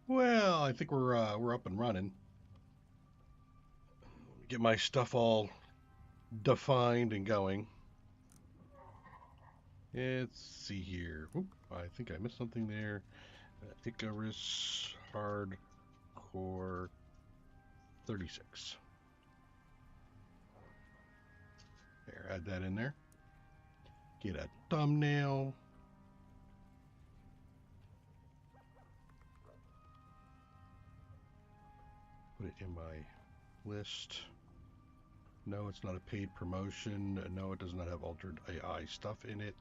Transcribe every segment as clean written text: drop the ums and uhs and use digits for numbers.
Well, I think we're up and running. Get my stuff all defined and going. Let's see here. Oop, I think I missed something there. Icarus Hardcore 36. There, add that in there. Get a thumbnail. Put it in my list. No, it's not a paid promotion. No, it does not have altered AI stuff in it.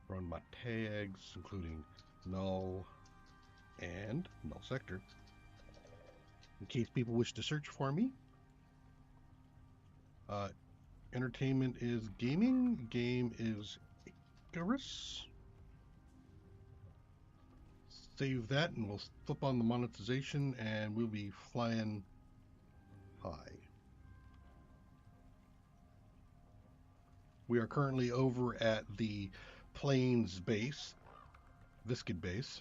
Run my tags, including Null and Null Sector, in case people wish to search for me. Entertainment is gaming. Game is Icarus. Save that, and we'll flip on the monetization, and we'll be flying high. We are currently over at the Plains base, Viscid base.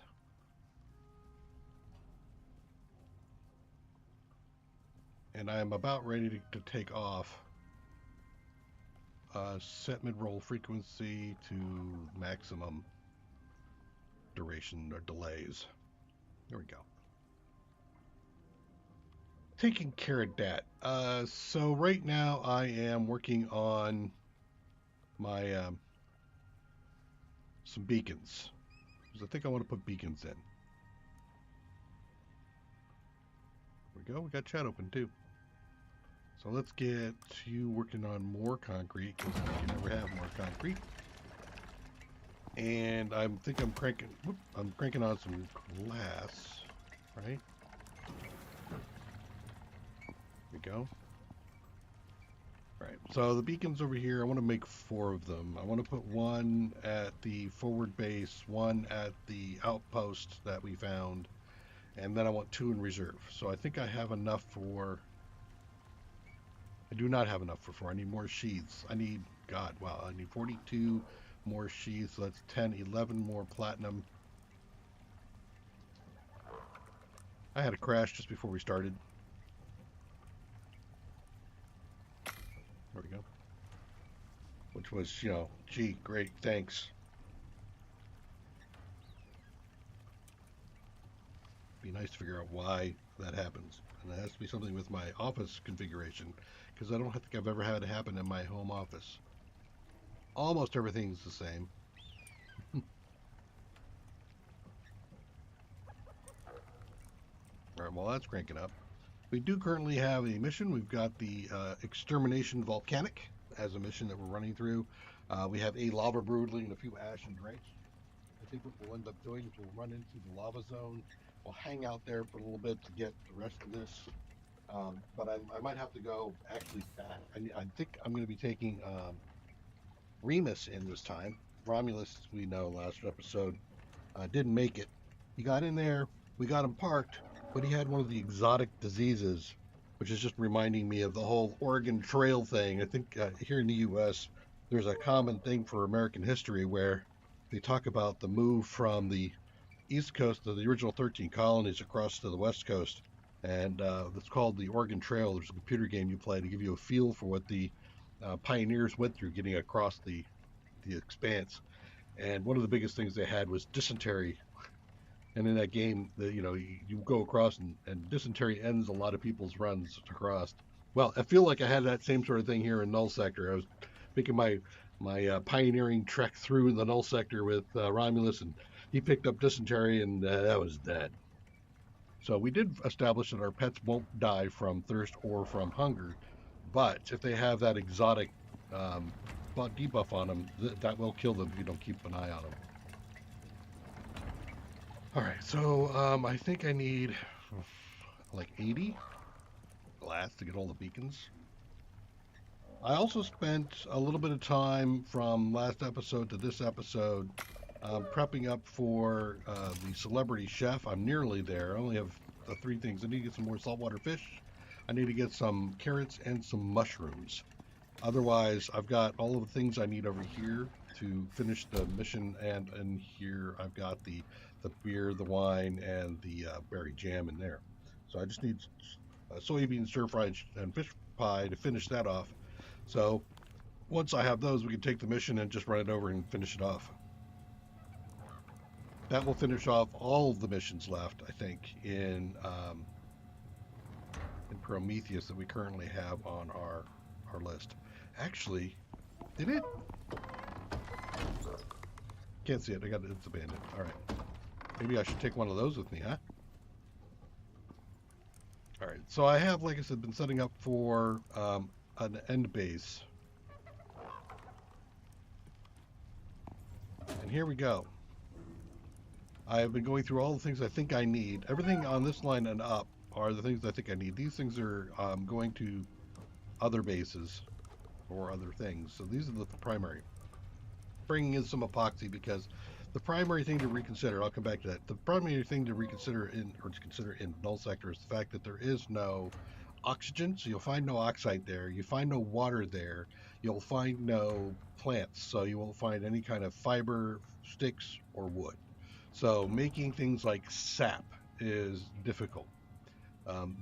And I'm about ready to take off. Set mid-roll frequency to maximum duration or delays. There we go. Taking care of that. So right now I am working on my some beacons, because I think I want to put beacons in. There we go. We got chat open too. So let's get you working on more concrete, because we can never have more concrete. And I think I'm cranking. Whoop, I'm cranking on some glass, right? There we go. Right. So the beacons over here, I want to make 4 of them. I want to put one at the forward base, one at the outpost that we found, and then I want 2 in reserve. So I think I have enough for. I do not have enough for 4. I need more sheaths. I need, God, wow, I need 42 more sheaths. So that's 10, 11 more platinum. I had a crash just before we started. There we go. Which was, gee, great, thanks. Be nice to figure out why that happens. And it has to be something with my office configuration, because I don't think I've ever had it happen in my home office. Almost everything's the same. All right, well, that's cranking up. We do currently have a mission. We've got the Extermination Volcanic as a mission that we're running through. We have a lava broodling and a few ash and drench. I think what we'll end up doing is we'll run into the lava zone. We'll hang out there for a little bit to get the rest of this. But I might have to go actually back. I think I'm going to be taking Remus in this time. Romulus, we know last episode, didn't make it. He got in there. We got him parked, but he had one of the exotic diseases, which is just reminding me of the whole Oregon Trail thing. I think here in the U.S., there's a common thing for American history where they talk about the move from the East Coast of the original 13 colonies across to the West Coast. And it's called the Oregon Trail. There's a computer game you play to give you a feel for what the pioneers went through getting across the expanse. And one of the biggest things they had was dysentery. And in that game, you go across and dysentery ends a lot of people's runs across. Well, I feel like I had that same sort of thing here in Null Sector. I was making my pioneering trek through the Null Sector with Romulus, and he picked up dysentery, and that was dead. So we did establish that our pets won't die from thirst or from hunger, but if they have that exotic debuff on them, that will kill them if you don't keep an eye on them. All right, so I think I need like 80 glass to get all the beacons. I also spent a little bit of time from last episode to this episode prepping up for the celebrity chef. I'm nearly there. I only have 3 things. I need to get some more saltwater fish. I need to get some carrots and some mushrooms. Otherwise, I've got all of the things I need over here to finish the mission, and in here I've got the beer, the wine, and the berry jam in there. So I just need soybean stir fried and fish pie to finish that off. So once I have those, we can take the mission and just run it over and finish it off. That will finish off all of the missions left, I think, in Prometheus that we currently have on our list. Actually, did it? Can't see it. It's abandoned. All right. Maybe I should take one of those with me, huh? All right. So I have, like I said, been setting up for an end base. And here we go. I have been going through all the things I think I need. Everything on this line and up are the things I think I need. These things are going to other bases or other things. So these are the primary. Bringing in some epoxy because the primary thing to reconsider, I'll come back to that. The primary thing to reconsider to consider in null sector is the fact that there is no oxygen, so you'll find no oxide there. You find no water there. You'll find no plants, so you won't find any kind of fiber, sticks, or wood. So making things like sap is difficult.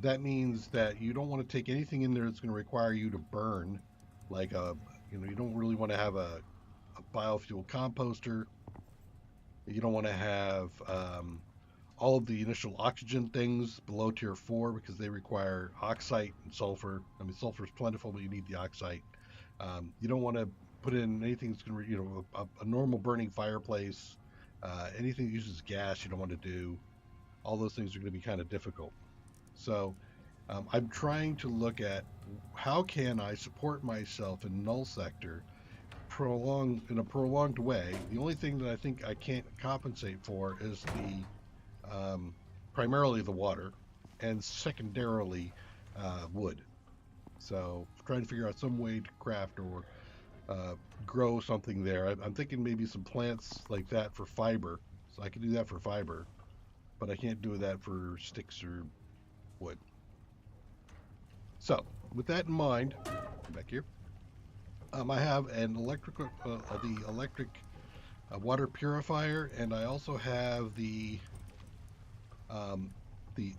That means that you don't want to take anything in there that's going to require you to burn, like you don't really want to have a biofuel composter. You don't want to have all of the initial oxygen things below tier 4 because they require oxide and sulfur. I mean, sulfur is plentiful, but you need the oxide. You don't want to put in anything that's going to, a normal burning fireplace. Anything that uses gas, you don't want to do. All those things are going to be kind of difficult. So I'm trying to look at how can I support myself in null sector in a prolonged way. The only thing that I think I can't compensate for is primarily the water, and secondarily wood. So trying to figure out some way to craft or grow something there. I'm thinking maybe some plants like that for fiber. So I can do that for fiber, but I can't do that for sticks or wood. So with that in mind, back here. I have an the electric water purifier, and I also have the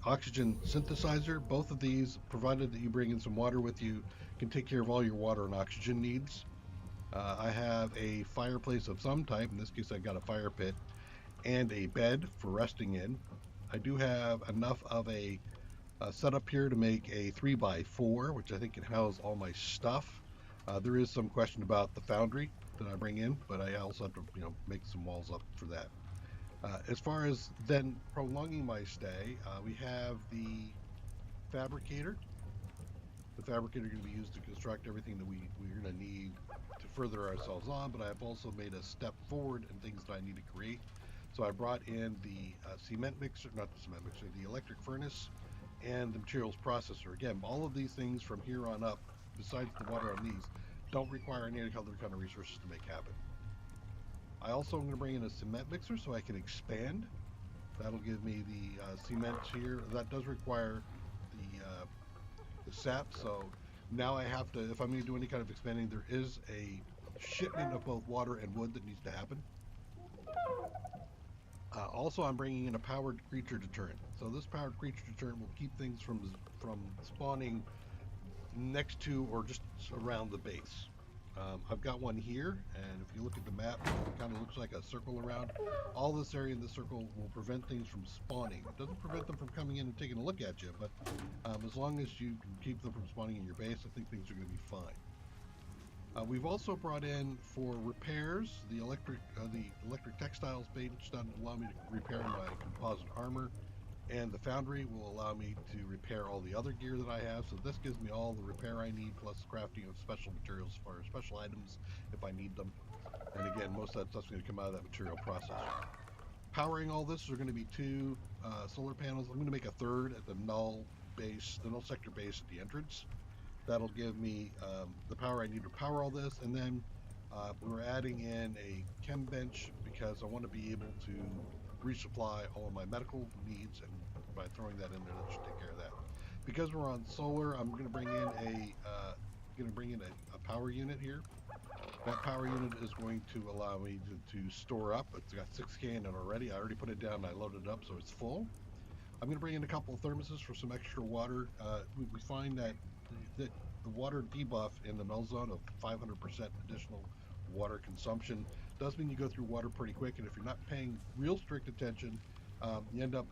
oxygen synthesizer. Both of these, provided that you bring in some water with you, can take care of all your water and oxygen needs. I have a fireplace of some type. In this case, I've got a fire pit and a bed for resting in. I do have enough of a setup here to make a 3x4, which I think can house all my stuff. There is some question about the foundry that I bring in, but I also have to, make some walls up for that. As far as then prolonging my stay, we have the fabricator. The fabricator is going to be used to construct everything that we're going to need to further ourselves on, but I've also made a step forward in things that I need to create. So I brought in the the electric furnace and the materials processor. Again, all of these things from here on up, besides the water on these, don't require any other kind of resources to make happen. I also am going to bring in a cement mixer so I can expand. That'll give me the cement here. That does require the sap, so now I have to, if I'm going to do any kind of expanding, there is a shipment of both water and wood that needs to happen. Also, I'm bringing in a powered creature deterrent. So this powered creature deterrent will keep things from spawning next to or just around the base. I've got one here, and if you look at the map, it kind of looks like a circle around. All this area in the circle will prevent things from spawning. It doesn't prevent them from coming in and taking a look at you, but as long as you can keep them from spawning in your base, I think things are going to be fine. We've also brought in for repairs the electric textiles bench that will allow me to repair my composite armor, and the foundry will allow me to repair all the other gear that I have. So this gives me all the repair I need, plus crafting of special materials for special items if I need them. And again, most of that stuff's going to come out of that material processor. Powering all this are going to be 2 solar panels. I'm going to make a third at the null sector base at the entrance. That'll give me the power I need to power all this, and then we're adding in a chem bench because I want to be able to resupply all of my medical needs, and by throwing that in there, that should take care of that. Because we're on solar, I'm going to bring in a power unit here. That power unit is going to allow me to store up. It's got 6K in it already. I already put it down and I loaded it up so it's full. I'm going to bring in a couple of thermoses for some extra water. We find that the water debuff in the null zone of 500% additional water consumption does mean you go through water pretty quick, and if you're not paying real strict attention, you end up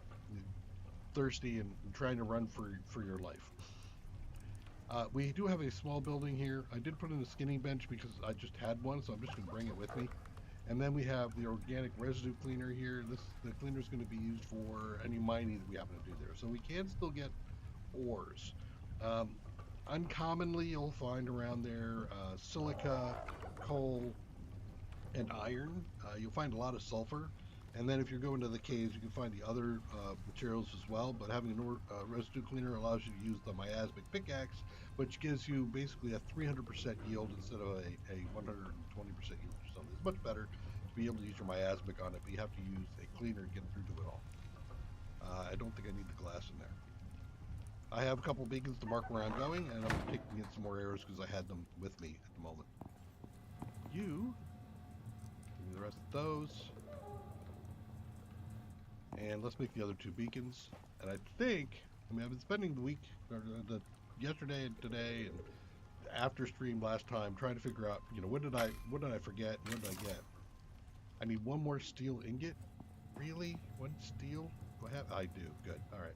thirsty and trying to run for your life. We do have a small building here. I did put in a skinning bench because I just had one, so I'm just going to bring it with me. And then we have the organic residue cleaner here. The cleaner is going to be used for any mining that we happen to do there. So we can still get ores. Uncommonly, you'll find around there silica, coal, and iron. You'll find a lot of sulfur. And then if you're going to the caves, you can find the other materials as well. But having a residue cleaner allows you to use the miasmic pickaxe, which gives you basically a 300% yield instead of a 120% yield or something. It's much better to be able to use your miasmic on it, but you have to use a cleaner to get through to it all. I don't think I need the glass in there. I have a couple of beacons to mark where I'm going, and I'm taking in some more arrows because I had them with me at the moment. Give me the rest of those. And let's make the other 2 beacons. And I think, I've been spending the week, or yesterday and today, and after stream last time, trying to figure out, what did I forget, and what did I get? I need 1 more steel ingot. Really? 1 steel? Do I have? I do. Good. All right.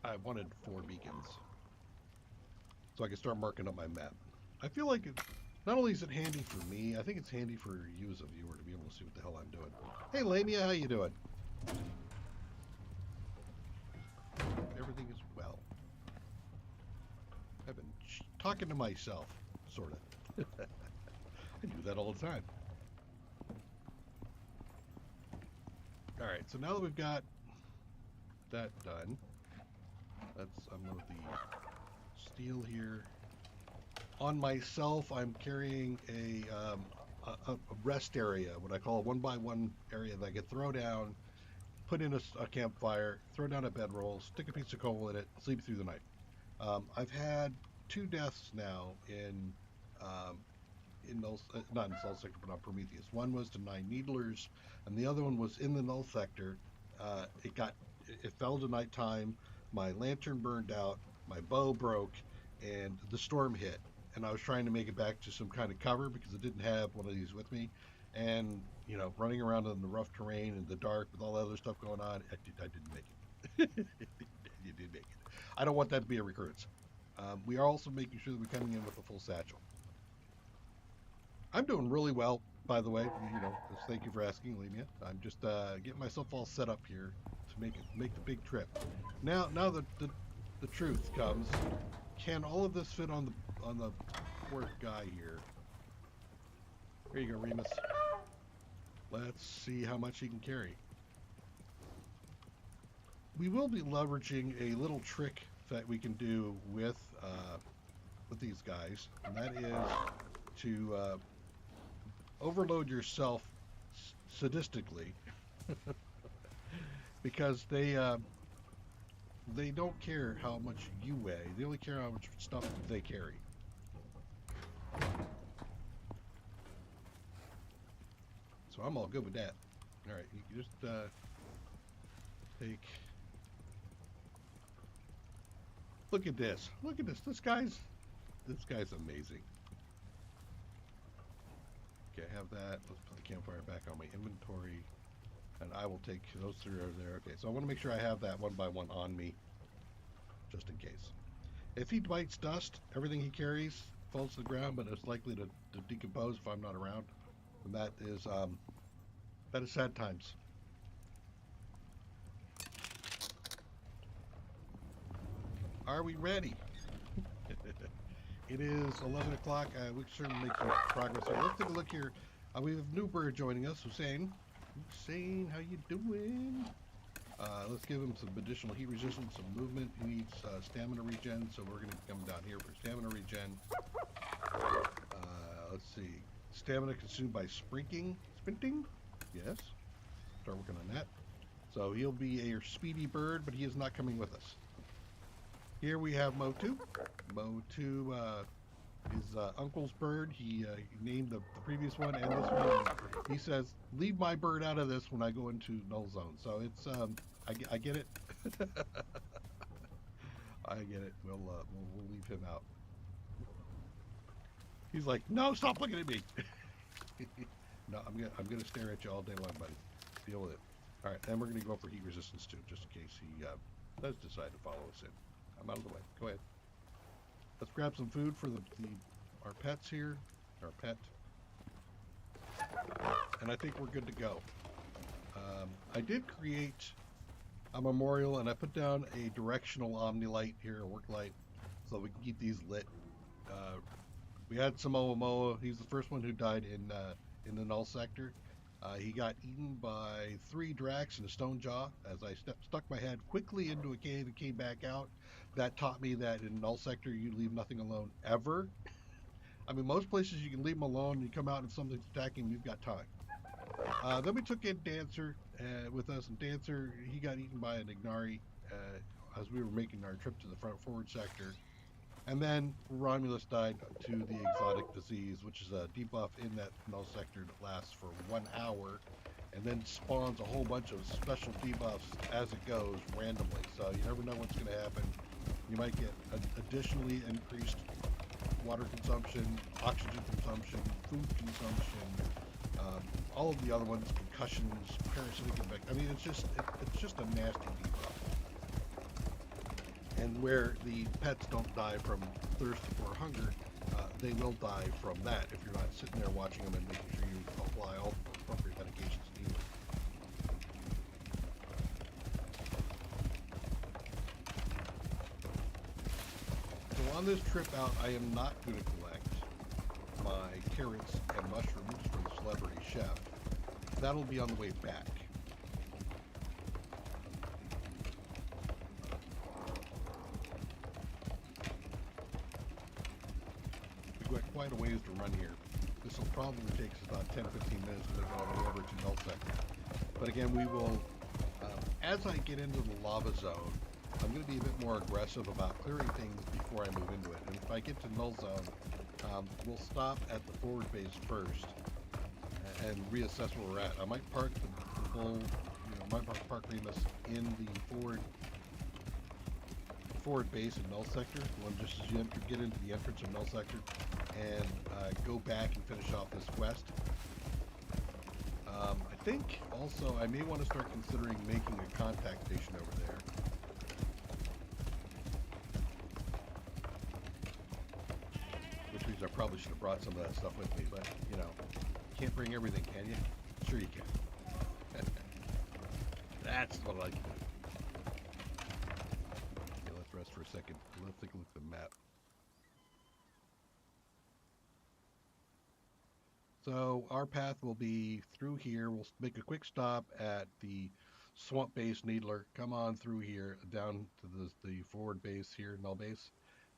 I wanted 4 beacons, so I can start marking up my map. I feel like not only is it handy for me, I think it's handy for you as a viewer to be able to see what the hell I'm doing. Hey, Lamia, how you doing? Everything is well. I've been talking to myself, sort of. I do that all the time. All right, so now that we've got that done, I'm going with the steel here. On myself, I'm carrying a rest area, what I call a 1x1 area that I can throw down, put in a campfire, throw down a bedroll, stick a piece of coal in it, sleep through the night. I've had 2 deaths now in Null, not in Null sector, but on Prometheus. One was to 9 needlers, and the other one was in the Null sector. It fell to nighttime. My lantern burned out, my bow broke, and the storm hit. And I was trying to make it back to some kind of cover because I didn't have one of these with me. And, running around in the rough terrain in the dark with all that other stuff going on, I didn't make it. You did make it. I don't want that to be a recurrence. We are also making sure that we're coming in with a full satchel. I'm doing really well, by the way. Thank you for asking, Lemia. I'm just getting myself all set up here to make the big trip. Now the truth comes. Can all of this fit on the poor guy here? Here you go, Remus. Let's see how much he can carry. We will be leveraging a little trick that we can do with these guys, and that is to overload yourself sadistically, because they don't care how much you weigh. They only care how much stuff they carry. So I'm all good with that. All right, you can just take. Look at this. Look at this. This guy's amazing. Okay, I have that. Let's put the campfire back on my inventory, and I will take those 3 over there. Okay, so I want to make sure I have that 1x1 on me, just in case. If he bites dust, everything he carries falls to the ground, but it's likely to decompose if I'm not around. And that is sad times. Are we ready? It is 11 o'clock. We can certainly make some progress here. Let's take a look here. We have a new bird joining us, Hussein. Hussein, how you doing? Let's give him some additional heat resistance, some movement. He needs stamina regen, so we're going to come down here for stamina regen. Let's see. Stamina consumed by sprinting? Yes. Start working on that. So he'll be a speedy bird, but he is not coming with us. Here we have Motu. Motu is Uncle's bird. He named the previous one and this one. And he says, "Leave my bird out of this when I go into Null Zone." So it's I get it. I get it. We'll leave him out. He's like, "No, stop looking at me." No, I'm gonna stare at you all day long, buddy. Deal with it. All right, and we're gonna go for heat resistance too, just in case he does decide to follow us in. I'm out of the way. Go ahead. Let's grab some food for our pets here. Our pet. And I think we're good to go. I did create a memorial, and I put down a directional omni light here, a work light, so we can keep these lit. We had Samoa Moa. He's the first one who died in the Null sector. He got eaten by 3 Drax and a Stone Jaw as I stuck my head quickly into a cave and came back out. That taught me that in Null sector you leave nothing alone ever. I mean, most places you can leave them alone. You come out and something's attacking, you've got time. Then we took in Dancer with us, and Dancer, he got eaten by an Ignari as we were making our trip to the front forward sector. And then Romulus died to the exotic disease, which is a debuff in that null sector that lasts for 1 hour and then spawns a whole bunch of special debuffs as it goes randomly. So you never know what's going to happen. You might get additionally increased water consumption, oxygen consumption, food consumption, all of the other ones, concussions, parasitic infection. I mean, it's just a nasty debuff. And where the pets don't die from thirst or hunger, they will die from that if you're not sitting there watching them and making sure you apply all the appropriate medications needed. So on this trip out, I am not going to collect my carrots and mushrooms for the celebrity chef. That'll be on the way back. We've got quite a ways to run here. This will probably take us about 10-15 minutes to go all the way over to Null sector. But again, we will, as I get into the lava zone, I'm going to be a bit more aggressive about clearing things before I move into it. And if I get to Null zone, we'll stop at the forward base first and reassess where we're at. I might park the bull, might park Remus in the forward base in Null sector, one just as you get into the entrance of Null sector, and go back and finish off this quest. I think also I may want to start considering making a contact station over there. Which means I probably should have brought some of that stuff with me, but can't bring everything, can you? Sure you can. That's what I like to do. Okay, let's rest for a second. Let's take a look at the map. So our path will be through here. We'll make a quick stop at the swamp base Needler. Come on through here down to the forward base here, Null base.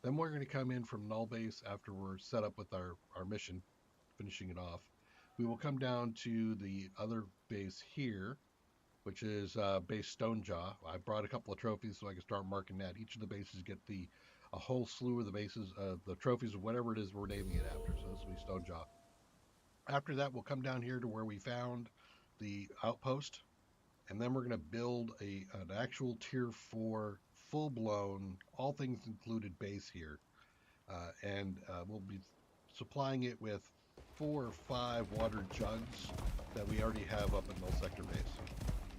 Then we're going to come in from Null base after we're set up with our mission, finishing it off. We will come down to the other base here, which is base Stonejaw. I brought a couple of trophies so I can start marking that. Each of the bases get a whole slew of the bases, the trophies of whatever it is we're naming it after. So this will be Stonejaw. After that, we'll come down here to where we found the outpost, and then we're going to build an actual tier 4, full-blown, all things included base here. And we'll be supplying it with 4 or 5 water jugs that we already have up at Null Sector Base.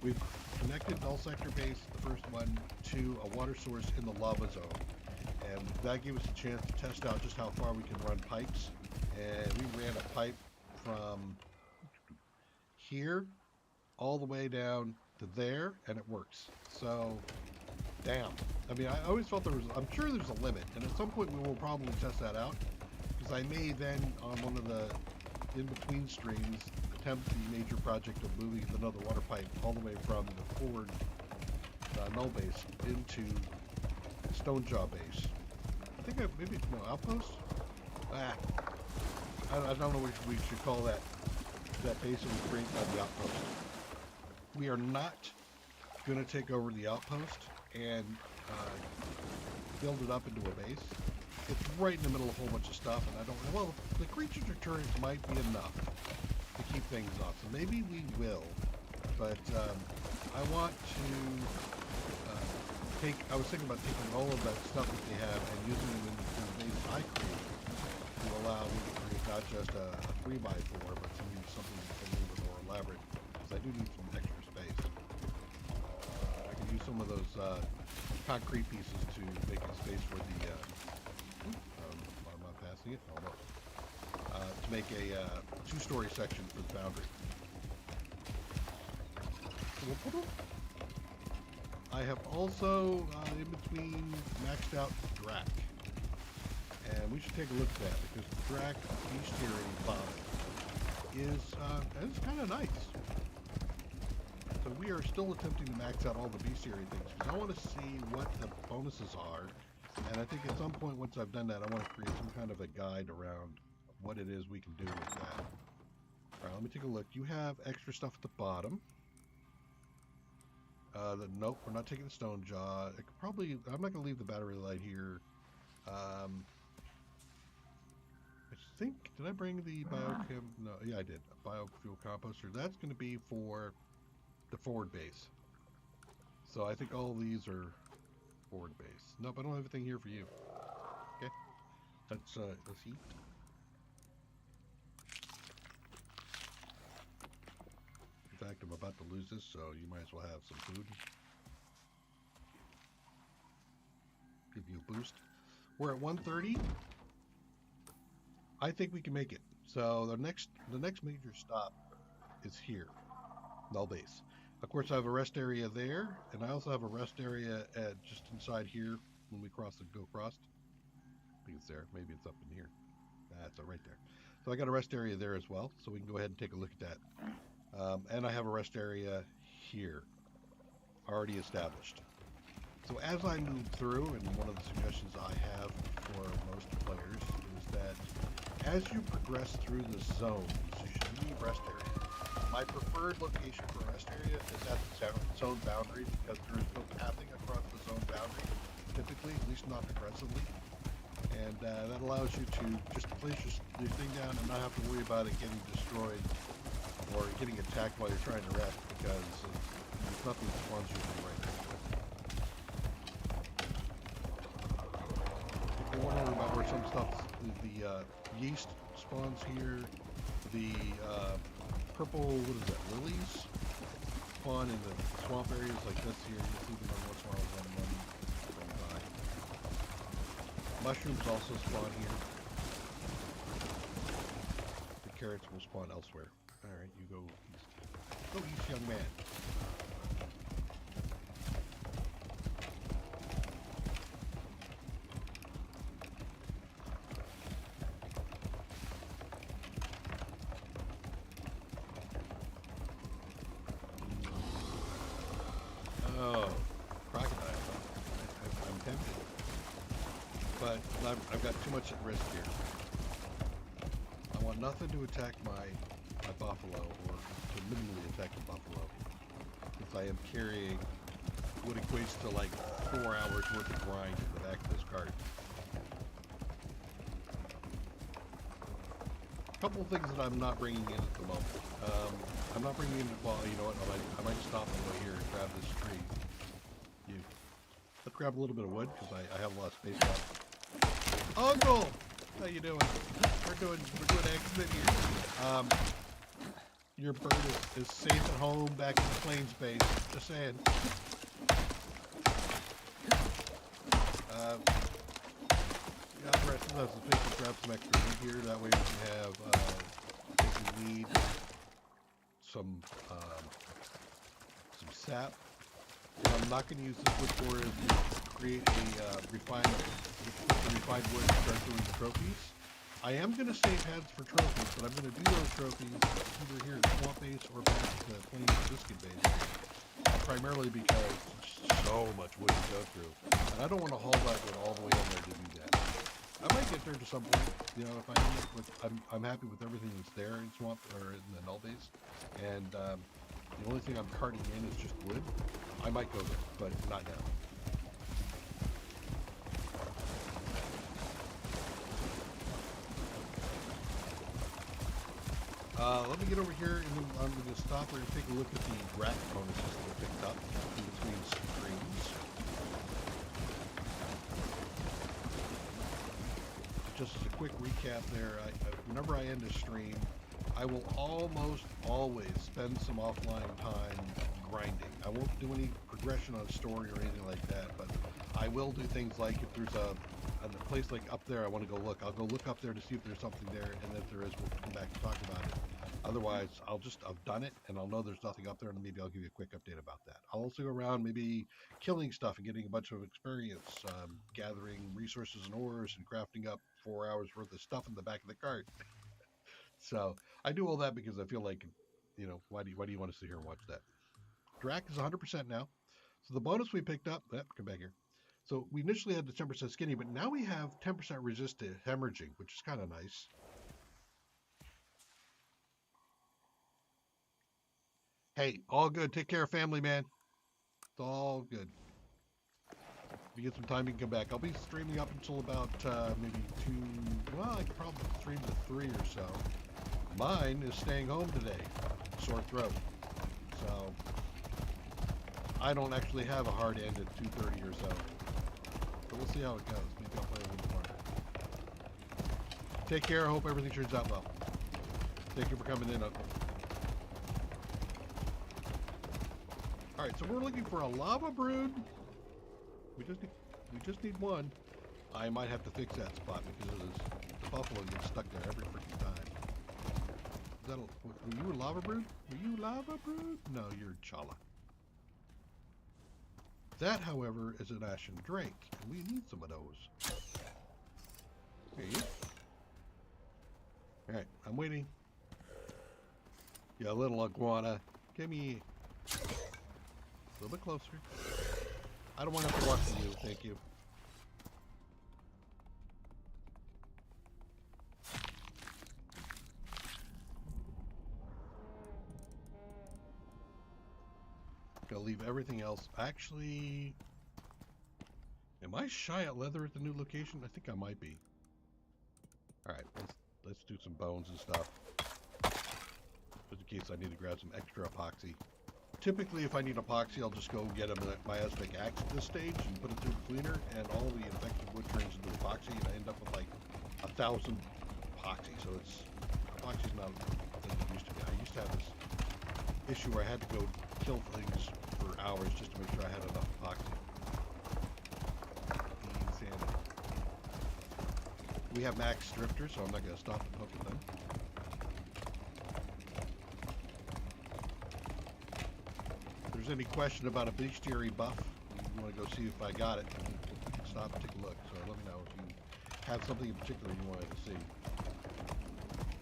We've connected Null Sector Base, the first one, to a water source in the lava zone. And that gave us a chance to test out just how far we can run pipes. And we ran a pipe from here all the way down to there, and it works. So, damn. I mean, I always felt I'm sure there's a limit, and at some point we will probably test that out, because I may then, on one of the in-between streams, attempt the major project of moving another water pipe all the way from the forward Null base into Stonejaw base. I think outpost? I don't know what we should call that base that we create on the outpost. We are not going to take over the outpost, and build it up into a base. It's right in the middle of a whole bunch of stuff, and I don't know. Well, the creatures or turrets might be enough to keep things off, so maybe we will. But I want to I was thinking about taking all of that stuff that they have and using them in the base I created to allow me to create not just a 3x4, but something a little bit more elaborate, because I do need some extra space. I can use some of those concrete pieces to make a space for the I'm not passing it. Oh no. To make a 2-story section for the boundary. I have also in between maxed out Drac, and we should take a look at that because the Drac bestiary bottom is kind of nice. So we are still attempting to max out all the bestiary things because I want to see what the bonuses are. And I think at some point, once I've done that, I want to create some kind of a guide around what it is we can do with that. All right, let me take a look. You have extra stuff at the bottom. Nope, we're not taking the stone jaw. It could probably, I'm not going to leave the battery light here. I think, did I bring the biochem? No, yeah, I did. A biofuel composter. That's going to be for the forward base. So I think all of these are forward base. Nope, I don't have anything here for you. Okay, let's eat. In fact, I'm about to lose this, so you might as well have some food. Give you a boost. We're at 130. I think we can make it. So the next major stop is here, Null base. Of course, I have a rest area there, and I also have a rest area at just inside here when we go across. I think it's there. Maybe it's up in here. That's right there. So I got a rest area there as well, so we can go ahead and take a look at that. And I have a rest area here, already established. So as I move through, and one of the suggestions I have for most players is that as you progress through the zones, you should leave rest area. My preferred location for rest area is at the zone boundary because there is no pathing across the zone boundary, typically, at least not aggressively. And that allows you to just place your thing down and not have to worry about it getting destroyed or getting attacked while you're trying to rest because there's nothing that spawns usually right next to it. If you're wondering about where some stuff, the yeast spawns here, the purple, what is that, lilies spawn in the swamp areas like this here. You'll see them every once in a while running by. Mushrooms also spawn here. The carrots will spawn elsewhere. Alright, you go east. Go east, young man. Oh, crocodile. I'm tempted. But I've got too much at risk here. I want nothing to attack my buffalo, or to minimally attack the buffalo, since I am carrying what equates to like 4 hours worth of grind in the back of this cart. A couple of things that I'm not bringing in at the moment. I'm not bringing in, well, you know what, I might stop on the way here and grab this tree. Let's grab a little bit of wood, because I have a lot of space left. Uncle! How you doing? We're doing excellent here. Your bird is safe at home back in the plains base. Just saying. Yeah, sometimes it's good to grab some extra wood here. That way we can have, if we need some sap. What I'm not going to use this wood for is to create a refined wood and start doing the trophies. I am going to save heads for trophies, but I'm going to do those trophies either here at Swamp Base or back at the Plains Biscuit Base. Primarily because there's so much wood to go through. And I don't want to haul that wood all the way in there to do that. I might get there to some point, you know, if I end up with, I'm happy with everything that's there in Swamp, or in the Null Base. And the only thing I'm carting in is just wood. I might go there, but not now. Let me get over here, and then I'm going to stop. We're going to take a look at the rat bonuses that we picked up in between streams. Just as a quick recap there, whenever I end a stream, I will almost always spend some offline time grinding. I won't do any progression on story or anything like that, but I will do things like if there's a place like up there I want to go look, I'll go look up there to see if there's something there, and if there is, we'll come back and talk about it. Otherwise, I've done it, and I'll know there's nothing up there, and maybe I'll give you a quick update about that. I'll also go around maybe killing stuff and getting a bunch of experience, gathering resources and ores and crafting up 4 hours worth of stuff in the back of the cart. So I do all that because I feel like, why do you want to sit here and watch that? Drac is 100% now. So the bonus we picked up, come back here. So we initially had the 10% skinny, but now we have 10% resist to hemorrhaging, which is kind of nice. Hey, all good. Take care of family, man. It's all good. If you get some time, you can come back. I'll be streaming up until about maybe 2. Well, I could probably stream to 3 or so. Mine is staying home today. Sore throat. So I don't actually have a hard end at 2:30 or so. But we'll see how it goes. Maybe I'll play a little more. Take care. I hope everything turns out well. Thank you for coming in, Uncle. Alright, so we're looking for a lava brood. We just need one. I might have to fix that spot because the buffalo gets stuck there every freaking time. Were you a lava brood? Were you lava brood? No, you're Chala. That, however, is an ashen drake, and we need some of those. Here you. Alright, I'm waiting. Yeah, little iguana. Give me a little bit closer. I don't want to have to walk to you, thank you. Gonna leave everything else. Actually, am I shy at leather at the new location? I think I might be. All right, let's do some bones and stuff, just in case I need to grab some extra epoxy. Typically, if I need epoxy, I'll just go get a miasmic axe at this stage and put it through the cleaner, and all the infected wood turns into epoxy, and I end up with like 1,000 epoxy. So epoxy's not like it used to be. I used to have this issue where I had to go kill things for hours just to make sure I had enough epoxy. Insanity. We have max drifters, so I'm not going to stop and hook at them. If there's any question about a bestiary buff, you want to go see if I got it, stop and take a look. So let me know if you have something in particular you wanted to see.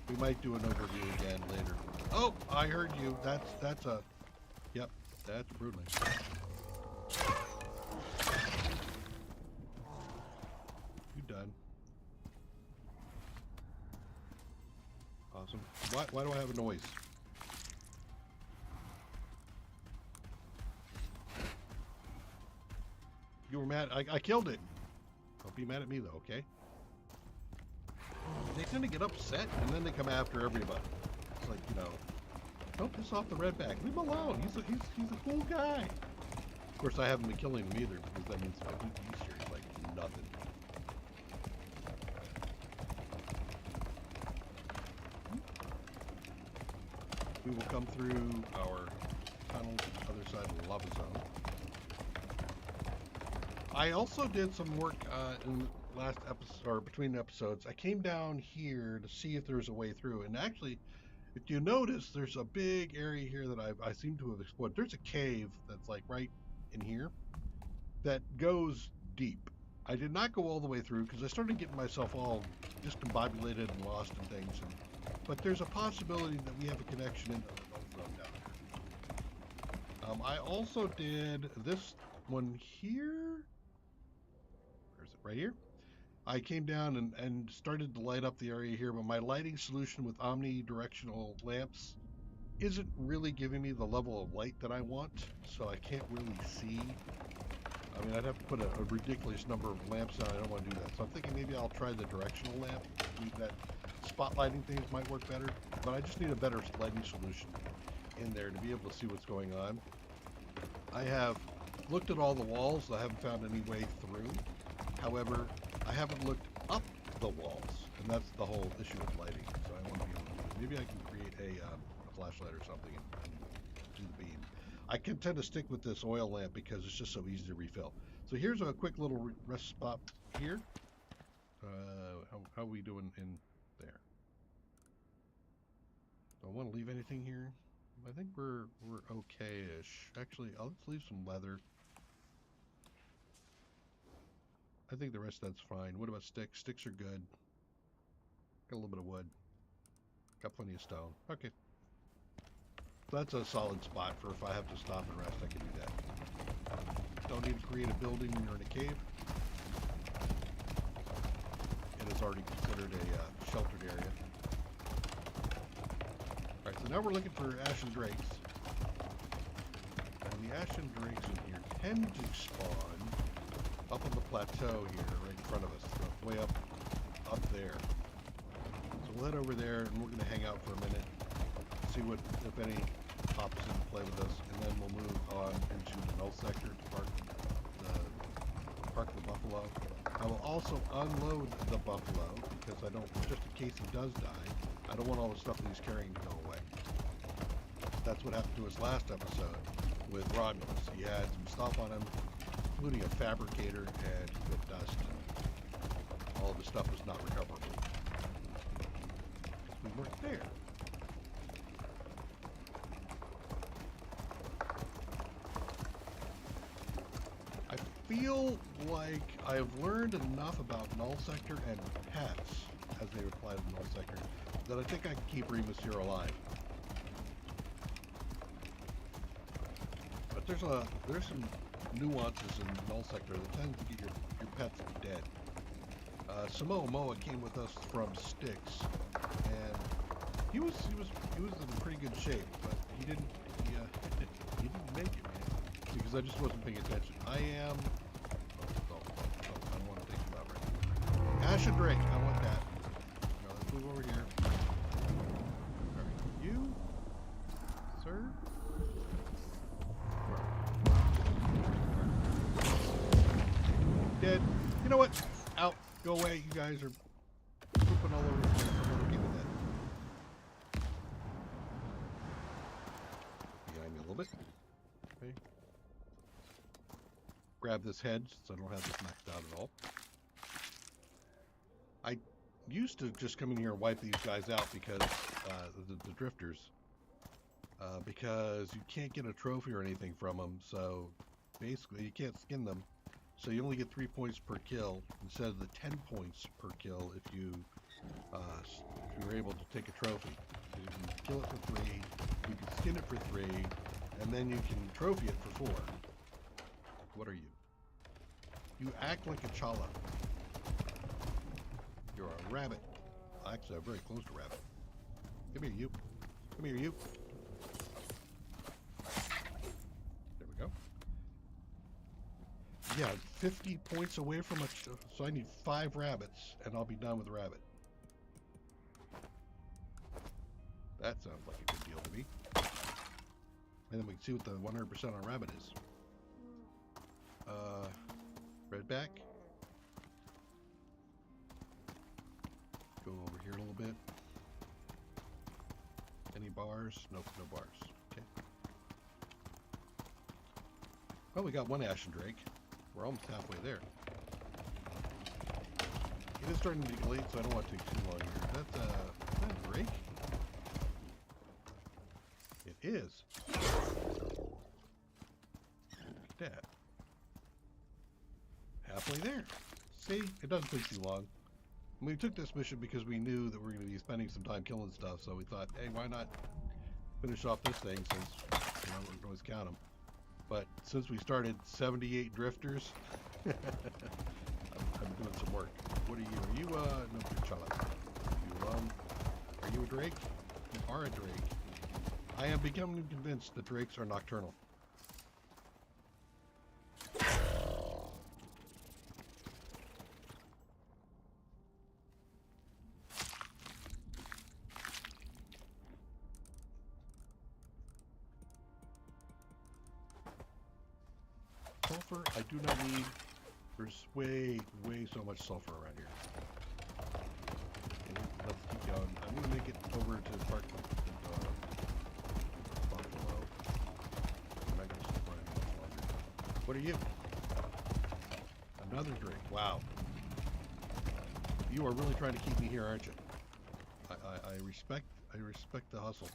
We might do an overview again later. Oh, I heard you. That's a... Yep, that's brutally. You done. Awesome. Why do I have a noise? You were mad. I killed it. Don't be mad at me, though, okay? They tend to get upset, and then they come after everybody. It's like, don't piss off the redback. Leave him alone. He's a cool guy. Of course, I haven't been killing him either, because that means my bestiary is like nothing. We will come through our tunnel to the other side of the lava zone. I also did some work in the last episode, or between episodes. I came down here to see if there's a way through, and actually, if you notice, there's a big area here that I seem to have explored. There's a cave that's like right in here that goes deep. I did not go all the way through because I started getting myself all discombobulated and lost and things. But there's a possibility that we have a connection into the Null zone down here. I also did this one here. Where's it? Right here. I came down and started to light up the area here, but my lighting solution with omnidirectional lamps isn't really giving me the level of light that I want, so I can't really see. I mean, I'd have to put a ridiculous number of lamps on. I don't want to do that. So I'm thinking maybe I'll try the directional lamp. That spotlighting things might work better, but I just need a better lighting solution in there to be able to see what's going on. I have looked at all the walls. I haven't found any way through. However, I haven't looked up the walls, and that's the whole issue with lighting. So I want to be able to do it. Maybe I can create a flashlight or something and do the beam. I can tend to stick with this oil lamp because it's just so easy to refill. So here's a quick little rest spot here. How are we doing in there? Do I want to leave anything here? I think we're okay-ish. Actually, let's leave some leather. I think the rest of that's fine. What about sticks? Sticks are good. Got a little bit of wood. Got plenty of stone. Okay. So that's a solid spot for if I have to stop and rest, I can do that. Don't need to create a building when you're in a cave. It is already considered a sheltered area. Alright, so now we're looking for ashen drakes. And the ashen drakes in here tend to spawn up on the plateau here, right in front of us. So way up there. So we'll head over there and we're going to hang out for a minute, see what, if any, pops into play with us, and then we'll move on into the Null sector to park the buffalo. I will also unload the buffalo because I don't, just in case he does die, I don't want all the stuff that he's carrying to go away. That's what happened to us last episode with Romulus. He had some stuff on him, including a fabricator and good dust. All of the stuff was not recoverable. We weren't there. I feel like I've learned enough about Null Sector and pets as they apply to Null Sector that I think I can keep Remus here alive. But there's some nuances in Null Sector that tend to get your pets dead. Samoa Moa came with us from Styx, and he was in pretty good shape, but he didn't make it, man, because I just wasn't paying attention. I am. I don't want to think about right now. Ashen Drake, I want that. Now let's move over here. All right, you, sir. Dead. You know what? Out. Go away. You guys are pooping all over the place. I'm gonna give it that. Behind me a little bit. Okay. Grab this head so I don't have this maxed out at all. I used to just come in here and wipe these guys out because the drifters. Because you can't get a trophy or anything from them, so basically you can't skin them. So you only get 3 points per kill instead of the 10 points per kill if you were able to take a trophy. You can kill it for 3, you can skin it for 3, and then you can trophy it for 4. What are you? You act like a chala. You're a rabbit. Actually, I'm very close to rabbit. Come here, you. Come here, you. There we go. Yeah, 50 points away from so I need 5 rabbits, and I'll be done with the rabbit. That sounds like a good deal to me. And then we can see what the 100% on rabbit is. Redback. Go over here a little bit. Any bars? Nope, no bars. Okay. Well, we got one ashen drake. We're almost halfway there. It is starting to get late, so I don't want to take too long here. Is that a drake? It is. Look at that. Halfway there. See? It doesn't take too long. And we took this mission because we knew that we were going to be spending some time killing stuff, so we thought, hey, why not finish off this thing since, you know, we can always count them. But since we started 78 drifters, I'm doing some work. What are you? Are you, no, T'Challa. Are you a drake? You are a drake. I am becoming convinced that drakes are nocturnal. sulfur I do not need. There's way so much sulfur around here. Okay, let's keep going. I'm going to make it over to Parkland. Buffalo. I'm not going to stay much longer. What are you? Another drink. Wow. You are really trying to keep me here, aren't you? I respect the hustle.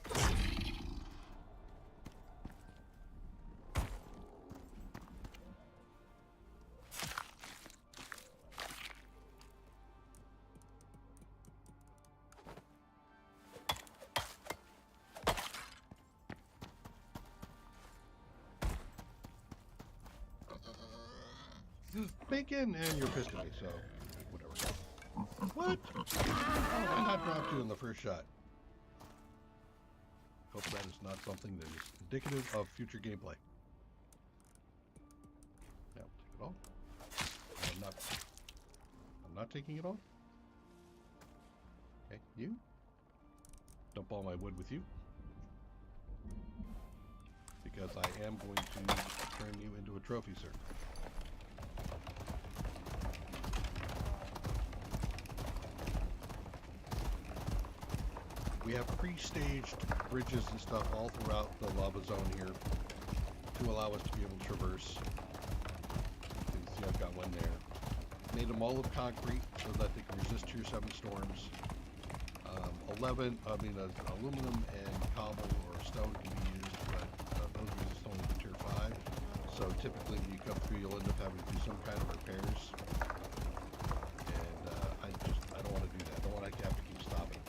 Bacon, and you're pissed at me, so whatever. What? How did I not drop you in the first shot? Hope that is not something that is indicative of future gameplay. Now, take it off. I'm not taking it off. Okay, you. Dump all my wood with you. Because I am going to turn you into a trophy, sir. We have pre-staged bridges and stuff all throughout the lava zone here to allow us to be able to traverse. You can see I've got one there. Made them all of concrete so that they can resist Tier 7 storms. Aluminum and cobble or stone can be used, but those resist only to Tier 5. So typically when you come through, you'll end up having to do some kind of repairs. And I don't want to do that. I don't want to have to keep stopping.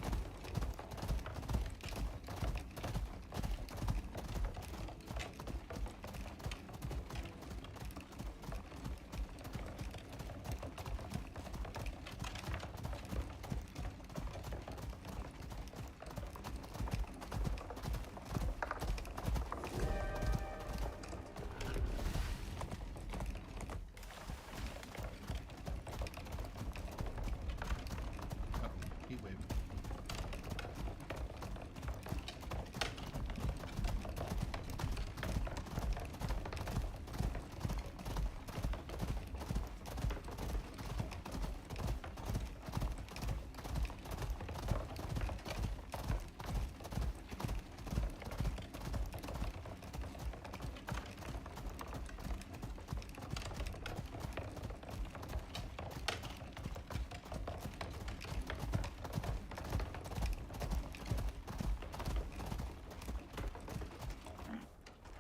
Heat wave.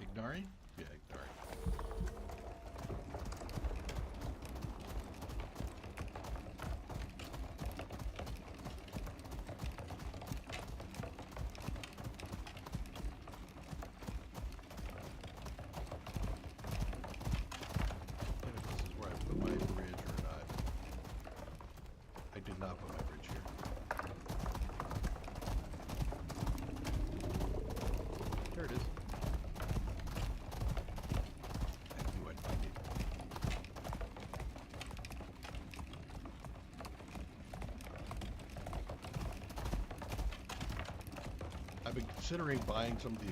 Ignari? Yeah, Ignari. If this is where I put my bridge or not. I did not put my bridge here. There it is. I've been considering buying some of the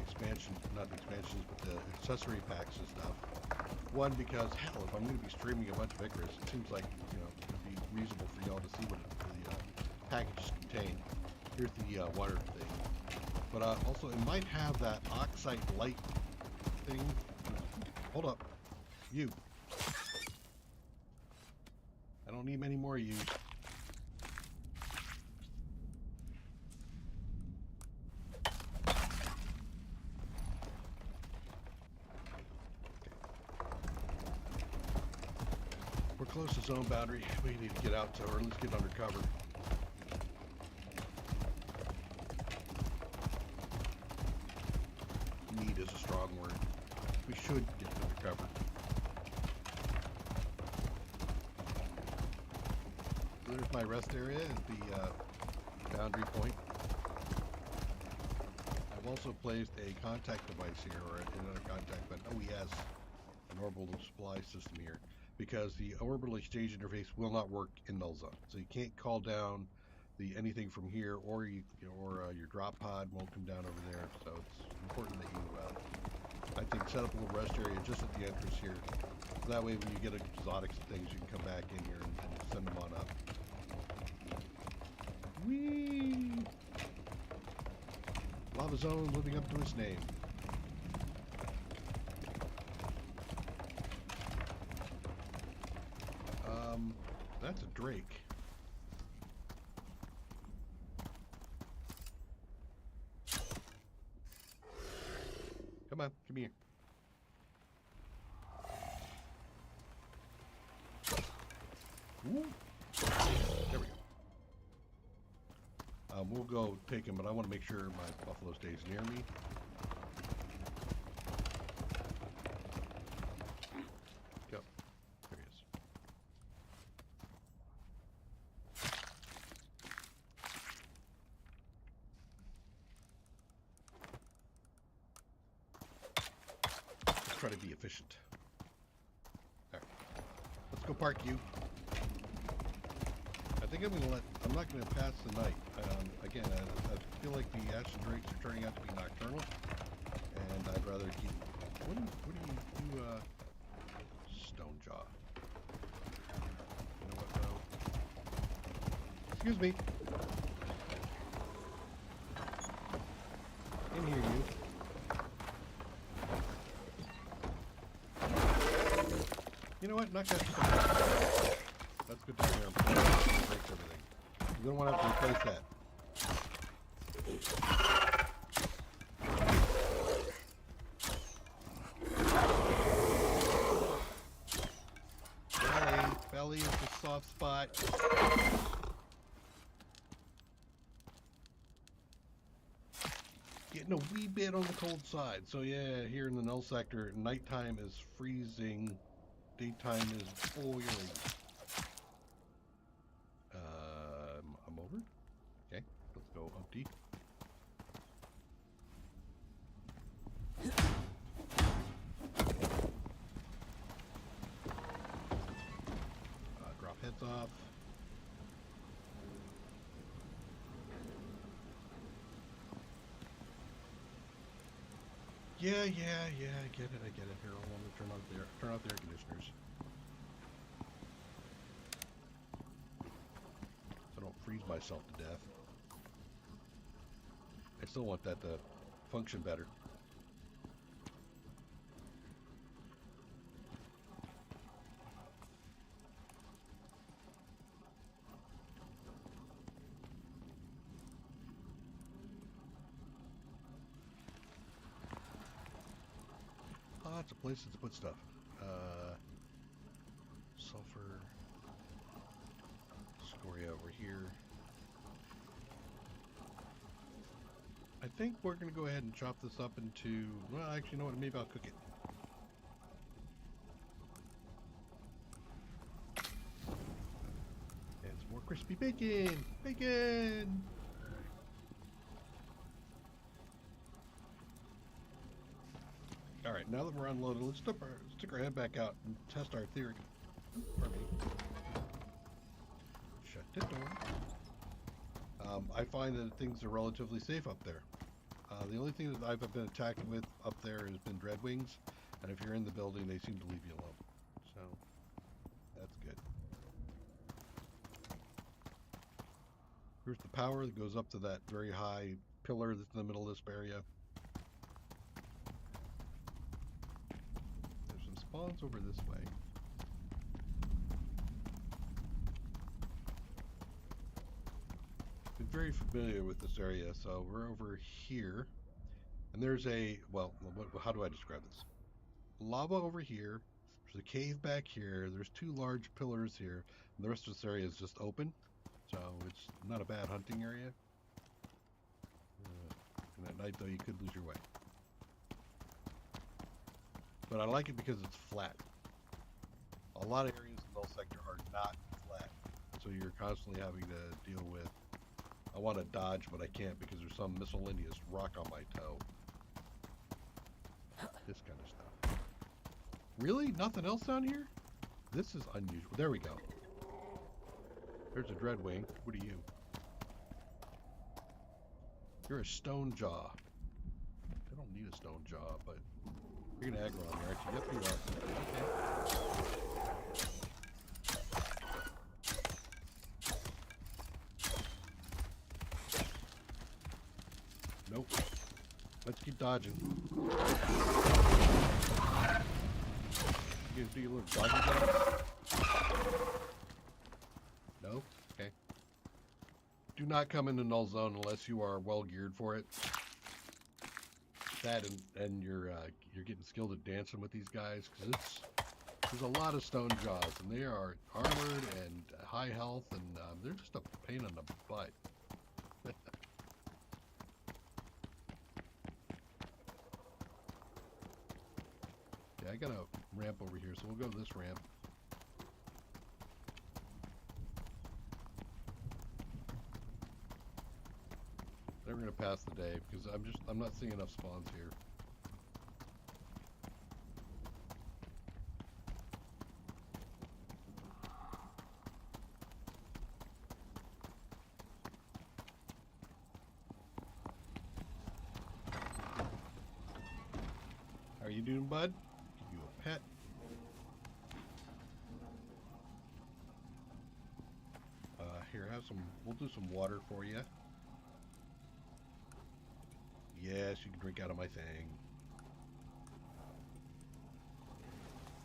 not the expansions, but the accessory packs and stuff. One, because hell, if I'm going to be streaming a bunch of Icarus, it seems like, it would be reasonable for y'all to see what the packages contain. Here's the water thing. But also, it might have that oxide light thing. Hold up. You. I don't need many more of you. We're close to zone boundary. We need to get out to, or at least get under cover. Need is a strong word. We should get under cover. There's my rest area at the boundary point. I've also placed a contact device here, or another contact, but OES, an orbital supply system here, because the orbital exchange interface will not work in Null Zone. So you can't call down anything from here, or your drop pod won't come down over there. So it's important that you. I I think set up a little rest area just at the entrance here. That way when you get exotics and things, you can come back in here and send them on up. Whee! Lava Zone living up to its name. That's a drake. Come on, come here. Ooh. There we go. We'll go take him, but I want to make sure my buffalo stays near me. Go. There he is. Let's try to be efficient. There. Let's go park you. I think I'm not going to pass the night. Again, I feel like the Ashen Drakes are turning out to be nocturnal, and I'd rather keep. What do you Stone Jaw? You know what? No. Excuse me. In here, you. You know what? Knock that stuff. That's good down there. Breaks everything. You don't want to have to replace that. Belly is the soft spot. Getting a wee bit on the cold side. So yeah, here in the Null sector, nighttime is freezing. Daytime is boiling. I'm over. Okay, let's go up deep. Drop heads off. Yeah, I get it. Here, I want to turn off the air conditioners. So I don't freeze myself to death. I still want that to function better. Lots of places to put stuff. Sulfur. Scoria over here. I think we're going to go ahead and chop this up into... Well, actually, you know what? Maybe I'll cook it. And some more crispy bacon! Bacon! Alright, now that we're unloaded, let's stick our head back out and test our theory. Pardon me. Shut the door. I find that things are relatively safe up there. The only thing that I've been attacked with up there has been dreadwings, and if you're in the building, they seem to leave you alone. So, that's good. Here's the power that goes up to that very high pillar that's in the middle of this area. There's some spawns over this way. Very familiar with this area, so we're over here, and there's a, well, how do I describe this? Lava over here, there's a cave back here, there's two large pillars here, and the rest of this area is just open, so it's not a bad hunting area. And at night, though, you could lose your way. But I like it because it's flat. A lot of areas in the Null sector are not flat, so you're constantly having to deal with, I want to dodge, but I can't because there's some miscellaneous rock on my toe. This kind of stuff. Really? Nothing else down here? This is unusual. There we go. There's a dreadwing. What are you? You're a stone jaw. I don't need a stone jaw, but You're gonna aggro on me, aren't you? Yep, you are. Okay. Nope. Let's keep dodging. You gonna do your little dodging thing? No? Okay. Do not come into Null Zone unless you are well geared for it. That and you're getting skilled at dancing with these guys, because there's a lot of stone jaws and they are armored and high health, and they're just a pain in the butt. Yeah, I got a ramp over here, so we'll go this ramp. Then we're gonna pass the day because I'm not seeing enough spawns here. How are you doing, bud? Give you a pet. Here, have some. We'll do some water for you. Yes, you can drink out of my thing.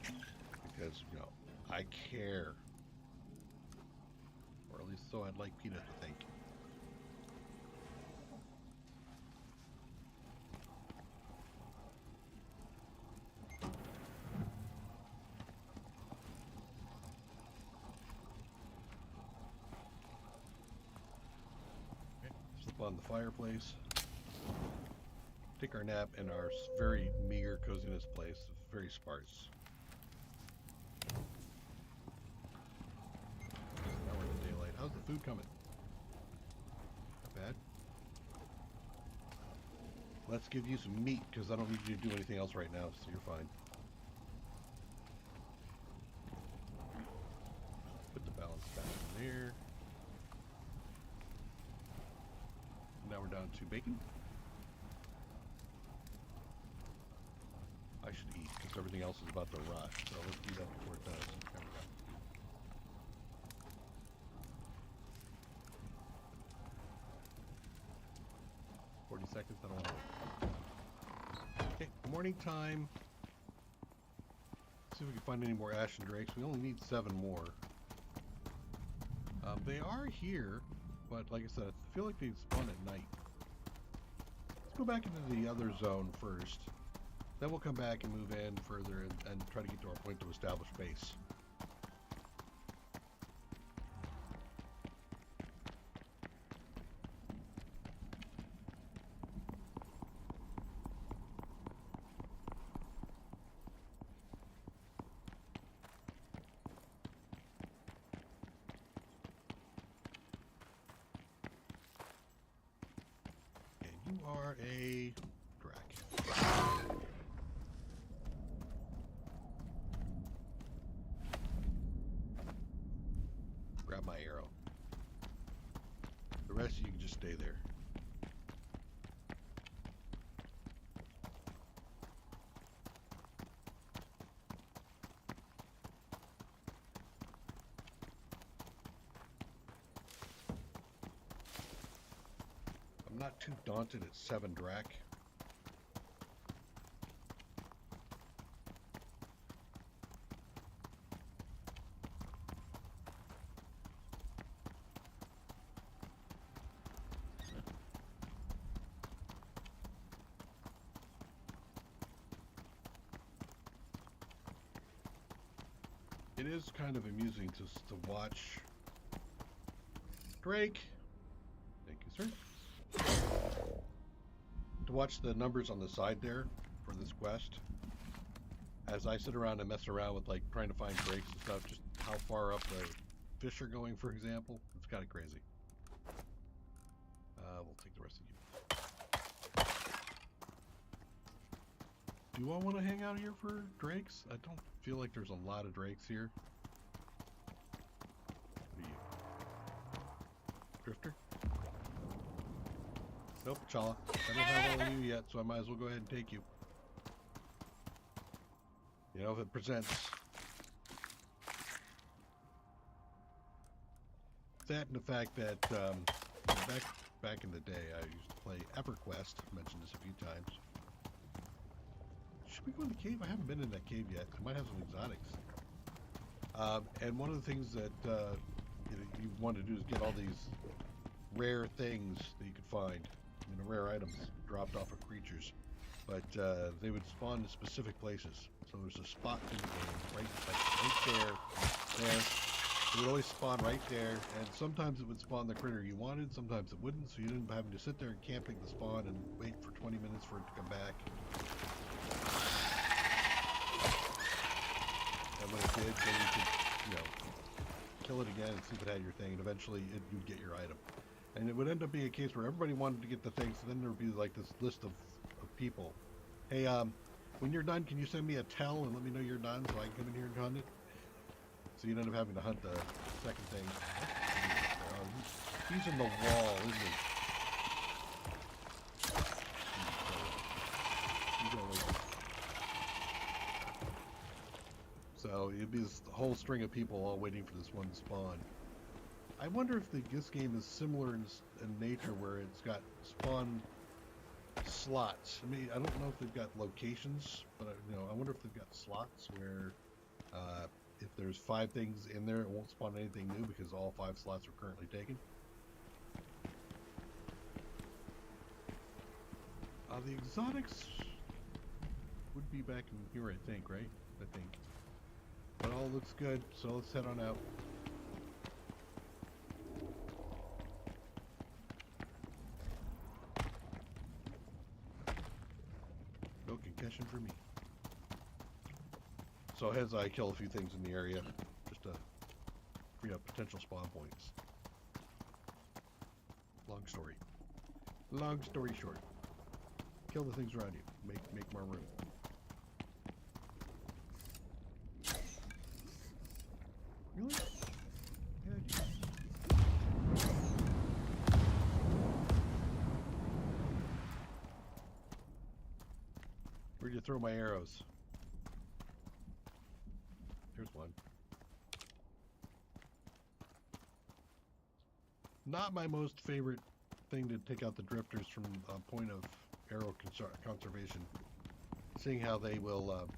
Because, you know, I care. Or at least so I'd like PETA to think. Okay, slip on the fireplace. Take our nap in our very meager coziness place. Very sparse. Now we're in the daylight. How's the food coming? Not bad. Let's give you some meat, because I don't need you to do anything else right now, so you're fine. Put the balance back in there. Now we're down to bacon. I should eat, because everything else is about to rot, so let's do that before it does. There we go. Seconds, I don't want to wait. Okay, morning time. See if we can find any more ashen drakes. We only need 7 more. They are here, but like I said, I feel like they spawn at night. Let's go back into the other zone first. Then we'll come back and move in further and try to get to our point to establish base. You are a drac. Grab my arrow. The rest of you can just stay there. I'm not too daunted at 7 drac. It is kind of amusing to watch Drake. Thank you, sir. To watch the numbers on the side there for this quest. As I sit around and mess around with like trying to find drakes and stuff, just how far up the fish are going, for example. It's kind of crazy. We'll take the rest of you. Do I want to hang out here for drakes? I don't feel like there's a lot of drakes here. What are you? Drifter? Nope, Chala. I don't have all of you yet, so I might as well go ahead and take you. You know, if it presents that and the fact that back in the day, I used to play EverQuest. I mentioned this a few times. Should we go in the cave? I haven't been in that cave yet. I might have some exotics. And one of the things that you want to do is get all these rare things that you could find. You know, rare items dropped off of creatures. But they would spawn in specific places. So there's a spot in the game, right there. It would always spawn right there, and sometimes it would spawn the critter you wanted, sometimes it wouldn't, so you didn't have to sit there and camping the spawn and wait for 20 minutes for it to come back. And when it did, then you could, you know, kill it again and see if it had your thing, and eventually you'd get your item. And it would end up being a case where everybody wanted to get the thing, so then there would be like this list of people. Hey, when you're done, can you send me a tell and let me know you're done so I can come in here and hunt it? So you end up having to hunt the second thing. He's in the wall, isn't he? So it'd be this whole string of people all waiting for this one spawn. I wonder if this game is similar in nature, where it's got spawn slots. I mean, I don't know if they've got locations, but I wonder if they've got slots where if there's 5 things in there, it won't spawn anything new because all 5 slots are currently taken. The exotics would be back in here, I think, right? I think. But all looks good, so let's head on out. No concussion for me. So as I kill a few things in the area, just to free up potential spawn points. Long story. Long story short. Kill the things around you. Make more room. Really? Yeah. Where'd you throw my arrows? Here's one. Not my most favorite thing to take out the drifters from a point of arrow conservation. Seeing how they will,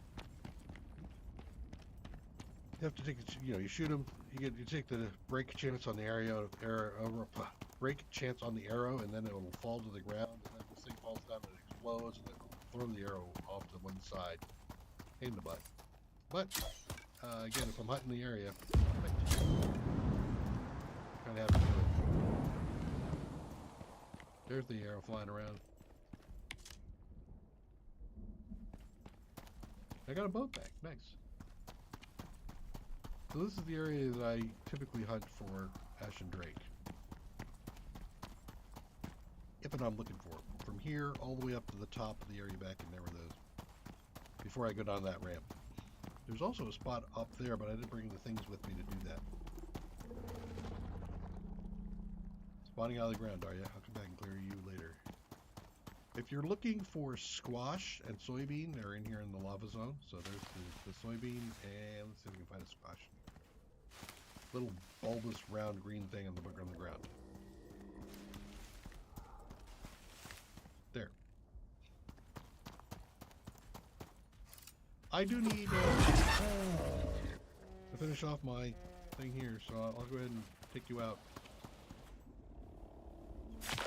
you have to take, you shoot them. You take the break chance on the break chance on the arrow, and then it will fall to the ground. And then this thing falls down and it explodes, and then it'll throw the arrow off to one side. Pain in the butt. But again, if I'm hunting the area, I kind of have to do it. There's the arrow flying around. I got a boat back. Nice. So this is the area that I typically hunt for Ashen Drake. If and I'm looking for them. From here all the way up to the top of the area back in there with those. Before I go down that ramp. There's also a spot up there, but I didn't bring the things with me to do that. Spawning out of the ground, are you? I'll come back and clear you later. If you're looking for squash and soybean, they're in here in the lava zone. So there's the soybean, and let's see if we can find a squash. Little bulbous round green thing on the ground. There. I do need to finish off my thing here, so I'll go ahead and take you out.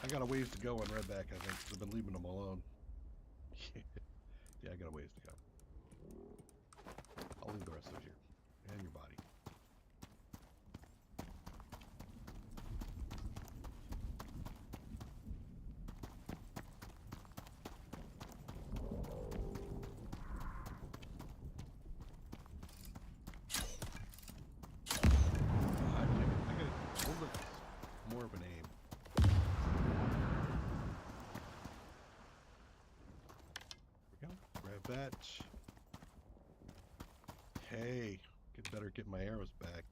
I got a ways to go on Redback, I think. I've been leaving them alone. Yeah, I got a ways to go. I'll leave the rest of it here. And your body. I got a little bit more of an aim. That. Hey, better get my arrows back.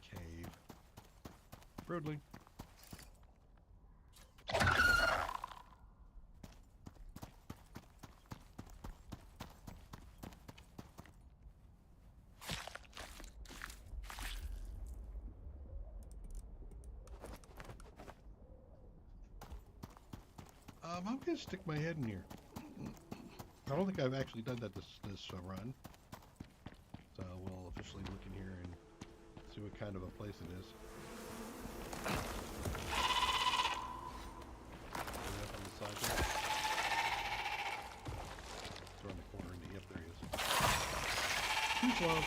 Cave. Broodling. I'm gonna stick my head in here. I don't think I've actually done that this run. So we'll officially look in here and see what kind of a place it is. Up on the side there. It's around the corner into, yep, there he is. Too slow.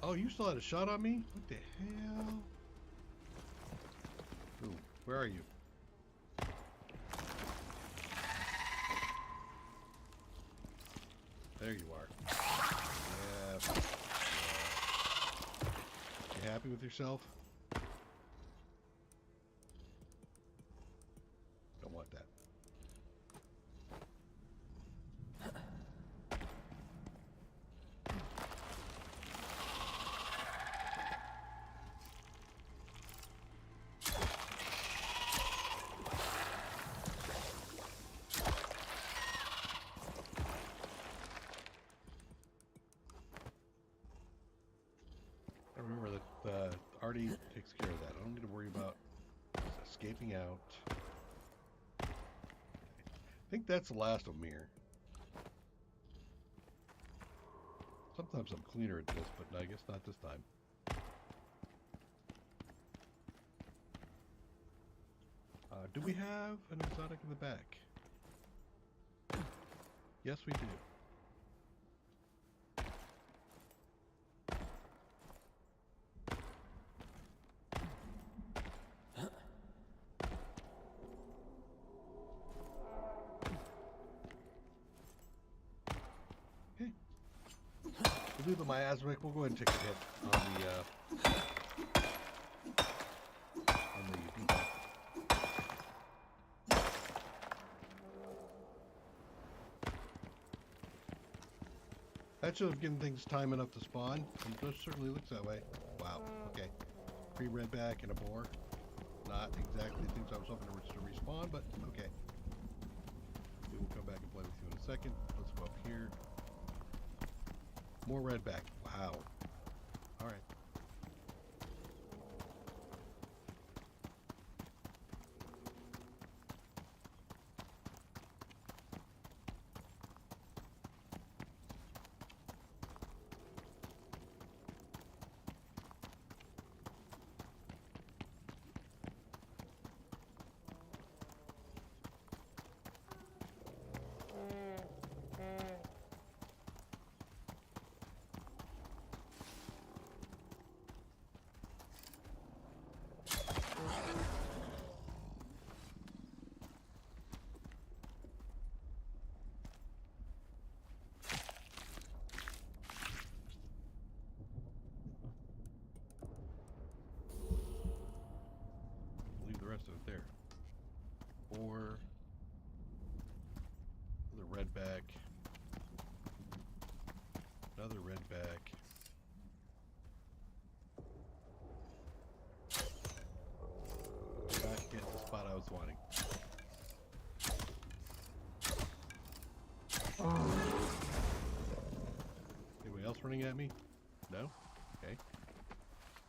Oh, you still had a shot on me? What the hell? Ooh, where are you? There you are. Yeah. You happy with yourself? Don't want that. Remember that Artie takes care of that. I don't need to worry about escaping out. I think that's the last of them here. Sometimes I'm cleaner at this, but I guess not this time. Do we have an exotic in the back? Yes, we do. We'll do the miasmic. We'll go ahead and take a hit on the debuff. That should have given things time enough to spawn. And it certainly looks that way. Wow. Okay. 3 redback and a boar. Not exactly things I was hoping to respawn, but okay. We will come back and play with you in a second. Let's go up here. More redback. Wow. All right. Rest of it there. Or another redback. Another redback. Not getting the spot I was wanting. Anybody else running at me? No? Okay.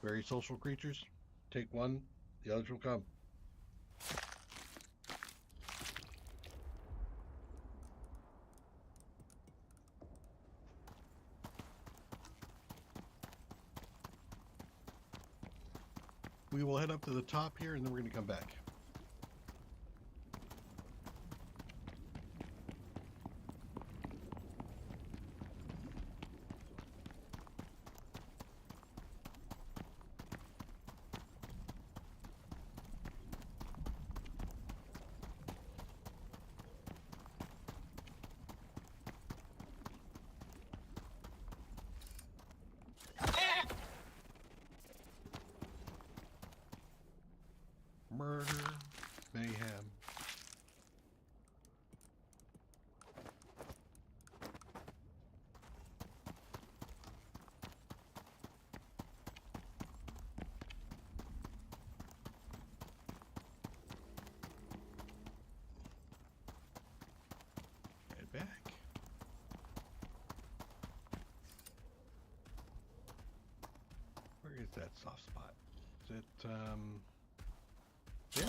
Very social creatures. Take one, the others will come. We will head up to the top here and then we're going to come back. Murder. Where's that soft spot? Is it, there?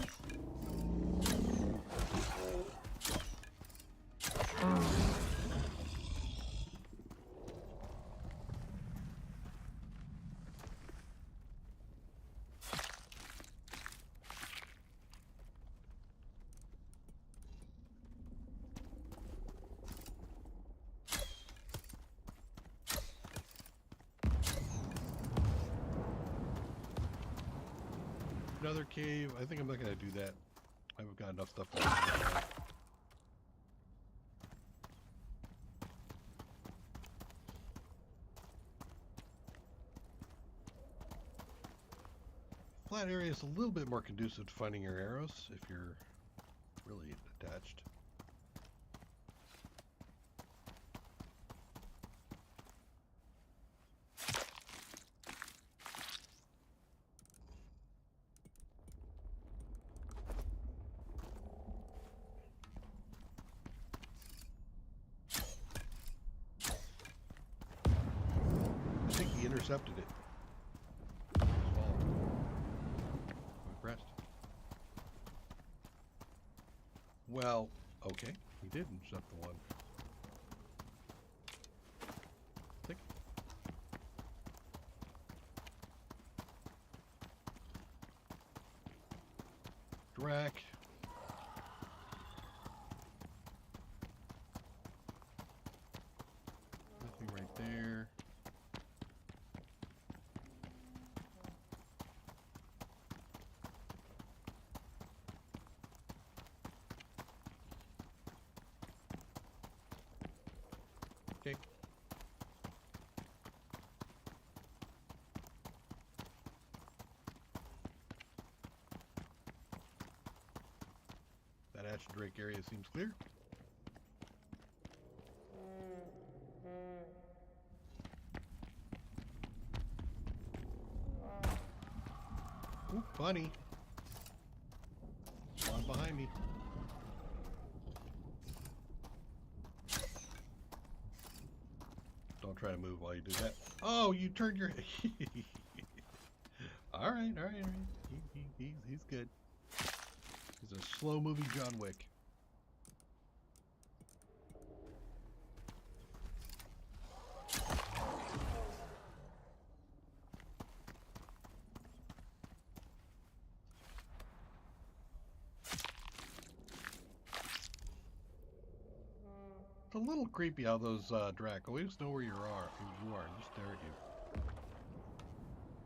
Another cave. I think I'm not going to do that. I've got enough stuff. Flat area is a little bit more conducive to finding your arrows if you're really attached. I think he intercepted it. Well, okay, he did intercept the one. Tick. Drac. Nothing right there. Okay. That Ash and Drake area seems clear. Ooh, bunny. One behind me. Don't try to move while you do that. Oh, you turned your... all right. He's good. He's a slow-moving John Wick. It's a little creepy how those Drac always know where you are, and just stare at you.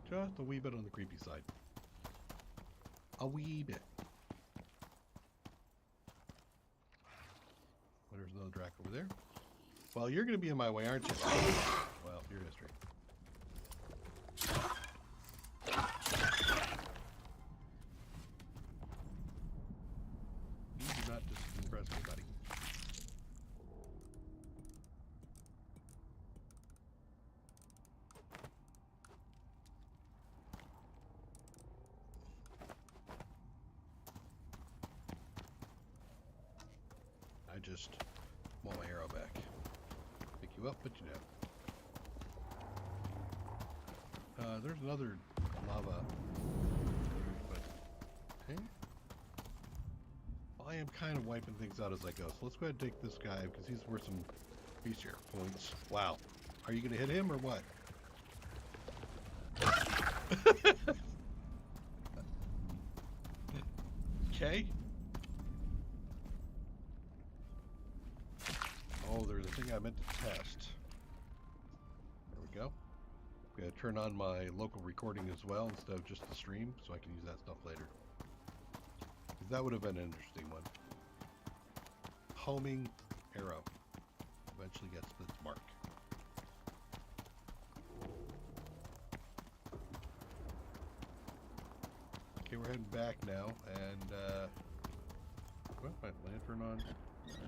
Just a wee bit on the creepy side. A wee bit. There's another Drac over there. Well, you're going to be in my way, aren't you? Well, your history. You do not just impress me, buddy. I just want my arrow back. Pick you up, put you down. There's another lava. But, okay. Well, I am kind of wiping things out as I go. So let's go ahead and take this guy because he's worth some research points. Wow. Are you going to hit him or what? Okay. Oh, there's a thing I meant to test. There we go. I'm going to turn on my local recording as well instead of just the stream so I can use that stuff later. Because that would have been an interesting one. Homing arrow. Eventually gets its mark. Okay, we're heading back now, and well, my lantern on. Okay.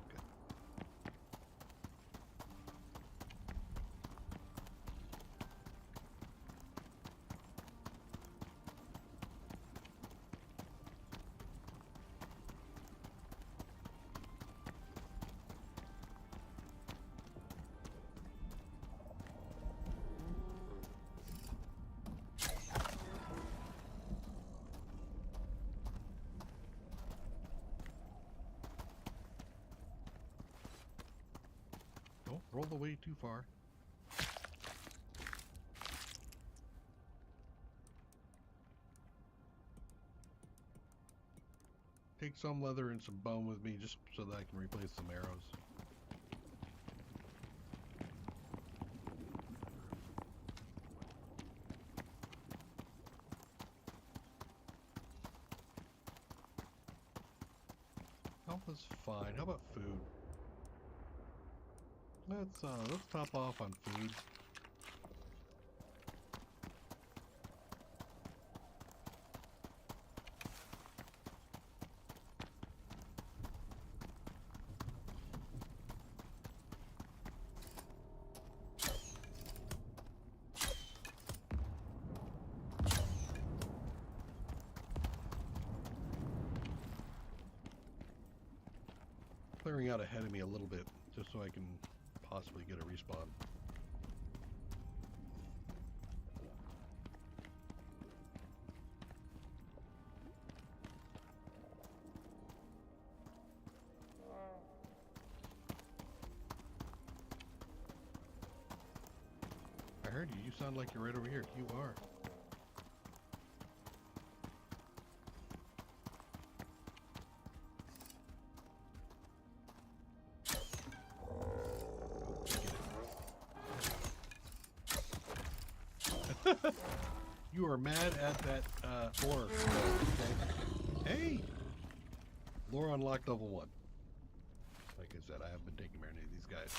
roll away too far. Take some leather and some bone with me just so that I can replace some arrows. Health is fine. How about food? Let's top off on food. Clearing out ahead of me a little bit, just so I can possibly get a respawn. I heard you. You sound like you're right over here. You are. You are mad at that ore. Okay. Hey! Lore unlocked level 1. Like I said, I haven't been taking many of these guys.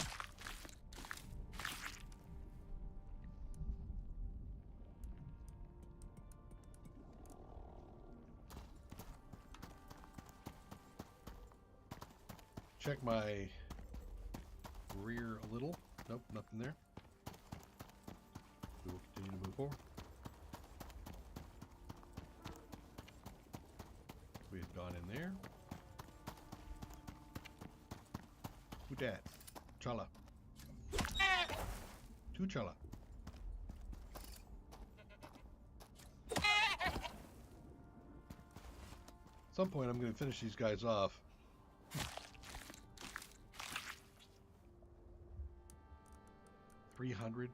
Check my rear a little. Nope, nothing there. We will continue to move forward. We had gone in there. Who dat? Chala. Two Chala. At some point I'm going to finish these guys off. $300.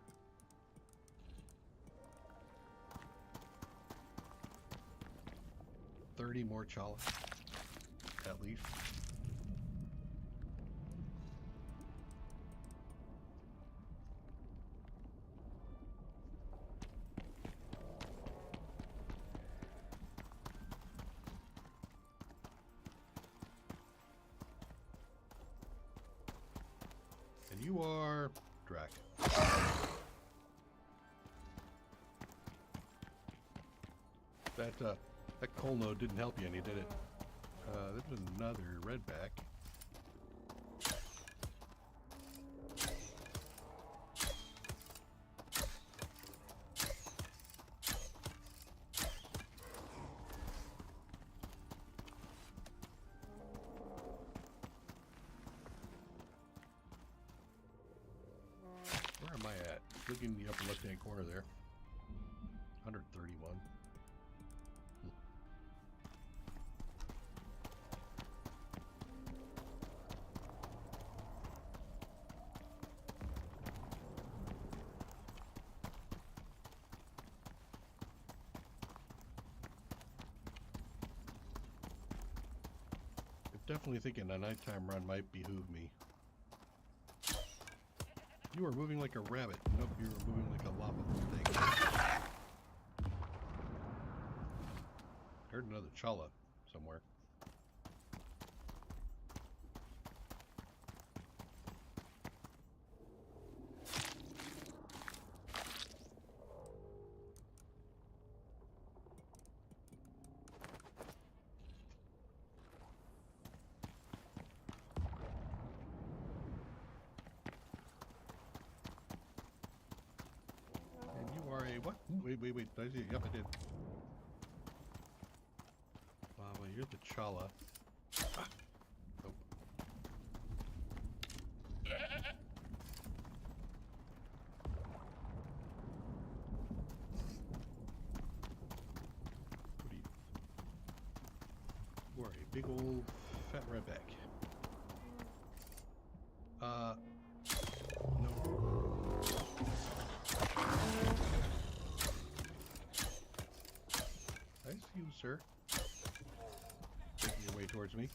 $30 more Chala, at least. And you are Drac. That coal node didn't help you any, did it? There's another redback. Where am I at? Looking in the upper left-hand corner there. 131. Definitely thinking a nighttime run might behoove me. You are moving like a rabbit. Nope, you are moving like a lava thing. Heard another Chala somewhere. What? Wait. Did I see it? Yep, I did. Well, you're the Chala. Ah. Nope. What are you? You are a big old fat redback. sir. Making your way towards me.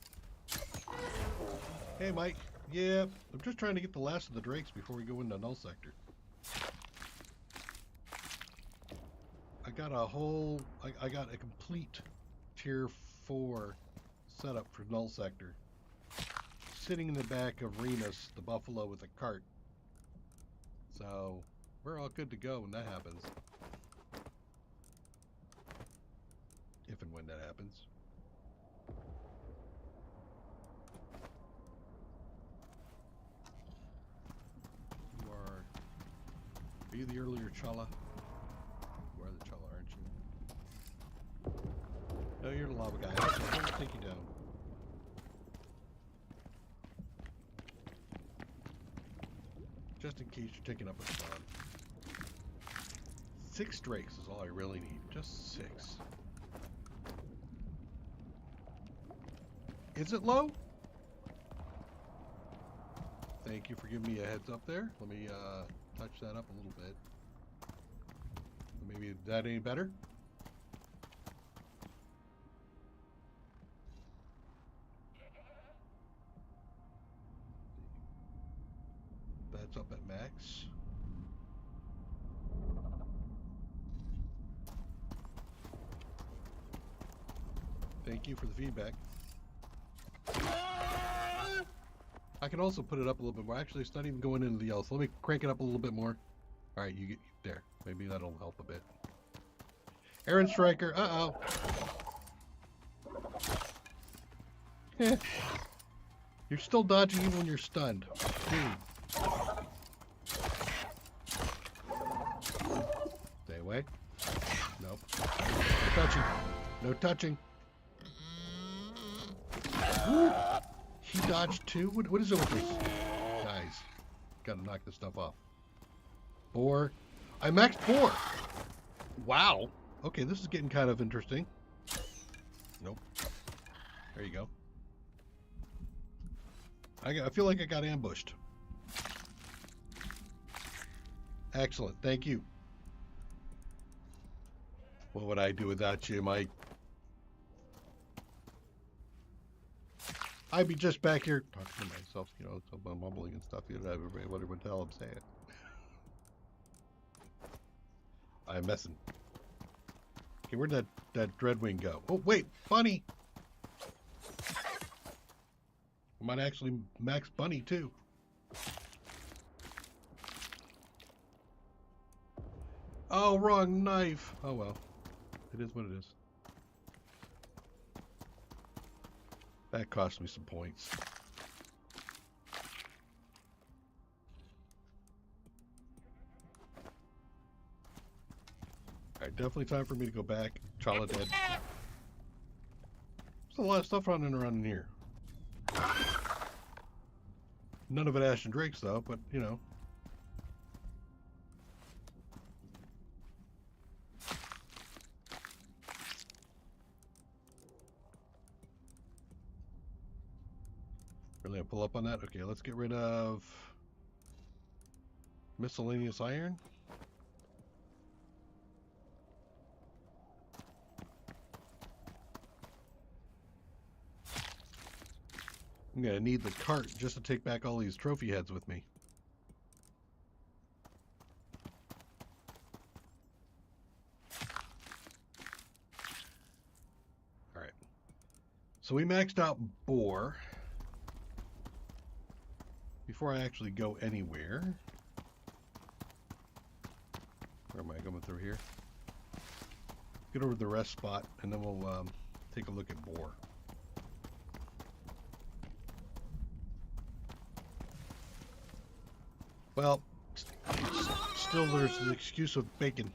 Hey, Mike. Yeah, I'm just trying to get the last of the drakes before we go into Null Sector. I got a whole... I got a complete Tier 4 setup for Null Sector. Sitting in the back of Remus, the buffalo with a cart. So, we're all good to go when that happens. If and when that happens. Are you the earlier Chala? You are the Chala, aren't you? No, you're the lava guy. Okay, I'm gonna take you down. Just in case you're taking up a spawn. 6 drakes is all I really need. Just 6. Is it low? Thank you for giving me a heads up there. Let me touch that up a little bit. Maybe that any better? That's up at max. Thank you for the feedback. I can also put it up a little bit more. Actually, it's not even going into the yellow, so let me crank it up a little bit more. All right, you get there. Maybe that'll help a bit. Aaron Striker, uh-oh. You're still dodging even when you're stunned. Dude. Stay away. Nope. No touching. No touching. Ooh. He dodged too? What is it with this? Guys, gotta knock this stuff off. Boar. I maxed boar. Wow. Okay, this is getting kind of interesting. Nope. There you go. I feel like I got ambushed. Excellent. Thank you. What would I do without you, Mike? I'd be just back here talking to myself, you know, so I'm mumbling and stuff. You know, everybody would tell I'm saying. I'm messing. Okay, where'd that Dreadwing go? Oh, wait, Bunny! I might actually max Bunny, too. Oh, wrong knife! Oh, well. It is what it is. That cost me some points. Alright, definitely time for me to go back. Chala dead. There's a lot of stuff running around in here. None of it Ash and Drakes, though, but, you know. Really gonna pull up on that? Okay, let's get rid of miscellaneous iron. I'm gonna need the cart just to take back all these trophy heads with me. Alright. So we maxed out boar. Before I actually go anywhere. Where am I going through here? Get over to the rest spot and then we'll take a look at boar. Well, still there's the excuse of bacon.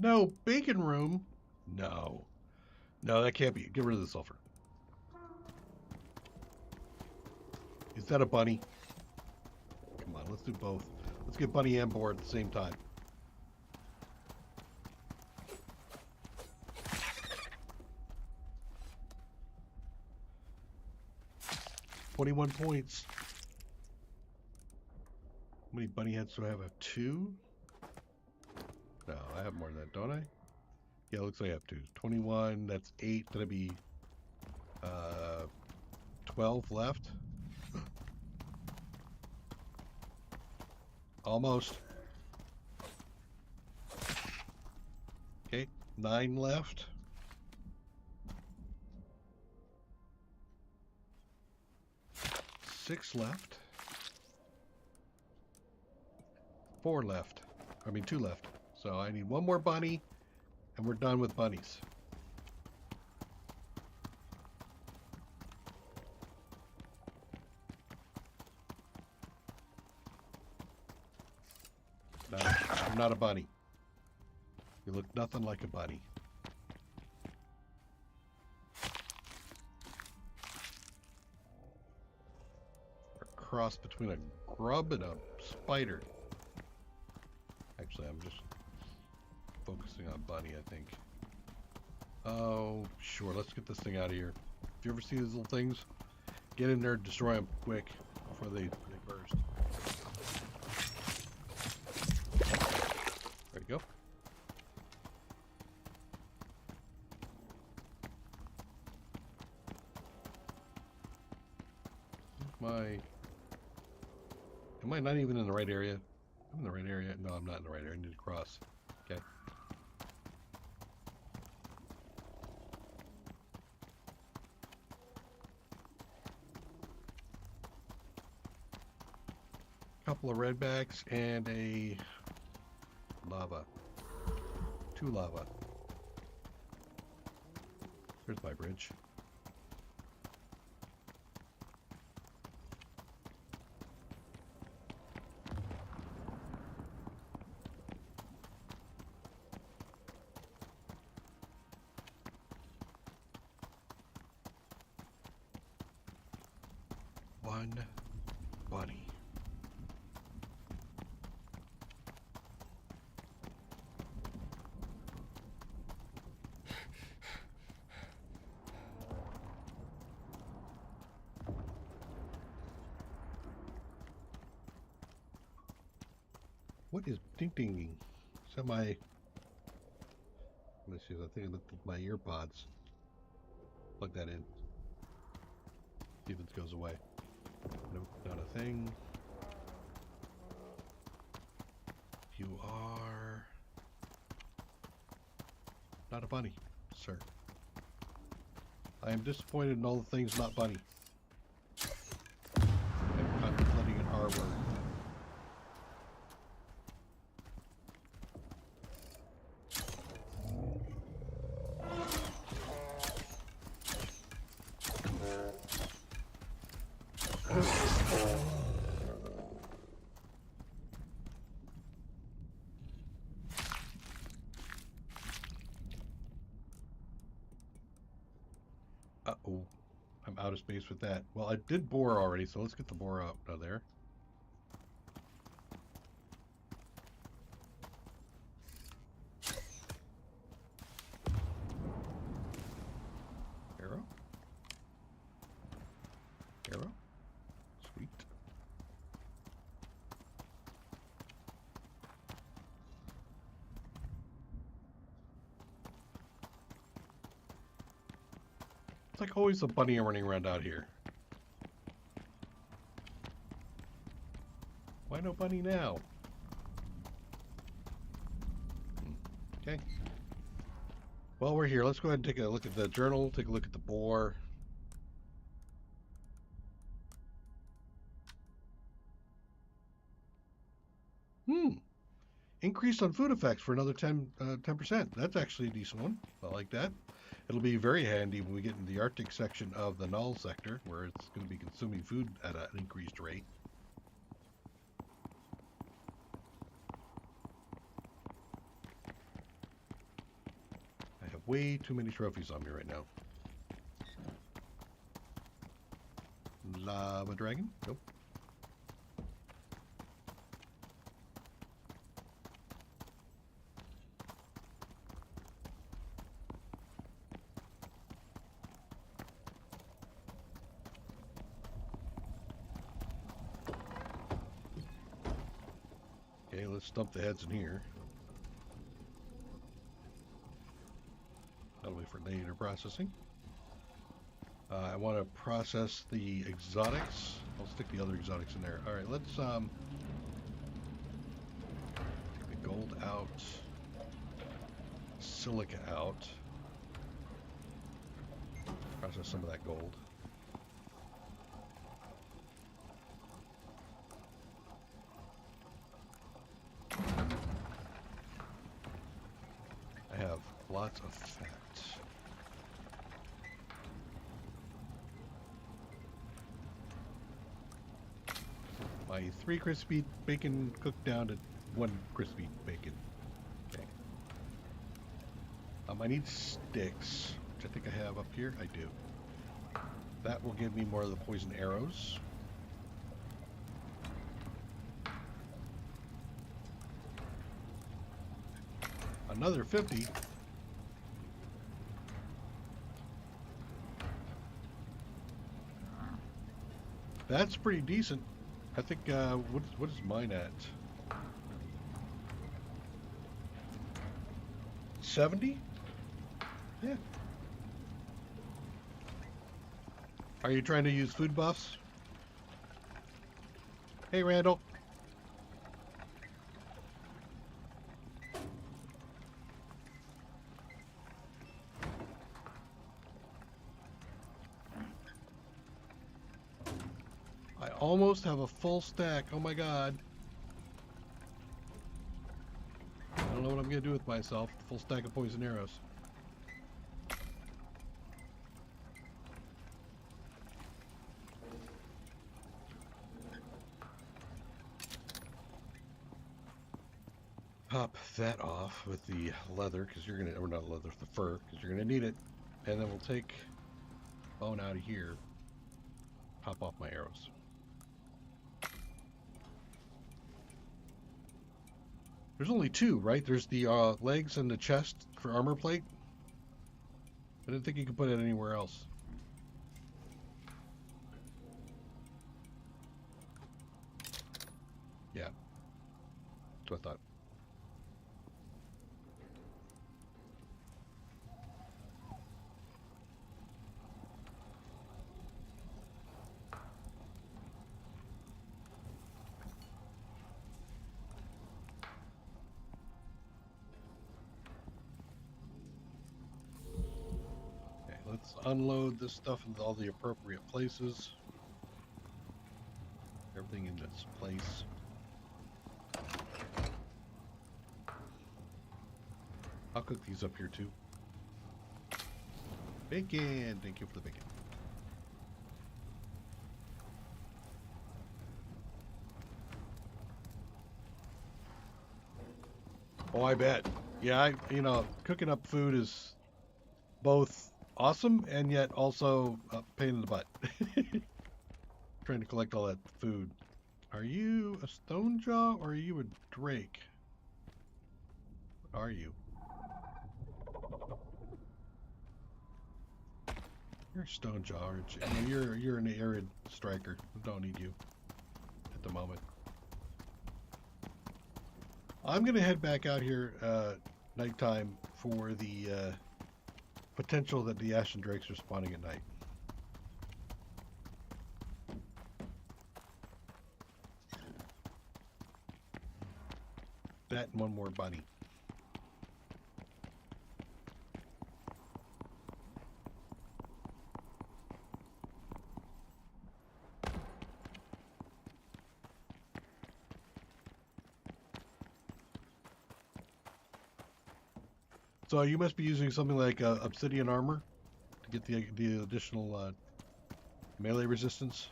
No, bacon room? No. No, that can't be. Get rid of the sulfur. Is that a bunny? Come on, let's do both. Let's get bunny and boar at the same time. $21 points. How many bunny heads do I have? I have 2? No, I have more than that, don't I? Yeah, it looks like I have 2. 21, that's 8. That'll be 12 left. Almost. Okay, 9 left. 6 left. 4 left. I mean 2 left. So I need 1 more bunny, and we're done with bunnies. No, I'm not a bunny. You look nothing like a bunny. A cross between a grub and a spider. Actually, I'm just focusing on bunny, I think. Oh, sure. Let's get this thing out of here. If you ever see these little things, get in there, destroy them quick before they burst. There you go. Am I not even in the right area? I'm in the right area. No, I'm not in the right area. I need to cross. Okay. Couple of redbacks and a lava. 2 lava. There's my bridge. One bunny. What is ding dinging? Is that my... Let me see. I think I looked at my ear pods. Plug that in. See if it goes away. Nope, not a thing. You are not a bunny, sir. I am disappointed in all the things not bunny. I'm contemplating an R word. Uh-oh. I'm out of space with that. Well, I did boar already, so let's get the boar out of there. Arrow. Arrow. Sweet. It's like always a bunny running around out here. Why no bunny now? Okay. Well, we're here. Let's go ahead and take a look at the journal, take a look at the boar. Increased on food effects for another 10%. That's actually a decent one. I like that. It'll be very handy when we get into the Arctic section of the Null sector, where it's going to be consuming food at an increased rate. I have way too many trophies on me right now. Lava dragon? Nope. let's dump the heads in here. That'll be for later processing. I want to process the exotics. I'll stick the other exotics in there. All right, let's take the gold out, silica out. Process some of that gold. I have lots of fat. My 3 crispy bacon cooked down to 1 crispy bacon. Okay. I need sticks, which I think I have up here. I do. That will give me more of the poison arrows. Another 50. That's pretty decent. I think, what is mine at? 70? Yeah. Are you trying to use food buffs? Hey, Randall. I almost have a full stack. Oh my god. I don't know what I'm going to do with myself. Full stack of poison arrows. Pop that off with the leather, because you're going to, or not leather, the fur, because you're going to need it. And then we'll take bone out of here. Pop off my arrows. There's only 2, right? There's the legs and the chest for armor plate. I didn't think you could put it anywhere else. Yeah. That's what I thought. Let's unload this stuff into all the appropriate places. Everything in its place. I'll cook these up here too. Bacon! Thank you for the bacon. Oh, I bet. Yeah, you know, cooking up food is both awesome and yet also a pain in the butt. Trying to collect all that food. Are you a stone jaw or are you a drake? What are you? You're a stone jaw, aren't you? I mean, you're an arid striker. Don't need you at the moment. I'm gonna head back out here nighttime for the potential that the ashen drakes are spawning at night. That and one more bunny. So you must be using something like obsidian armor to get the additional melee resistance.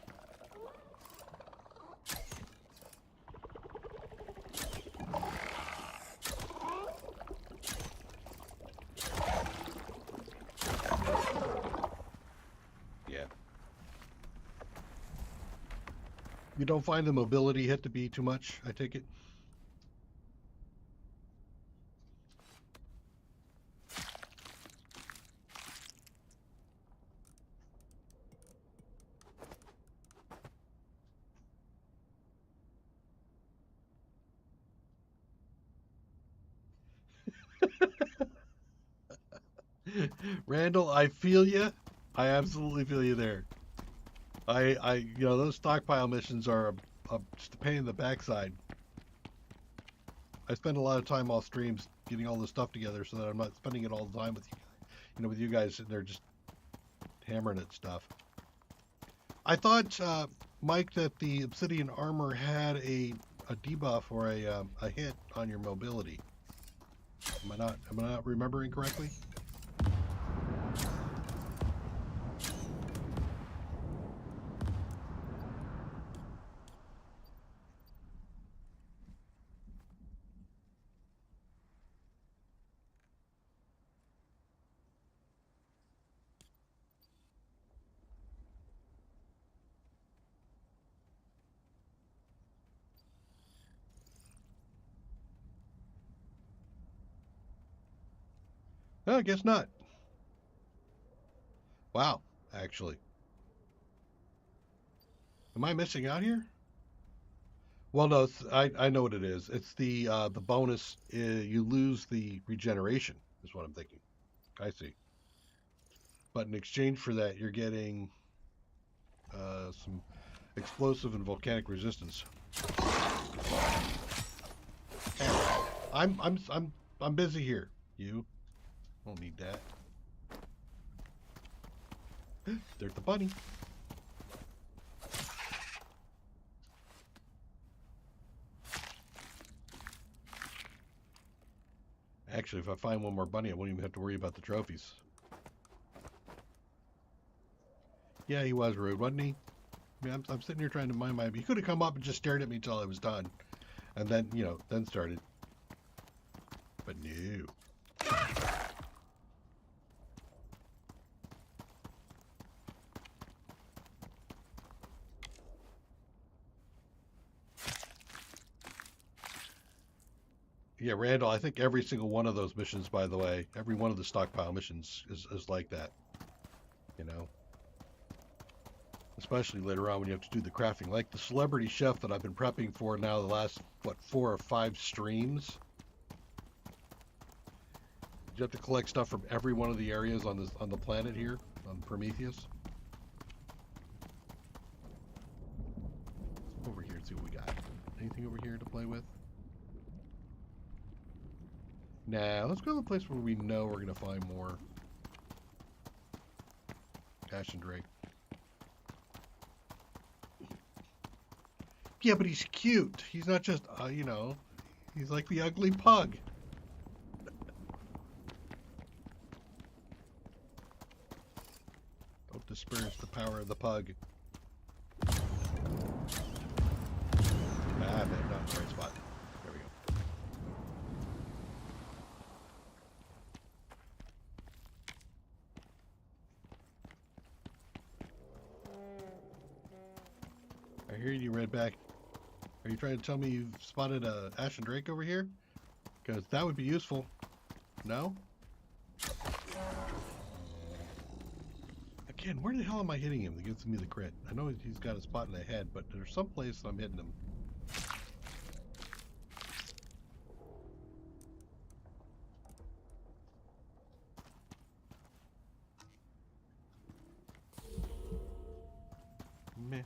Yeah. You don't find the mobility hit to be too much, I take it? Randall, I feel you. I absolutely feel you there. Those stockpile missions are just a pain in the backside. I spend a lot of time off streams getting all this stuff together so that I'm not spending it all the time with you guys. With you guys sitting there just hammering at stuff. I thought, Mike, that the obsidian armor had a debuff or a hit on your mobility. Am I not remembering correctly? No, I guess not. Wow, actually. Am I missing out here? Well, no, I know what it is. It's the bonus. You lose the regeneration, is what I'm thinking. I see. But in exchange for that, you're getting some explosive and volcanic resistance. I'm busy here. You don't need that. There's the bunny. Actually, if I find one more bunny, I won't even have to worry about the trophies. Yeah, he was rude, wasn't he? I mean, I'm sitting here trying to mind my... He could have come up and just stared at me until I was done. And then, then started. But no. Yeah, Randall, I think every single one of those missions, by the way, every one of the stockpile missions is like that. Especially later on when you have to do the crafting. Like the celebrity chef that I've been prepping for now the last, 4 or 5 streams. You have to collect stuff from every one of the areas on the planet here, on Prometheus. Let's go over here and see what we got. Anything over here to play with? Nah, let's go to the place where we know we're going to find more Ash and Drake. Yeah, but he's cute. He's not just, he's like the ugly pug. Don't disparage the power of the pug. Ah, man, not in the right spot. There we go. I hear you, Redback. Are you trying to tell me you've spotted a Ash and Drake over here? Because that would be useful. No? Again, where the hell am I hitting him that gives me the crit? I know he's got a spot in the head, but there's some place that I'm hitting him. Meh.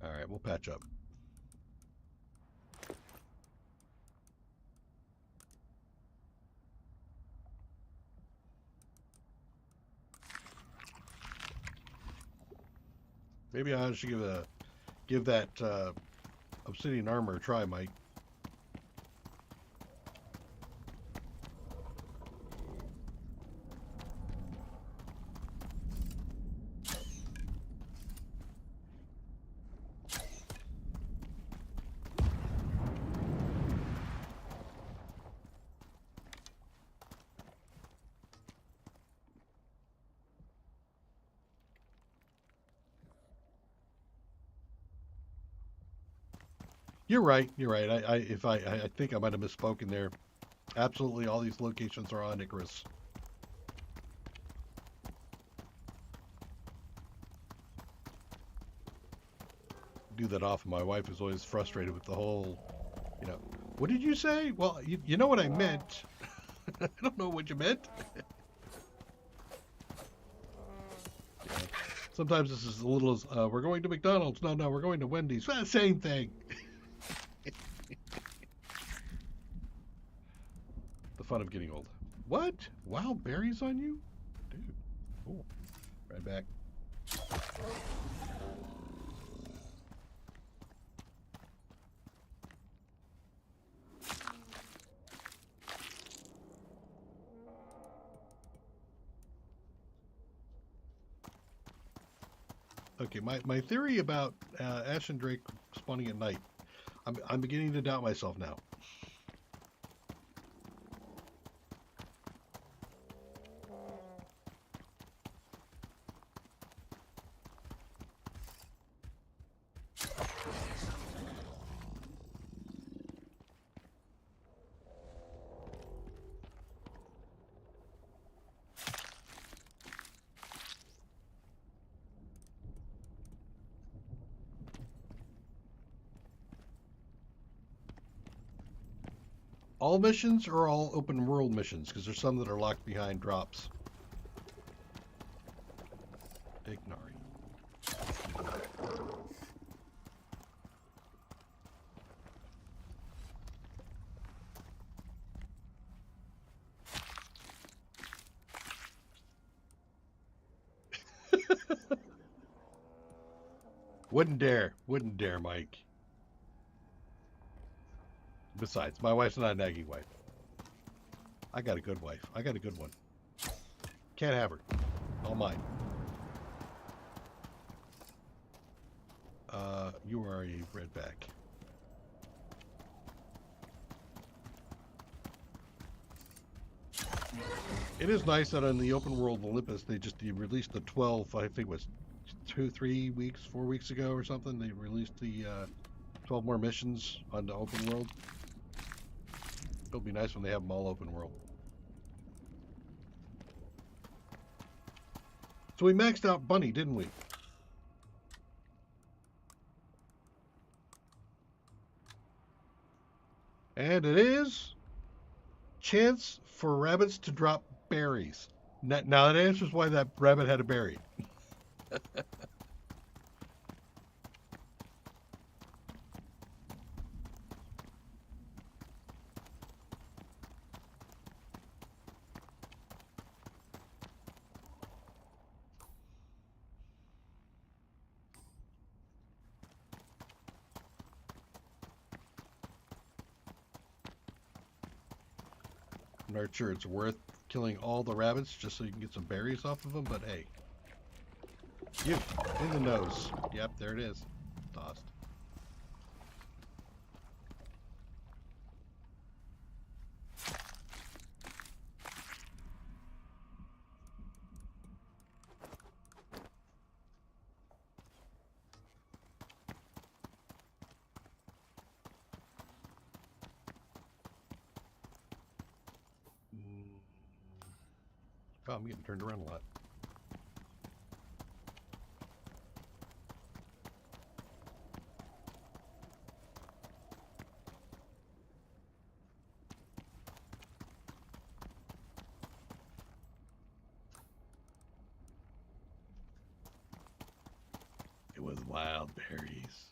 Alright, we'll patch up. Maybe I should give that obsidian armor a try, Mike. You're right. You're right. I think I might have misspoken there. Absolutely, all these locations are on Icarus. Do that often. My wife is always frustrated with the whole, What did you say? Well, you know what I meant. I don't know what you meant. Yeah. Sometimes this is a little as, we're going to McDonald's. No, no, we're going to Wendy's. Well, same thing. The fun of getting old. What? Wild berries on you? Dude, cool. Right back. Okay, my theory about Ash and Drake spawning at night, I'm beginning to doubt myself now. All missions or all open world missions? Because there's some that are locked behind drops. Ignari. Wouldn't dare, Mike. Besides, my wife's not a nagging wife. I got a good wife. I got a good one. Can't have her. All mine. You are a redback. It is nice that on the open world Olympus, they released the 12, I think it was 2, 3 weeks, 4 weeks ago or something. They released the 12 more missions on the open world. It'll be nice when they have them all open world. So we maxed out Bunny, didn't we? And it is chance for rabbits to drop berries. Now that answers why that rabbit had a berry. I'm not sure it's worth killing all the rabbits just so you can get some berries off of them, but hey. You, in the nose. Yep, there it is. Tossed. Oh, I'm getting turned around a lot. It was wild berries.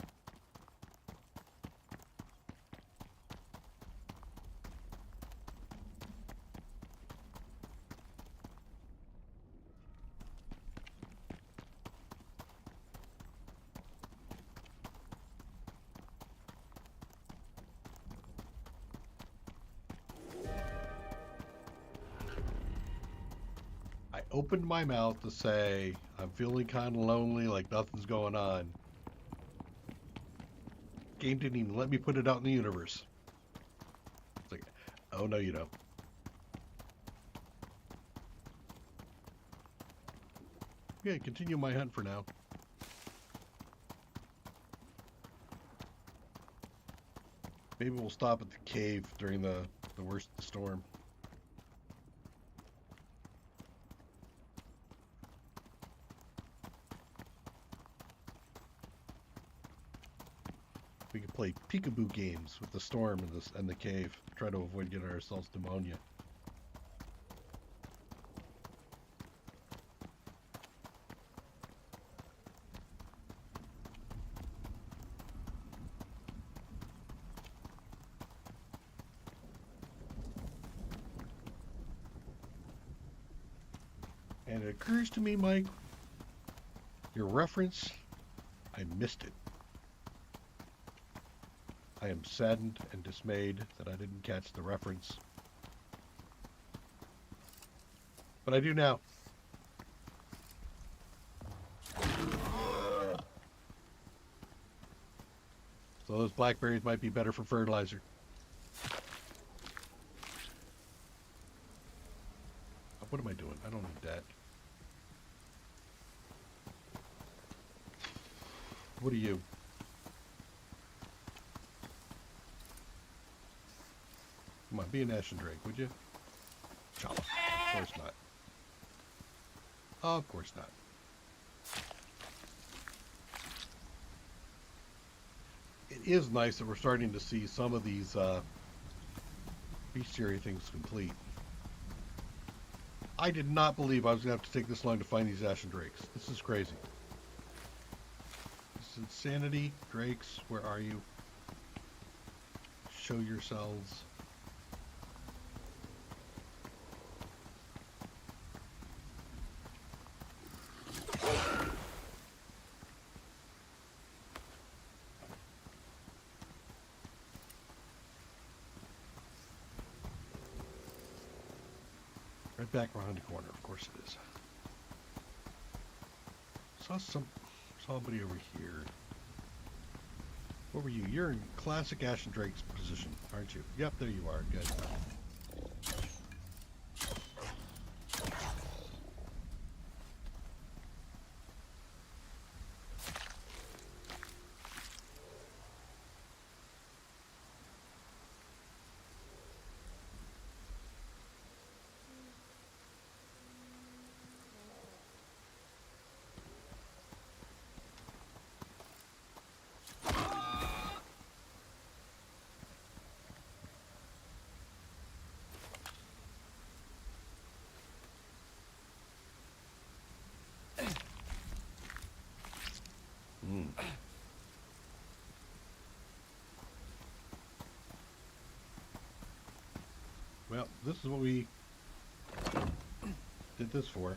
I opened my mouth to say, I'm feeling kind of lonely, like nothing's going on. Game didn't even let me put it out in the universe. It's like, oh no, you don't. Okay, continue my hunt for now. Maybe we'll stop at the cave during the worst of the storm. We can play peekaboo games with the storm and the cave. Try to avoid getting ourselves pneumonia. And it occurs to me, Mike, your reference, I missed it. I am saddened and dismayed that I didn't catch the reference. But I do now. So those blackberries might be better for fertilizer. What am I doing? I don't need that. What are you? Come on, be an Ashen Drake, would you? Chomp. Of course not. Of course not. It is nice that we're starting to see some of these bestiary things complete. I did not believe I was going to have to take this long to find these Ashen Drakes. This is crazy. This is insanity. Drakes, where are you? Show yourselves. Right back around the corner, of course it is. Saw somebody over here. What were you? You're in classic Ashen Drake's position, aren't you? Yep, there you are. Good. Well, this is what we did this for.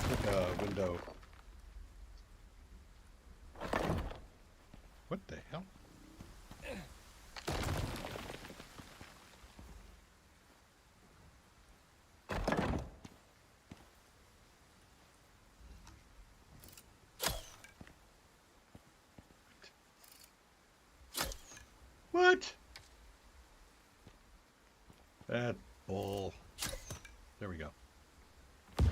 Like a window. What the hell? What? That bull. There we go. Is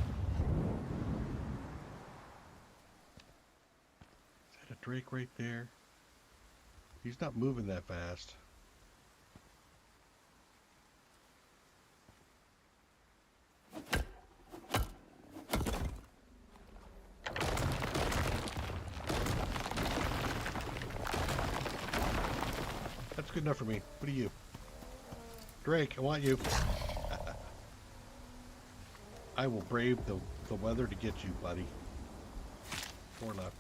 that a drake right there? He's not moving that fast. That's good enough for me. What are you? Drake, I want you. I will brave the weather to get you, buddy. 4 left.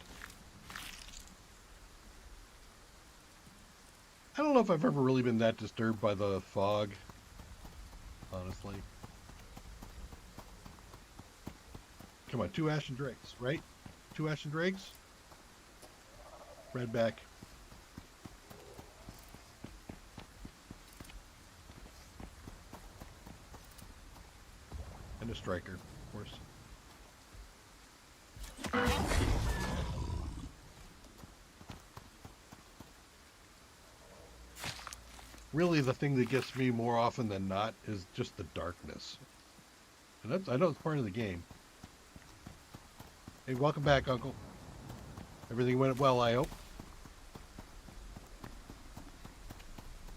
I don't know if I've ever really been that disturbed by the fog, honestly. Come on, 2 Ashen Drakes, right? 2 Ashen Drakes? Red back. And a striker, of course. Really, the thing that gets me more often than not is just the darkness. And that's, I know it's part of the game. Hey, welcome back, Uncle. Everything went well, I hope.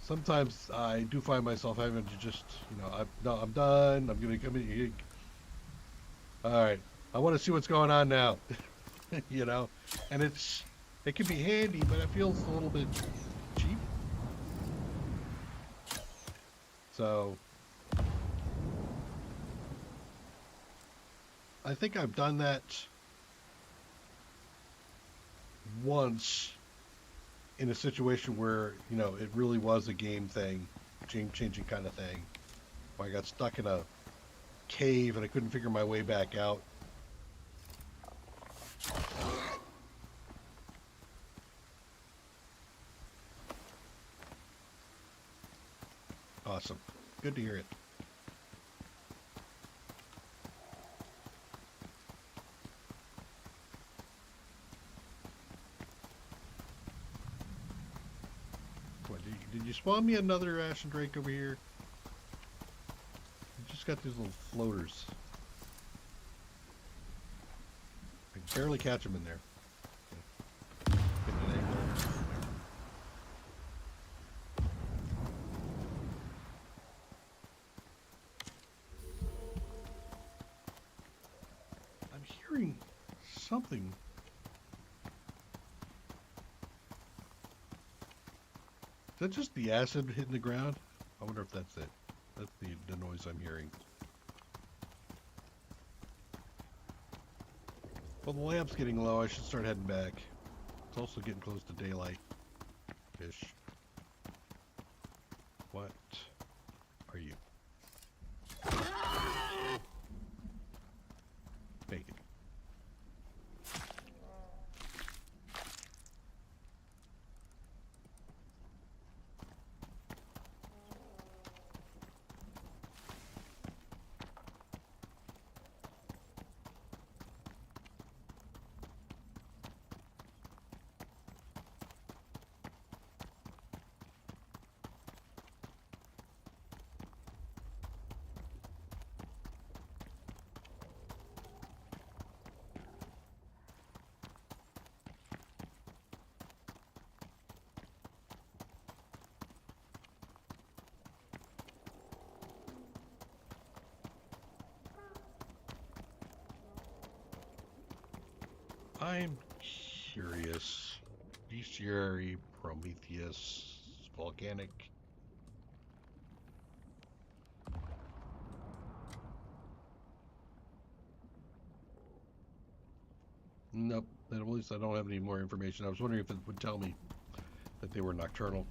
Sometimes I do find myself having to just, you know, I'm done. I'm gonna come in. All right, I want to see what's going on now. You know, and it can be handy, but it feels a little bit cheap. So I think I've done that once in a situation where, you know, it really was a game thing, game changing kind of thing. Where I got stuck in a cave and I couldn't figure my way back out. Awesome. Good to hear it. What, did you spawn me another Ashen Drake over here? You just got these little floaters. I can barely catch them in there. I'm hearing something. Is that just the acid hitting the ground? I wonder if that's it. That's the noise I'm hearing. Well, the lamp's getting low. I should start heading back. It's also getting close to daylight-ish. What are you? Bacon. I'm curious. Dysentery, Prometheus, volcanic. Nope. At least I don't have any more information. I was wondering if it would tell me that they were nocturnal.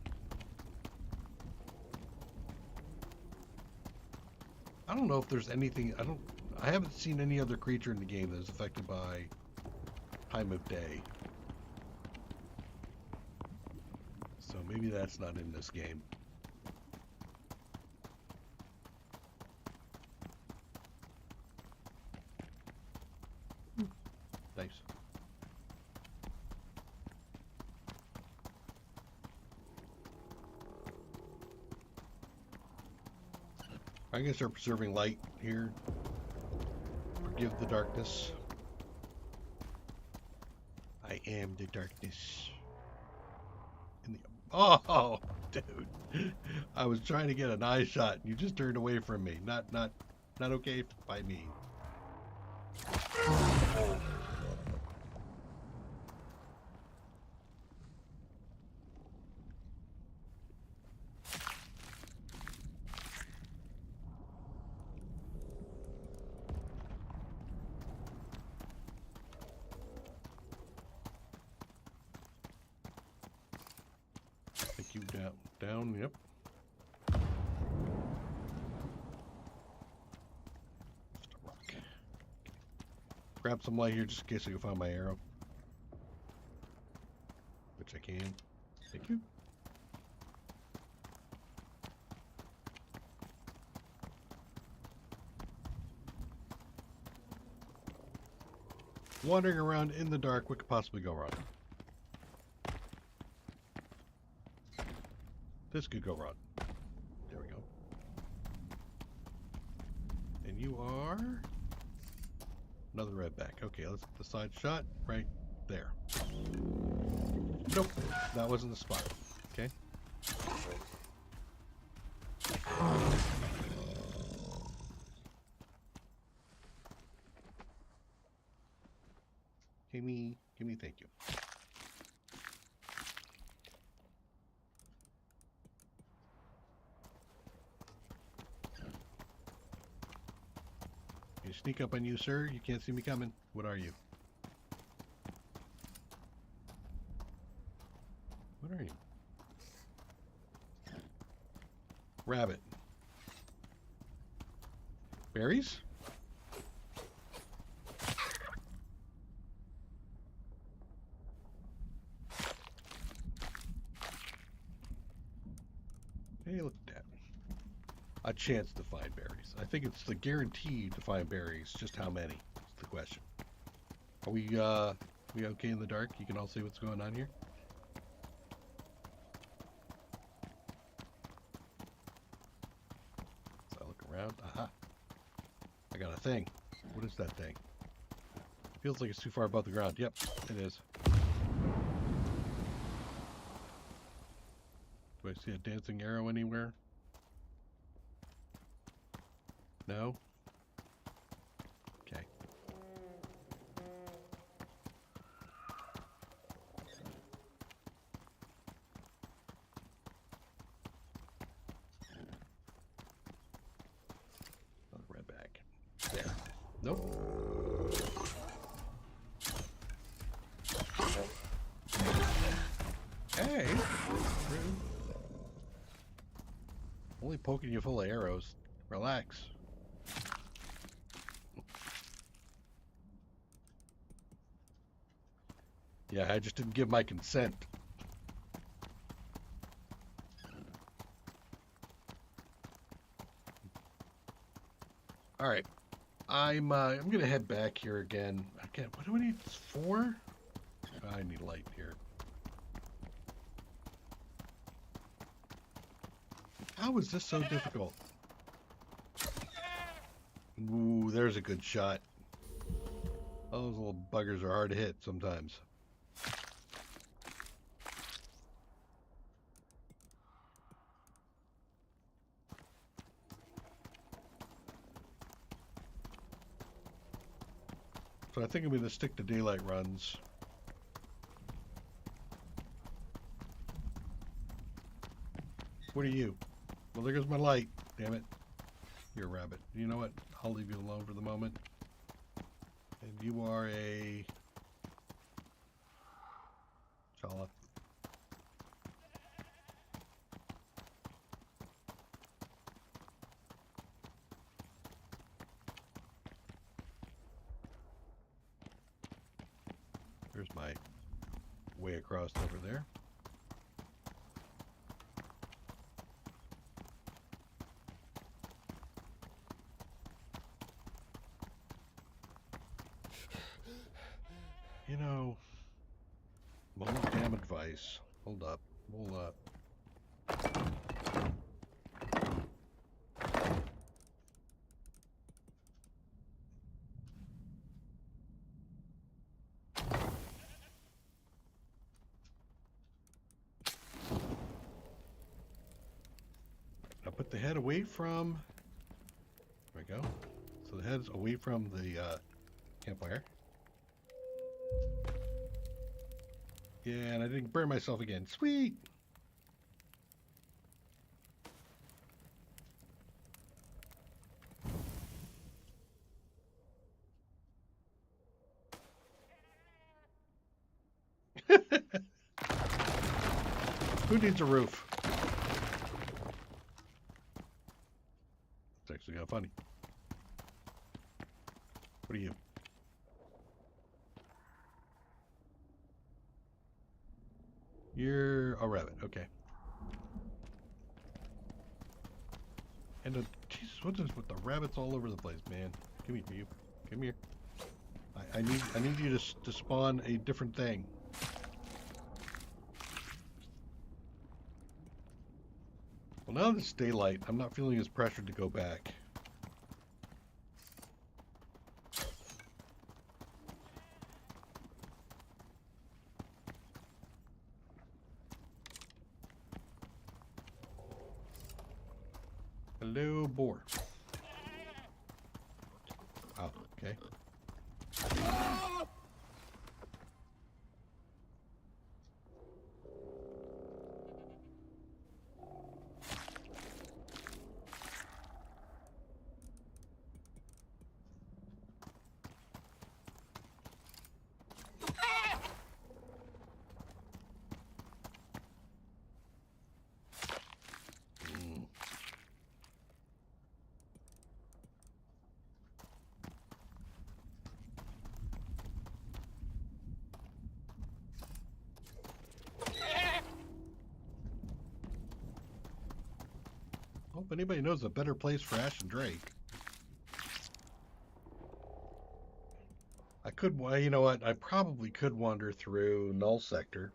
I don't know if there's anything. I haven't seen any other creature in the game that is affected by time of day. So maybe that's not in this game. Nice. I'm gonna start preserving light here. Forgive the darkness. I am the darkness. Oh, dude! I was trying to get an eye shot, and you just turned away from me. Not okay by me. Take you down, yep. Just a rock. Grab some light here just in case I can find my arrow. Which I can. Thank you. Wandering around in the dark, what could possibly go wrong? This could go wrong. There we go. And you are another redback. Okay, let's get the side shot right there. Nope, that wasn't the spot. Okay. Gimme, thank you. You sneak up on you, sir. You can't see me coming. What are you? What are you? Rabbit. Berries? Hey, look at that. A chance to find berries. I think it's the guarantee to find berries. Just how many is the question. Are we okay in the dark? You can all see what's going on here? So I look around. Aha. I got a thing. What is that thing? Feels like it's too far above the ground. Yep, it is. Do I see a dancing arrow anywhere? No? Okay. Another red bag. There. Nope. Hey! Only poking you full of arrows. Relax. Yeah, I just didn't give my consent. All right, I'm gonna head back here again. Again, what do we need? 4? I need light here. How is this so difficult? Ooh, there's a good shot. Those little buggers are hard to hit sometimes. So I think I'm going to stick to daylight runs. What are you? Well, there goes my light. Damn it. You're a rabbit. You know what? I'll leave you alone for the moment. And you are a... Chala. There's my way across over there. You know, moment of damn advice. Hold up. Hold up. Now put the head away from... There we go. So the head's away from the campfire. Yeah, and I didn't burn myself again. Sweet! Who needs a roof? It's actually kind of funny. What are you? You're a rabbit, okay. And Jesus, what is with the rabbits all over the place, man? Come here, you. Come here. I need you to spawn a different thing. Well, now that it's daylight, I'm not feeling as pressured to go back. Hello, boar. Oh, okay. Hope anybody knows a better place for Ash and Drake. I could, well, you know what? I probably could wander through Null sector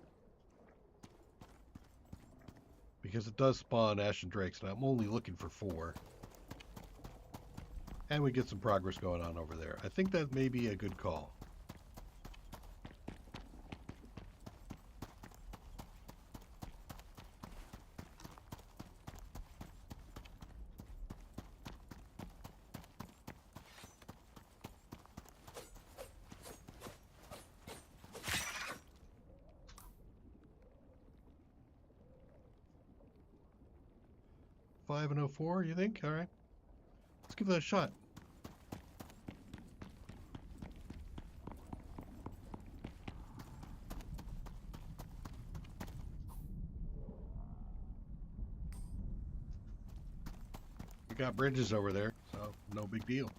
because it does spawn Ash and Drakes, and I'm only looking for 4. And we get some progress going on over there. I think that may be a good call. Five and 04, you think? All right. Let's give that a shot. We got bridges over there, so no big deal.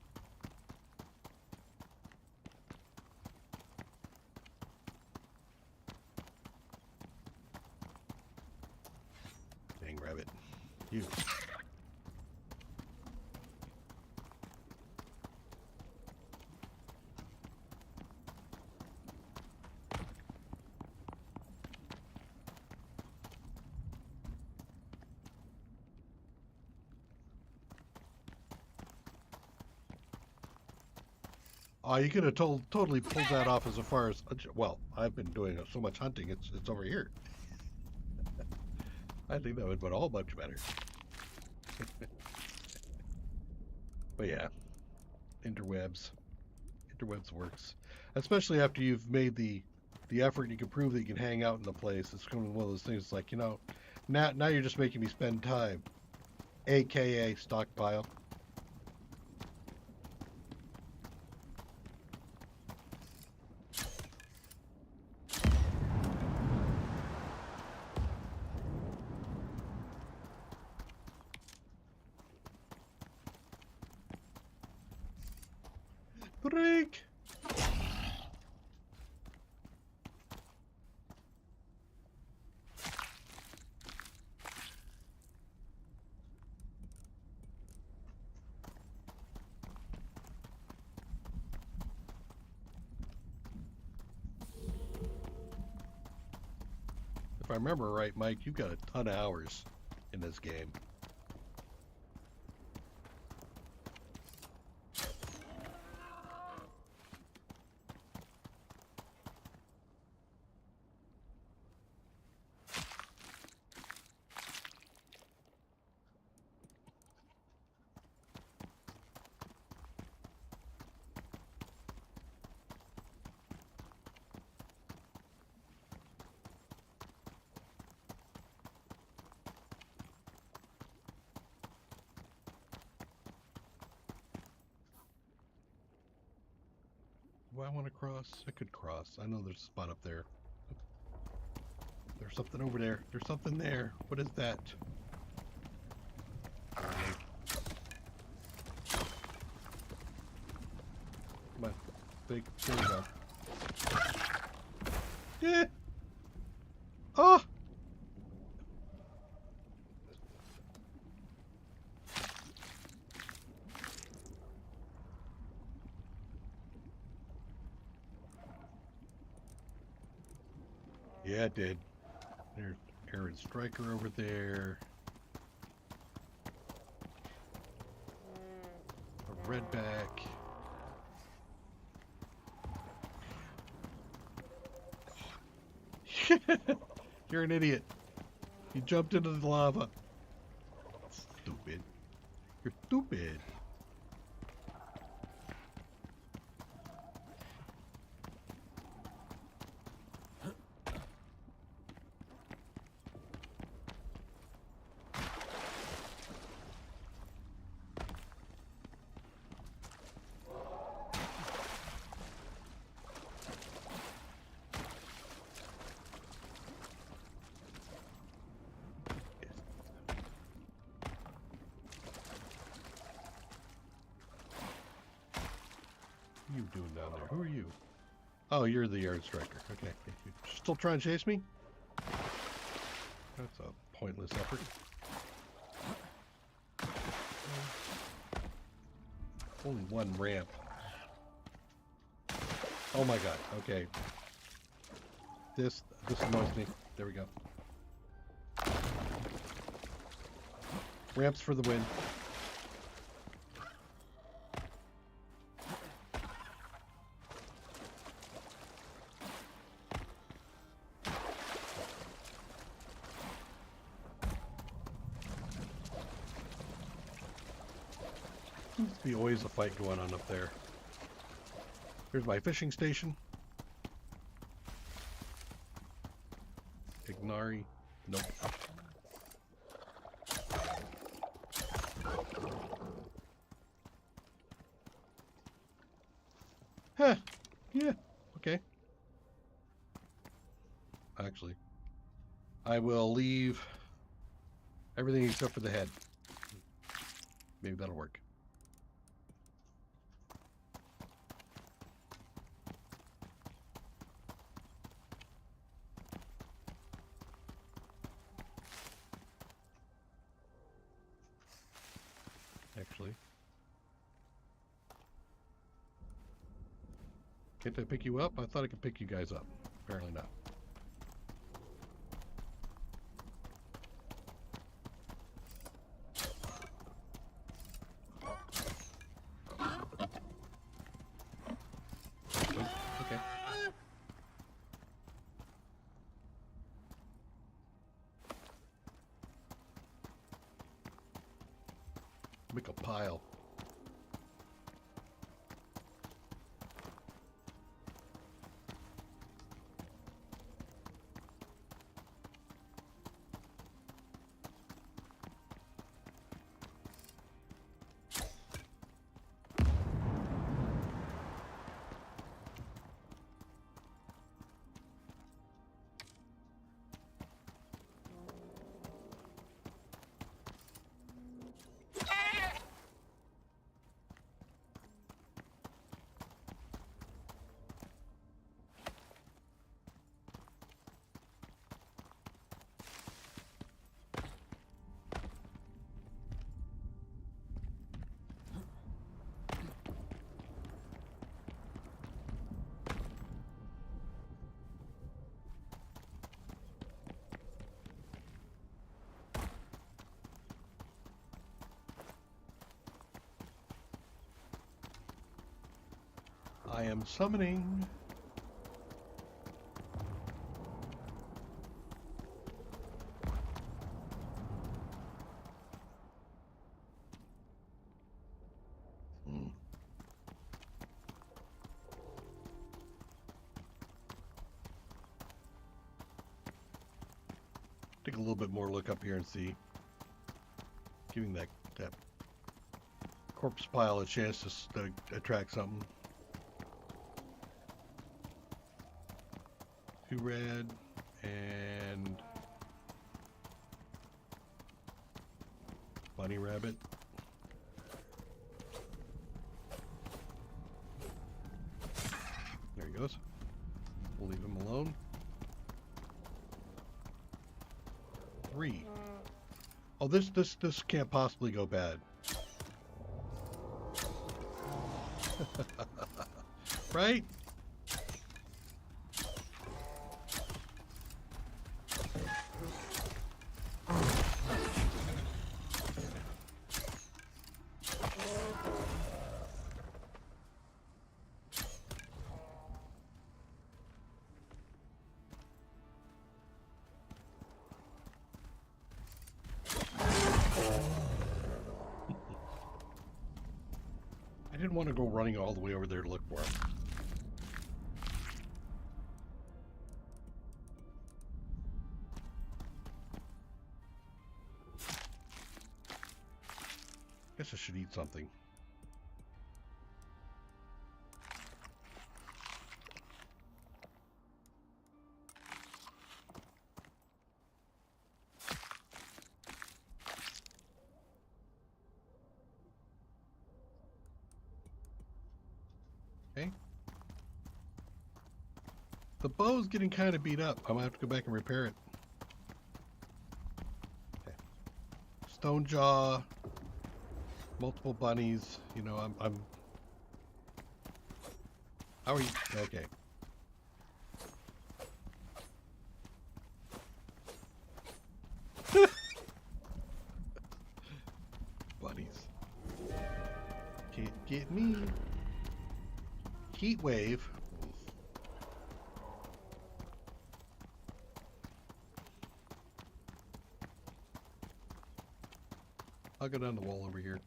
Dang rabbit. You. Oh, you could have totally pulled that off as far as, well, I've been doing so much hunting, it's over here. I think that would have been all much better. But yeah, interwebs works, especially after you've made the effort. You can prove that you can hang out in the place. It's kind of one of those things. Like, you know, now you're just making me spend time, aka stockpile. Break. If I remember right, Mike, you've got a ton of hours in this game. Do I want to cross? I could cross. I know there's a spot up there. There's something over there. There's something there. What is that? Come on. Big. There we go. Yeah. Oh! Yeah, it did. There's Aaron Striker over there. A redback. You're an idiot. You jumped into the lava. Stupid. You're stupid. What are you doing down there? Who are you? Oh, you're the Yard Striker. Okay. You still trying to chase me? That's a pointless effort. Only one ramp. Oh my god, okay. This annoys me. There we go. Ramps for the win. Seems to be always a fight going on up there. Here's my fishing station. Ignari. Nope. Huh. Yeah. Okay. Actually, I will leave everything except for the head. Maybe that'll work. Actually, can't I pick you up? I thought I could pick you guys up. Apparently not. Nope. Okay. Make a pile. I am summoning. Take a little bit more look up here and see. Giving that corpse pile a chance to attract something. 2 red and bunny rabbit. There he goes. We'll leave him alone. 3. Oh, this can't possibly go bad. Right? I didn't want to go running all the way over there to look for him. Guess I should eat something. Okay. The bow's getting kind of beat up. I'm gonna have to go back and repair it. Okay. Stone jaw. multiple bunnies. You know, I'm. How are you? Okay. Bunnies. Can't get me. Heat wave. I'll go down the wall over here.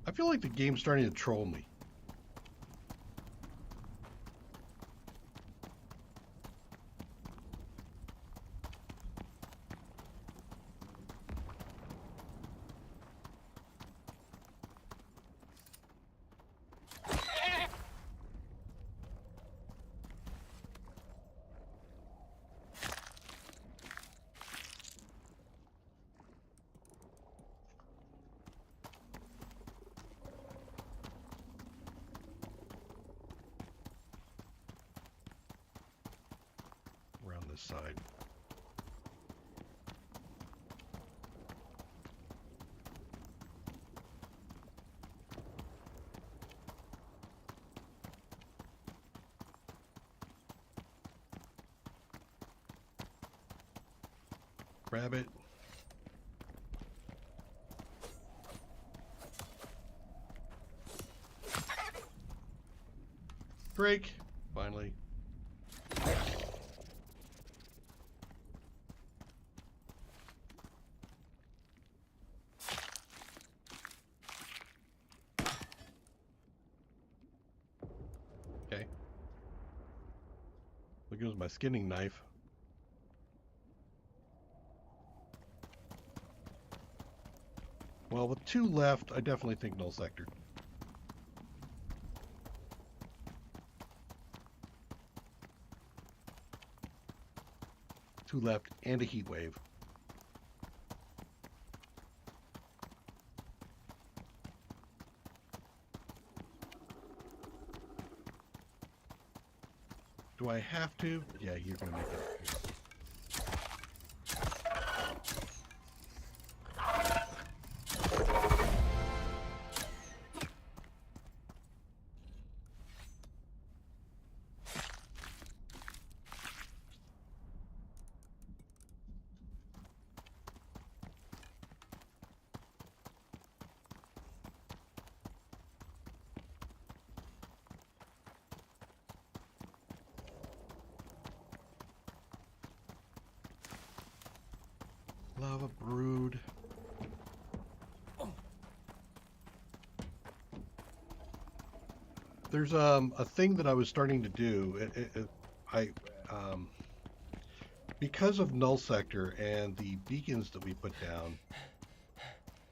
I feel like the game's starting to troll me. Around this side. Grab it. Break. Finally. Okay. There goes my skinning knife. Well, with 2 left, I definitely think null sector. Two left and a heat wave. Do I have to? Yeah, you're gonna make it. Lava brood. There's a thing that I was starting to do. Because of null sector and the beacons that we put down,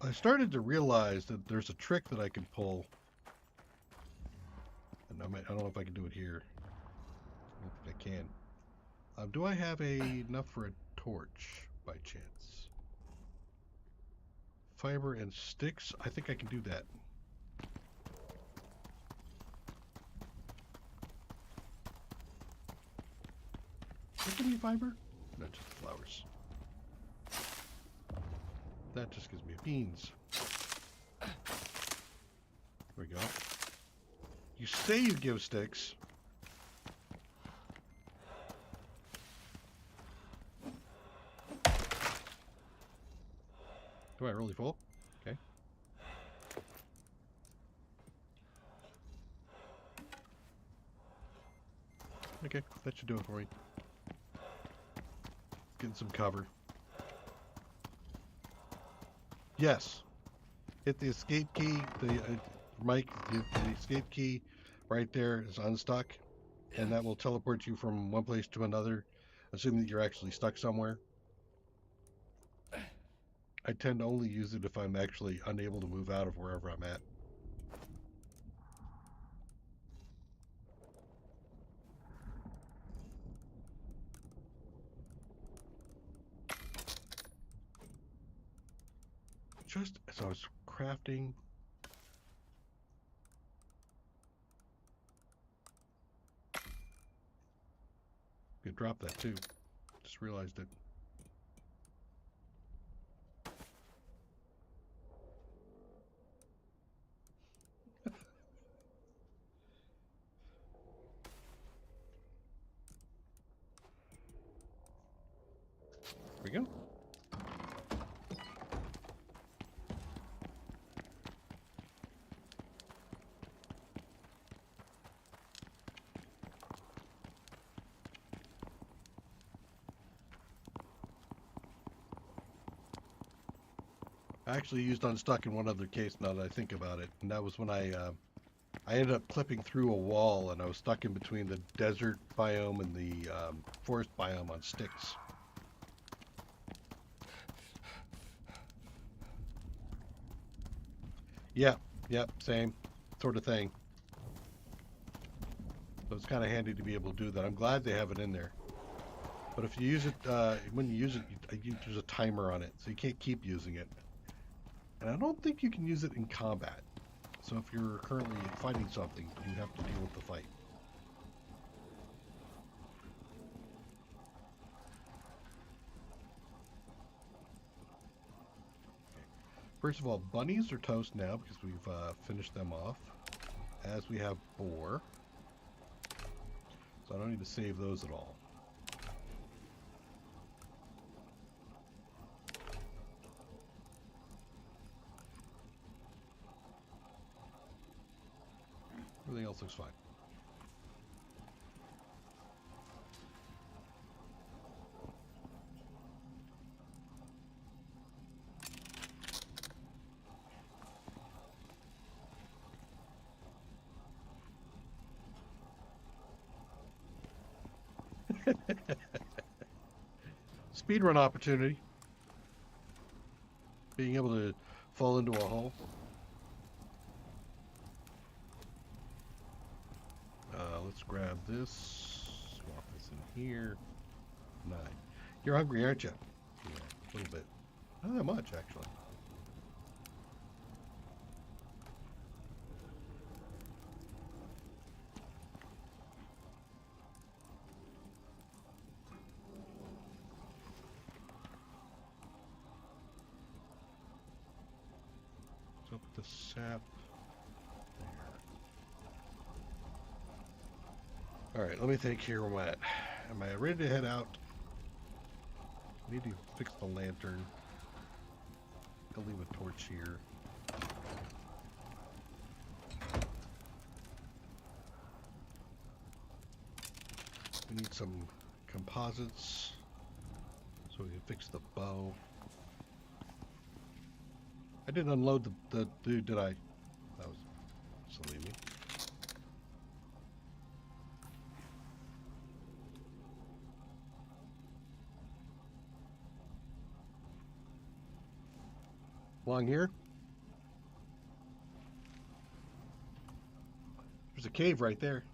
I started to realize that there's a trick that I can pull. And I don't know if I can do it here. I don't think I can. Do I have enough for a torch by chance? Fiber and sticks. I think I can do that. Give me fiber? No, just flowers. That just gives me beans. There we go. You say you give sticks. Do I really full? Okay. Okay, that should do it for me. Getting some cover. Yes. Hit the escape key. The Mike, the escape key right there is unstuck. and that will teleport you from one place to another, assuming that you're actually stuck somewhere. I tend to only use it if I'm actually unable to move out of wherever I'm at. Just as I was crafting, you drop that too. Just realized it. There we go. I actually used unstuck in one other case now that I think about it, and that was when I ended up clipping through a wall and I was stuck in between the desert biome and the forest biome on sticks. Yeah, yep, same sort of thing. So it's kind of handy to be able to do that. I'm glad they have it in there. But if you use it, when you use it, there's a timer on it, so you can't keep using it. And I don't think you can use it in combat. So if you're currently fighting something, you have to deal with the fight. First of all, bunnies are toast now because we've finished them off. As we have boar. So I don't need to save those at all. Everything else looks fine. Speedrun opportunity. Being able to fall into a hole. Let's grab this. Swap this in here. 9. You're hungry, aren't you? Yeah, a little bit. Not that much, actually. So put the sap there. Alright, let me think here where I'm at. Am I ready to head out? I need to fix the lantern. I'll leave a torch here. We need some composites so we can fix the bow. I didn't unload the dude, did I? That was silly me. Along here? There's a cave right there.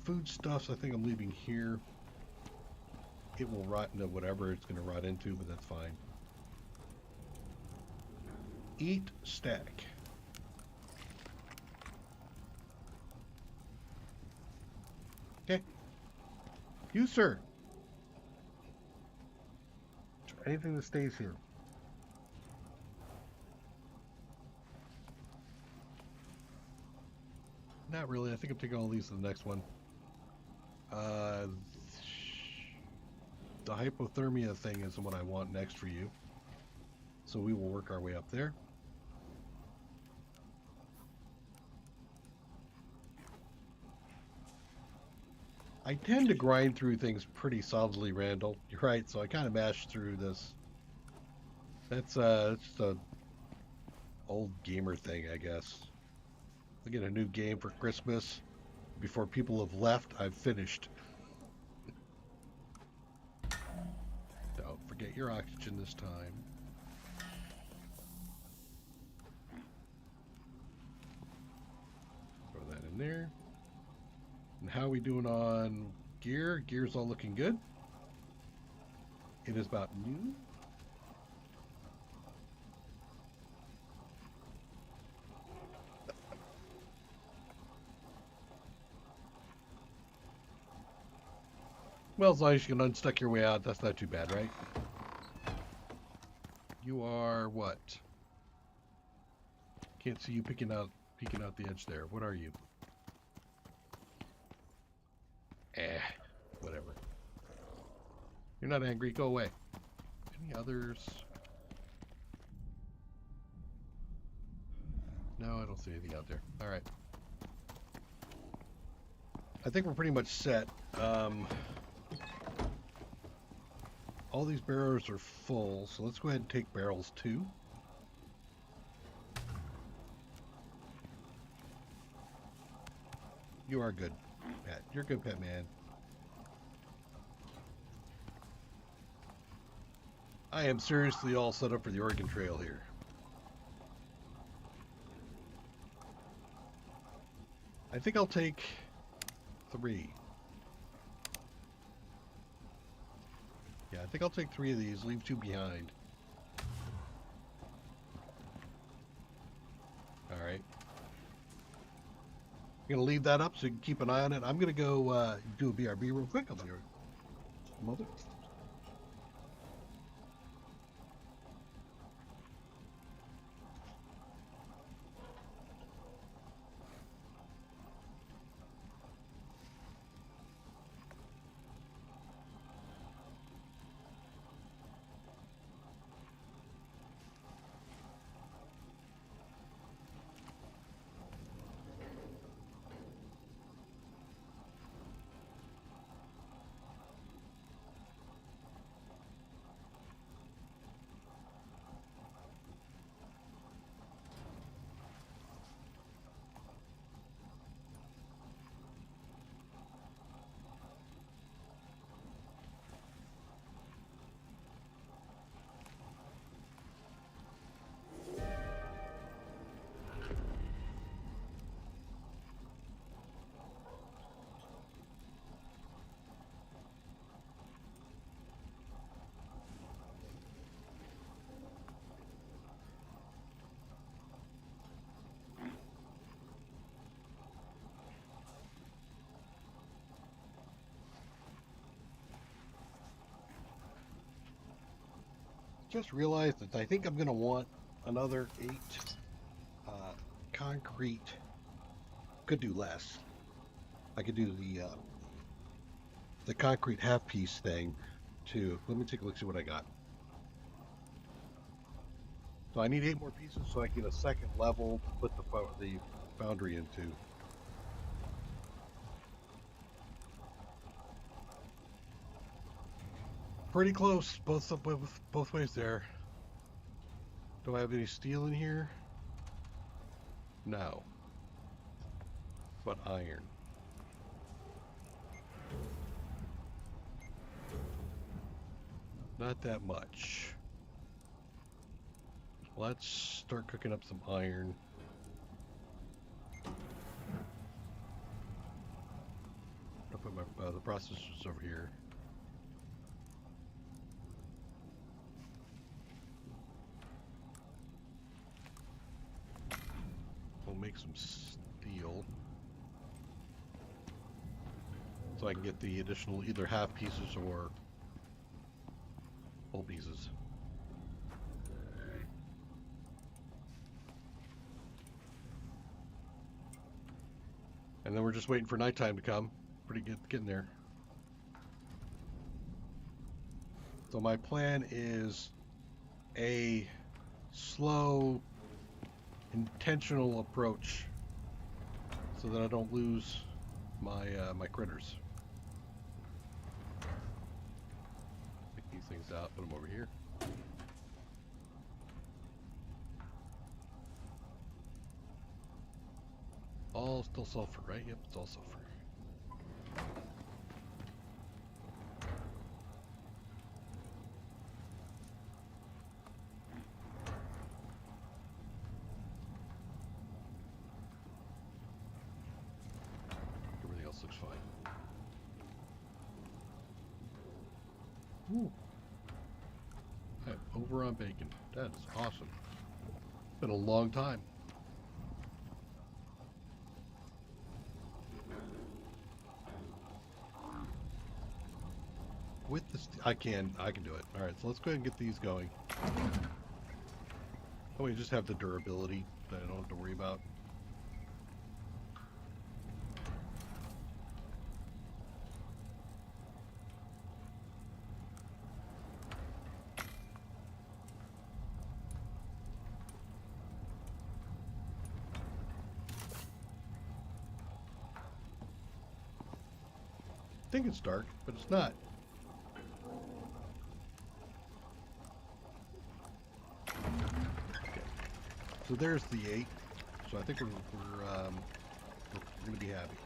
Foodstuffs I think I'm leaving here. It will rot into whatever it's going to rot into, but that's fine. Eat, stack. Okay. You, sir. Anything that stays here. Not really. I think I'm taking all these to the next one. The hypothermia thing is what I want next for you. So we will work our way up there. I tend to grind through things pretty solidly, Randall. You're right, so I kind of mashed through this. That's just a old gamer thing, I guess. I get a new game for Christmas. Before people have left, I've finished. Don't forget your oxygen this time. Throw that in there. And how are we doing on gear? Gear's all looking good. It is about noon. Well, as long as you can unstuck your way out, that's not too bad, right? You are what? Can't see you peeking out the edge there. What are you? Whatever. You're not angry. Go away. Any others? No, I don't see anything out there. All right. I think we're pretty much set. All these barrels are full, so let's go ahead and take barrels 2. You are good, Pat. You're a good pet, man. I am seriously all set up for the Oregon Trail here. I think I'll take 3. Yeah, I think I'll take 3 of these, leave 2 behind. Alright. I'm going to leave that up so you can keep an eye on it. I'm going to go do a BRB real quick. I'll be here a moment. Just realized that I think I'm going to want another 8 concrete. Could do less. I could do the concrete half piece thing too. Let me take a look, see what I got. So I need 8 more pieces so I get a second level to put the foundry into. Pretty close, both ways there. Do I have any steel in here? No. But iron. Not that much. Let's start cooking up some iron. I'll put my the processors over here. We'll make some steel so I can get the additional either half pieces or whole pieces. And then we're just waiting for nighttime to come. Pretty good getting there. So my plan is a slow, intentional approach so that I don't lose my my critters. these out, put them over here. All still sulfur, right? Yep, it's all sulfur. Everything else looks fine. Ooh. I'm over on bacon. That is awesome. It's been a long time. With this, I can do it. All right, so let's go ahead and get these going. Oh, we just have the durability that I don't have to worry about. I think it's dark, but it's not. Okay. So there's the 8. So I think we're going to be happy.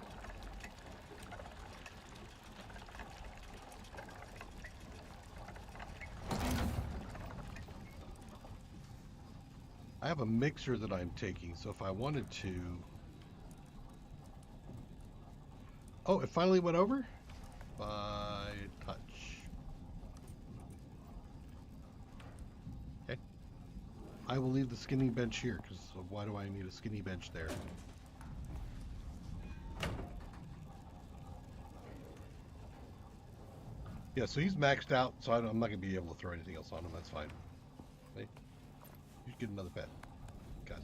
I have a mixer that I'm taking, so if I wanted to... Oh, it finally went over? By touch. Okay. I will leave the skinny bench here, because why do I need a skinny bench there? Yeah, so he's maxed out, so I'm not going to be able to throw anything else on him. That's fine. Okay. You get another pet. Guys.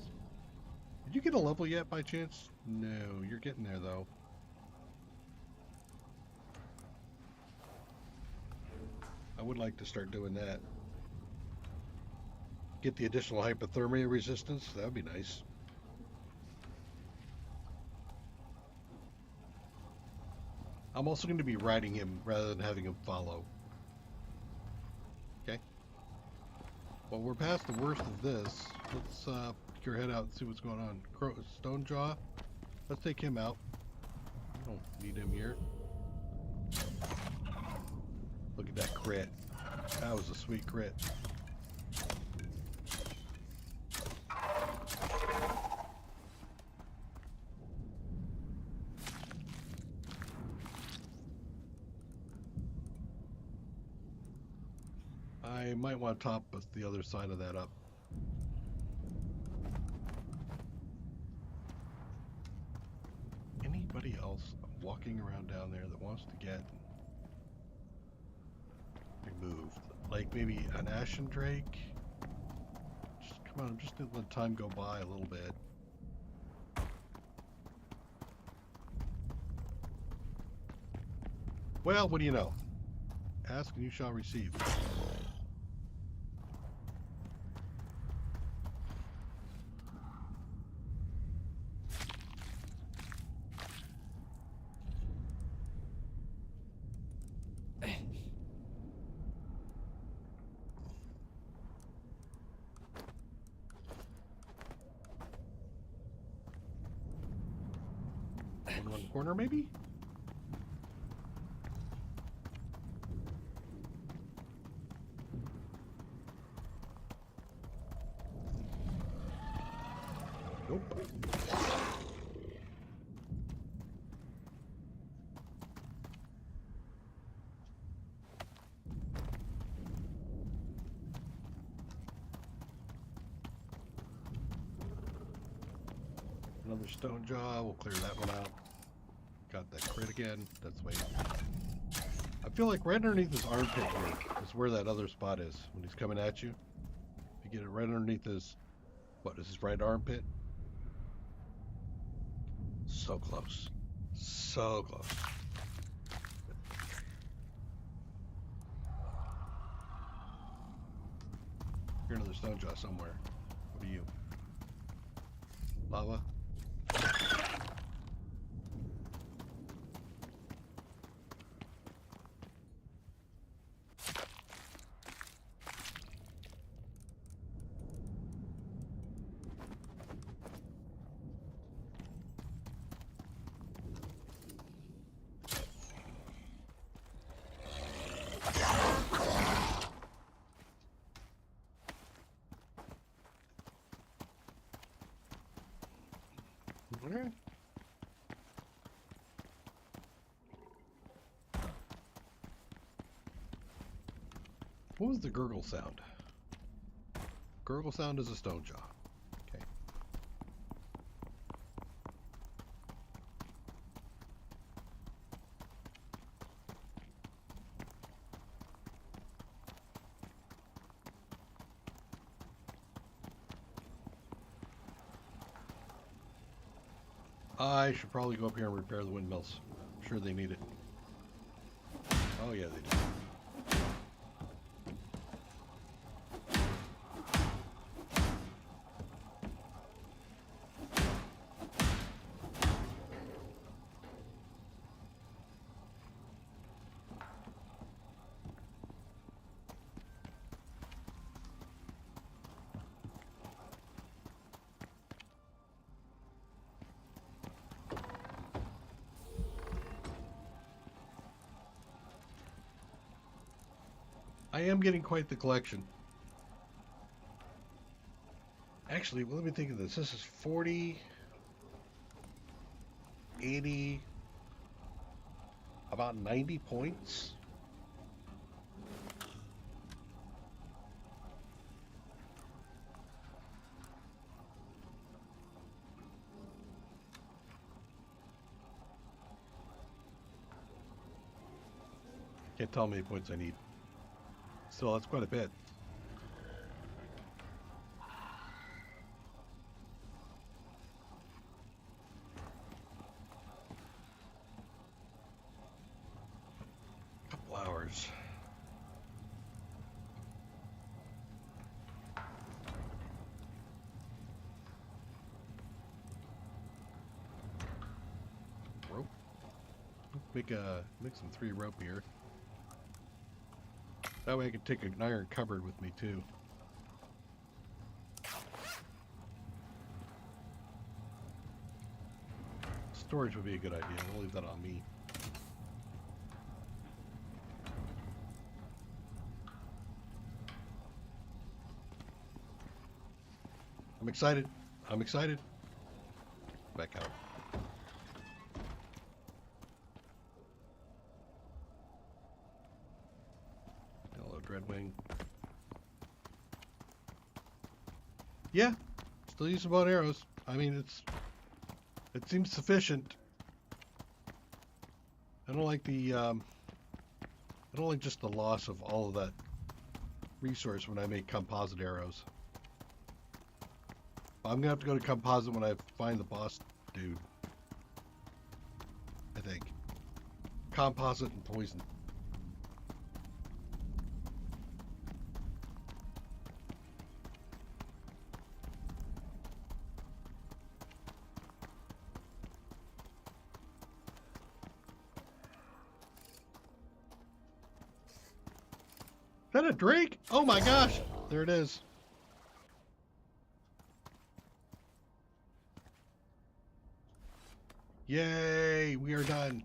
Did you get a level yet, by chance? No, you're getting there, though. I would like to start doing that. Get the additional hypothermia resistance. That would be nice. I'm also going to be riding him rather than having him follow. Okay. Well, we're past the worst of this. Let's pick your head out and see what's going on. Stonejaw. Let's take him out. I don't need him here. Look at that crit. That was a sweet crit. I might want to top the other side of that up. Anybody else walking around down there that wants to get removed? Like maybe an ashen drake? Just come on, I'm just gonna let time go by a little bit. Well, what do you know? Ask and you shall receive. One corner, maybe? Nope. Another stone jaw. We'll clear that one out. Got that crit again. That's wait. I feel like right underneath his armpit here is where that other spot is when he's coming at you. If you get it right underneath his, what is his right armpit? So close. So close. Here's another stone jaw somewhere. What are you? Lava? Alright. What was the gurgle sound? Gurgle sound is a stone jaw. Okay. I should probably go up here and repair the windmills. I'm sure they need it. Oh yeah, they do. I am getting quite the collection. Actually, let me think of this. This is 40, 80, about 90 points. Can't tell how many points I need. Still, that's quite a bit. Couple hours. Rope. Make some 3 rope here. That way I can take an iron cupboard with me too. Storage would be a good idea. I'll leave that on me. I'm excited. I'm excited. Back out. Dreadwing. Yeah, still use some bow and arrows. I mean, it seems sufficient. I don't like the I don't like just the loss of all of that resource when I make composite arrows. I'm gonna have to go to composite when I find the boss dude. I think composite and poison. Is that a drake? Oh my gosh! There it is. Yay! We are done.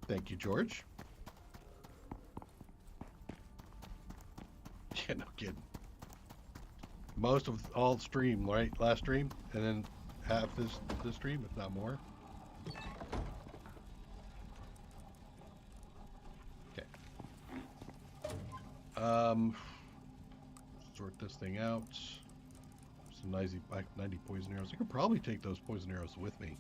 Thank you, George. Yeah, no kidding. Most of all stream, right? Last stream, and then half this stream, if not more. Okay. Sort this thing out. Some 90 poison arrows. I could probably take those poison arrows with me.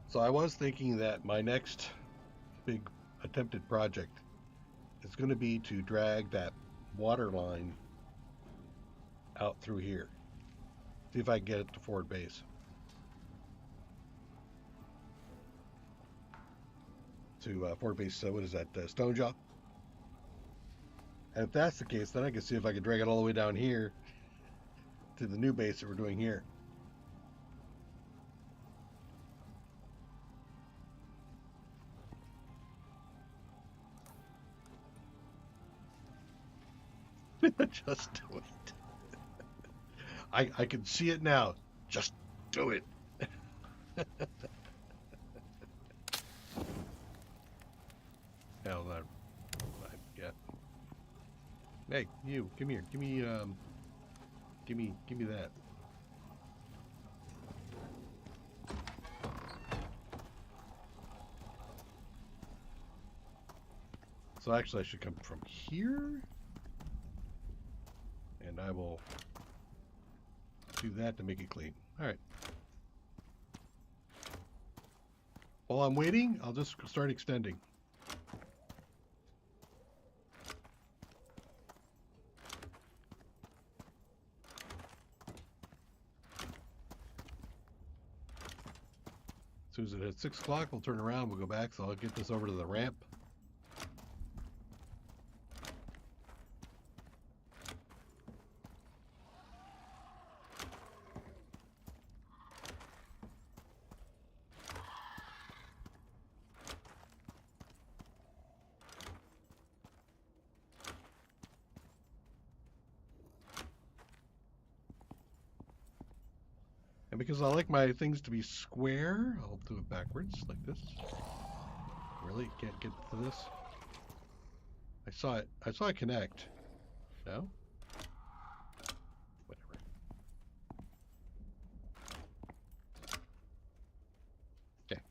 So I was thinking that my next big attempted project is going to be to drag that water line out through here. See if I can get it to forward base. To forward base, what is that, Stone Jaw? And if that's the case, then I can see if I can drag it all the way down here to the new base that we're doing here. Just do it. I can see it now. Just do it. Hell, I get. Hey, you, come here. Give me that. So actually, I should come from here, and I will do that to make it clean. All right. While I'm waiting, I'll just start extending. As soon as it hits 6 o'clock, we'll turn around, we'll go back, so I'll get this over to the ramp. And because I like my things to be square, I'll do it backwards, like this. Really? Can't get to this? I saw it connect. No? Whatever. Okay.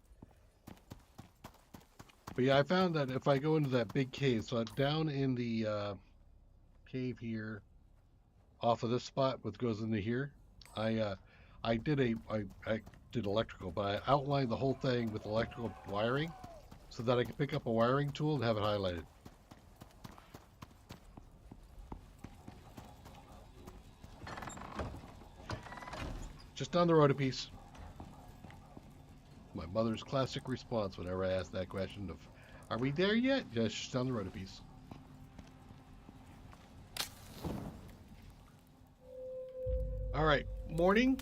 But yeah, I found that if I go into that big cave, so down in the cave here, off of this spot, what goes into here, I did electrical, but I outlined the whole thing with electrical wiring so that I could pick up a wiring tool and have it highlighted. Just down the road a piece. My mother's classic response whenever I ask that question of, are we there yet? Yes, just down the road a piece. All right, morning.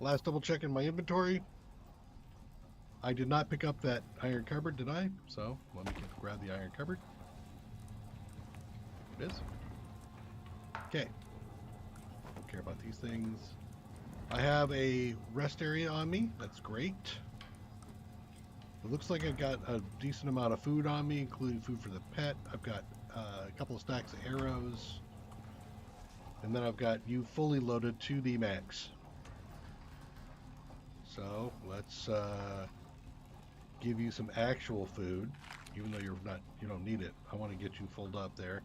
Last double check in my inventory. I did not pick up that iron cupboard, did I? So let me grab the iron cupboard. It is. Okay. Don't care about these things. I have a rest area on me. That's great. It looks like I've got a decent amount of food on me, including food for the pet. I've got a couple of stacks of arrows. And then I've got you fully loaded to the max. So let's give you some actual food, even though you don't need it. I want to get you filled up there,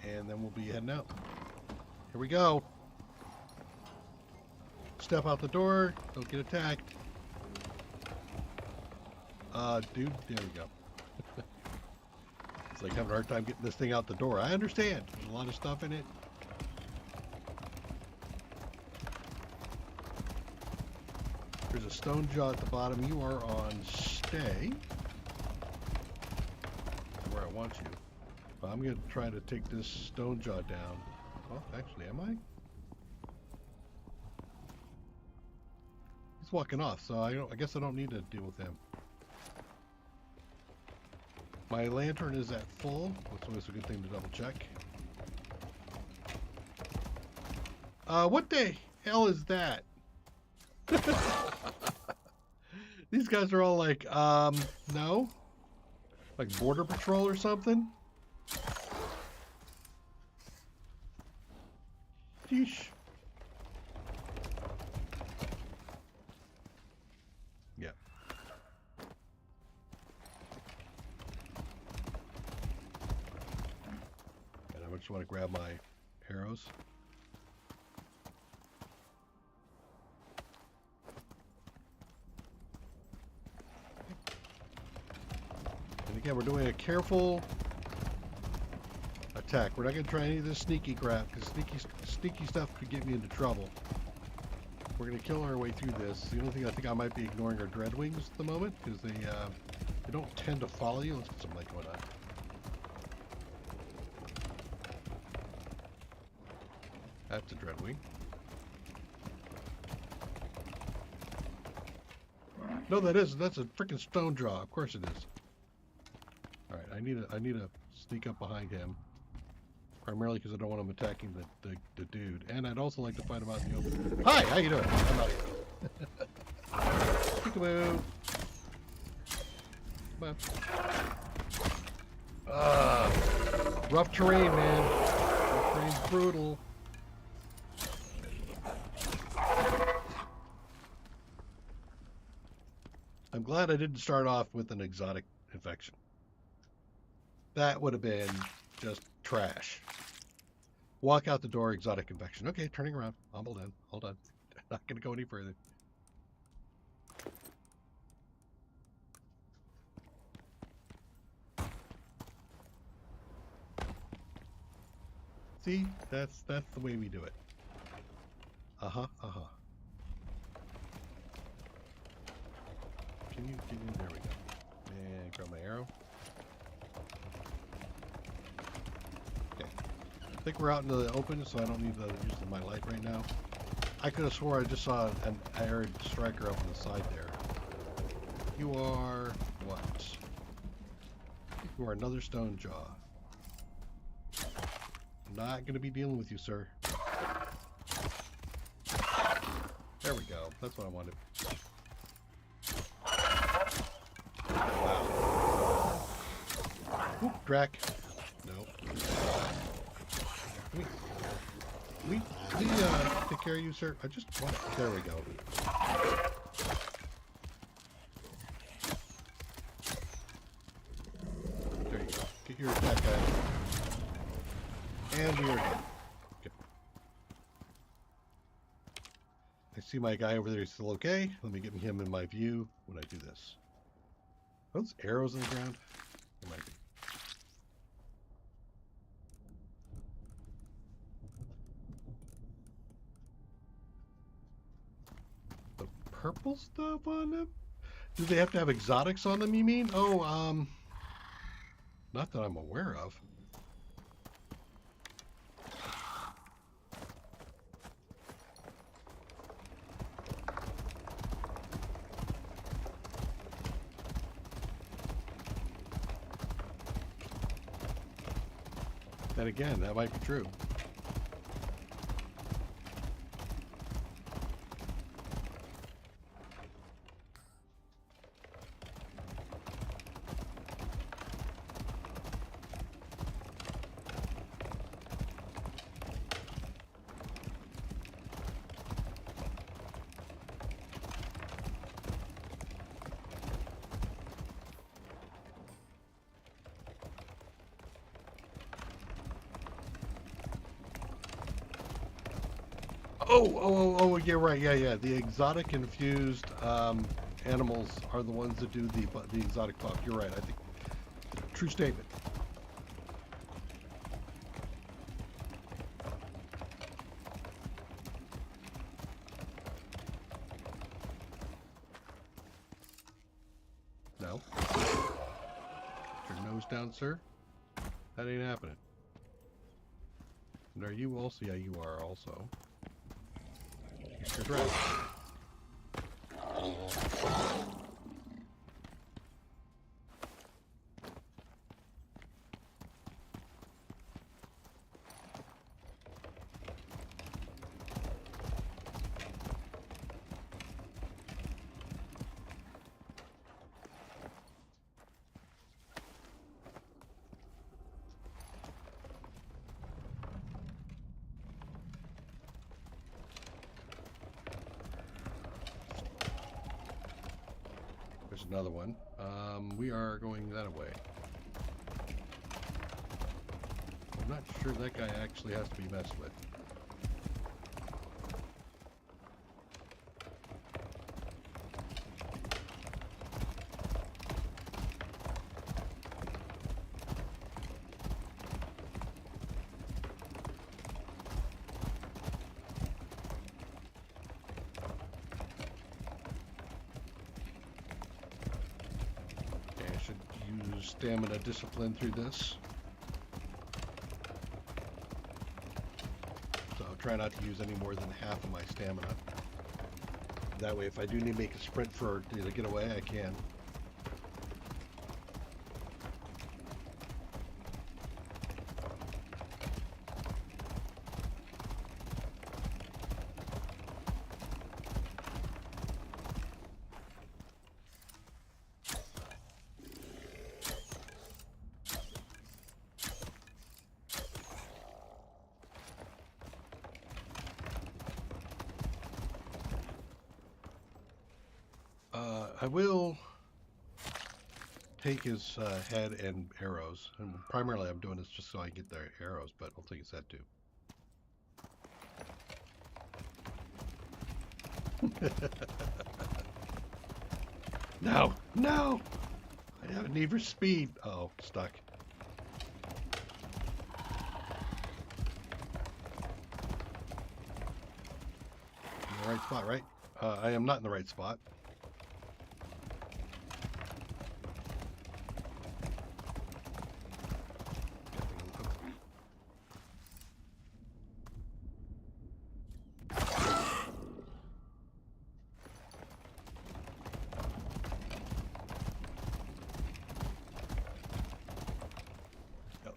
and then we'll be heading out. Here we go. Step out the door. Don't get attacked. Dude, there we go. It's like having a hard time getting this thing out the door. I understand. There's a lot of stuff in it. There's a stone jaw at the bottom. You are on stay. Where I want you. But I'm going to try to take this stone jaw down. Well, actually, am I? He's walking off, so I guess I don't need to deal with him. My lantern is at full. That's always a good thing to double check. What the hell is that? These guys are all like, no? Like border patrol or something? Sheesh. Yeah. And I just want to grab my arrows. again, we're doing a careful attack. We're not going to try any of this sneaky crap, because sneaky stuff could get me into trouble. We're going to kill our way through this. The only thing I think I might be ignoring are Dreadwings at the moment, because they don't tend to follow you. Let's get some light going on. That's a Dreadwing. No, that's a freaking stone jaw. Of course it is. All right, I need to sneak up behind him, primarily because I don't want him attacking the dude, and I'd also like to fight him out in the open. Hi, how you doing? I'm out here. Peekaboo. Come on. Rough terrain, man. Rough terrain's brutal. I'm glad I didn't start off with an exotic infection. That would have been just trash. Walk out the door, exotic infection. Okay, turning around. Humbled in. Hold on. Not going to go any further. See, that's the way we do it. Uh-huh. Can you get in? There we go. And grab my arrow. Okay. I think we're out in the open, so I don't need to use my light right now. I could have swore I just saw an arid striker up on the side there. You are what? You are another stone jaw. Not going to be dealing with you, sir. There we go. That's what I wanted. Wow. Oop, Drac. No. Can we take care of you, sir? I just want... There we go. There you go. Get your attack guy. And we are done. Okay. I see my guy over there is still okay. Let me get him in my view when I do this. Are those arrows in the ground? There might be. The purple stuff on them? Do they have to have exotics on them, you mean? Oh, not that I'm aware of. Then again, that might be true. Oh, yeah, right, yeah. The exotic infused animals are the ones that do the exotic buff. You're right, I think. True statement. No. Put your nose down, sir. That ain't happening. And are you also? Yeah, you are also. That's right. Another one. We are going that way. I'm not sure that guy actually has to be messed with. just stamina discipline through this. So I'll try not to use any more than half of my stamina. That way, if I do need to make a sprint to get away, I can. I will take his head and arrows, and primarily I'm doing this just so I get their arrows, but I'll take his head too. No, no! I have a need for speed. Oh, stuck. In the right spot, right? I am not in the right spot.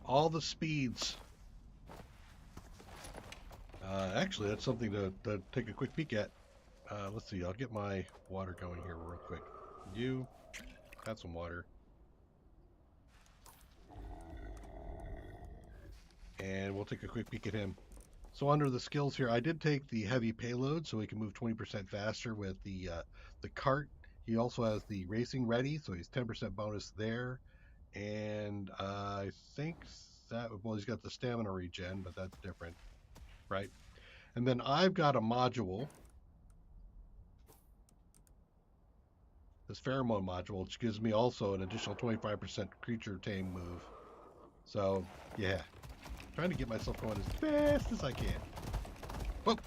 All the speeds. Actually, that's something to take a quick peek at. Let's see, I'll get my water going here real quick. You have some water. And we'll take a quick peek at him. So under the skills here, I did take the heavy payload so he can move 20% faster with the cart. He also has the racing ready, so he's 10% bonus there. And I think that, well, he's got the stamina regen, but that's different, right? And then I've got a module, this pheromone module, which gives me also an additional 25% creature tame move. So, yeah, trying to get myself going as fast as I can. Whoop!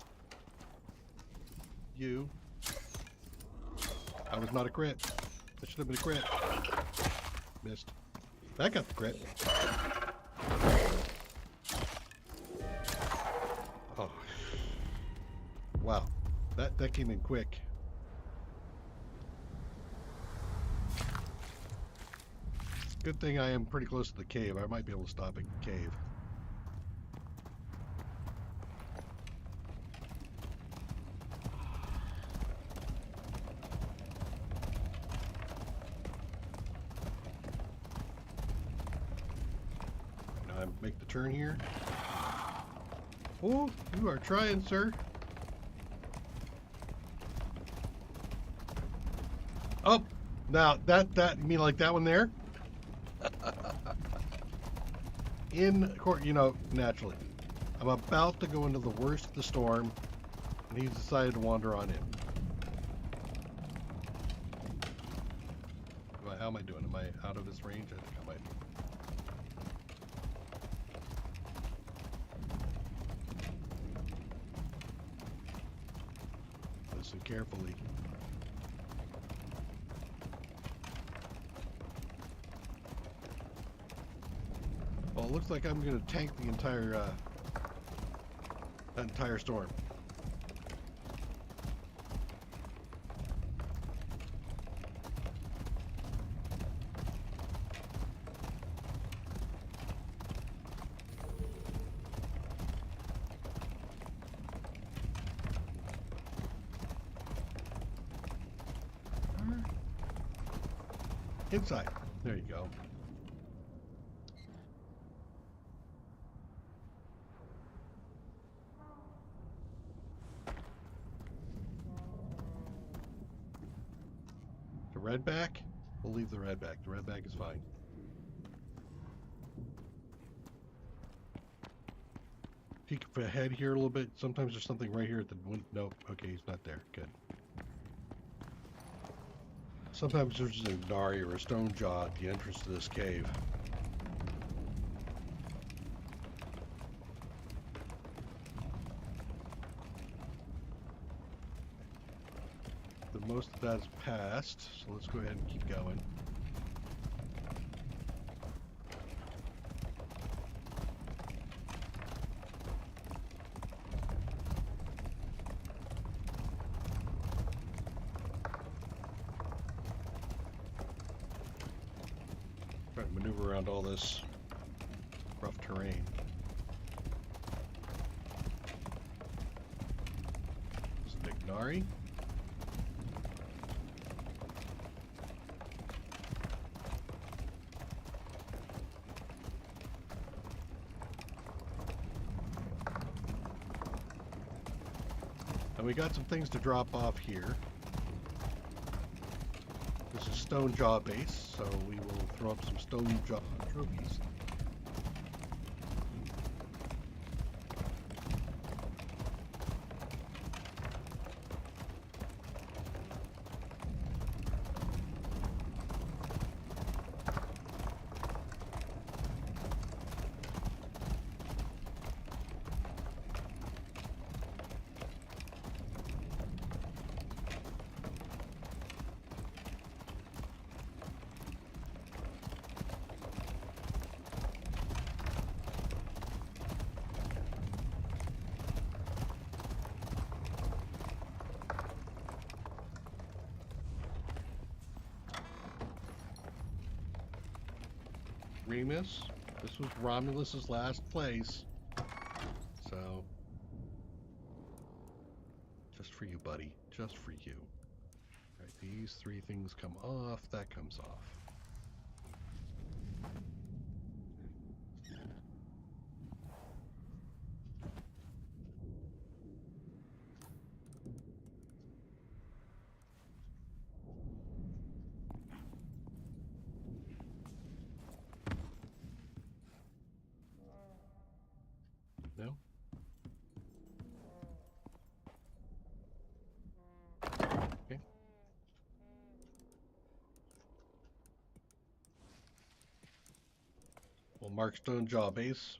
You. That was not a crit. That should have been a crit. Missed. That got the crit. Oh. Wow. That came in quick. Good thing I am pretty close to the cave. I might be able to stop a cave. Make the turn here. Oh, you are trying, sir. Oh, now that you mean like that one there? In court, you know, naturally. I'm about to go into the worst of the storm, and he's decided to wander on in. How am I doing? Am I out of his range? I think I might be. Listen carefully. Well, it looks like I'm going to tank the entire that entire storm. Inside. There you go. The red back? We'll leave the red back. The red back is fine. Peek ahead here a little bit. Sometimes there's something right here at the window. Nope. Okay, he's not there. Good. Sometimes there's a Nari or a stone jaw at the entrance to this cave. The most of that's passed, so let's go ahead and keep going. maneuver around all this rough terrain. This is Ignari. And we got some things to drop off here. This is Stone Jaw base, so we will throw up some Stone Jaw trophies. Remus, this was Romulus's last place, so just for you, buddy, just for you. All right, these three things come off, that comes off. No? Okay. We'll mark Stone Jaw base.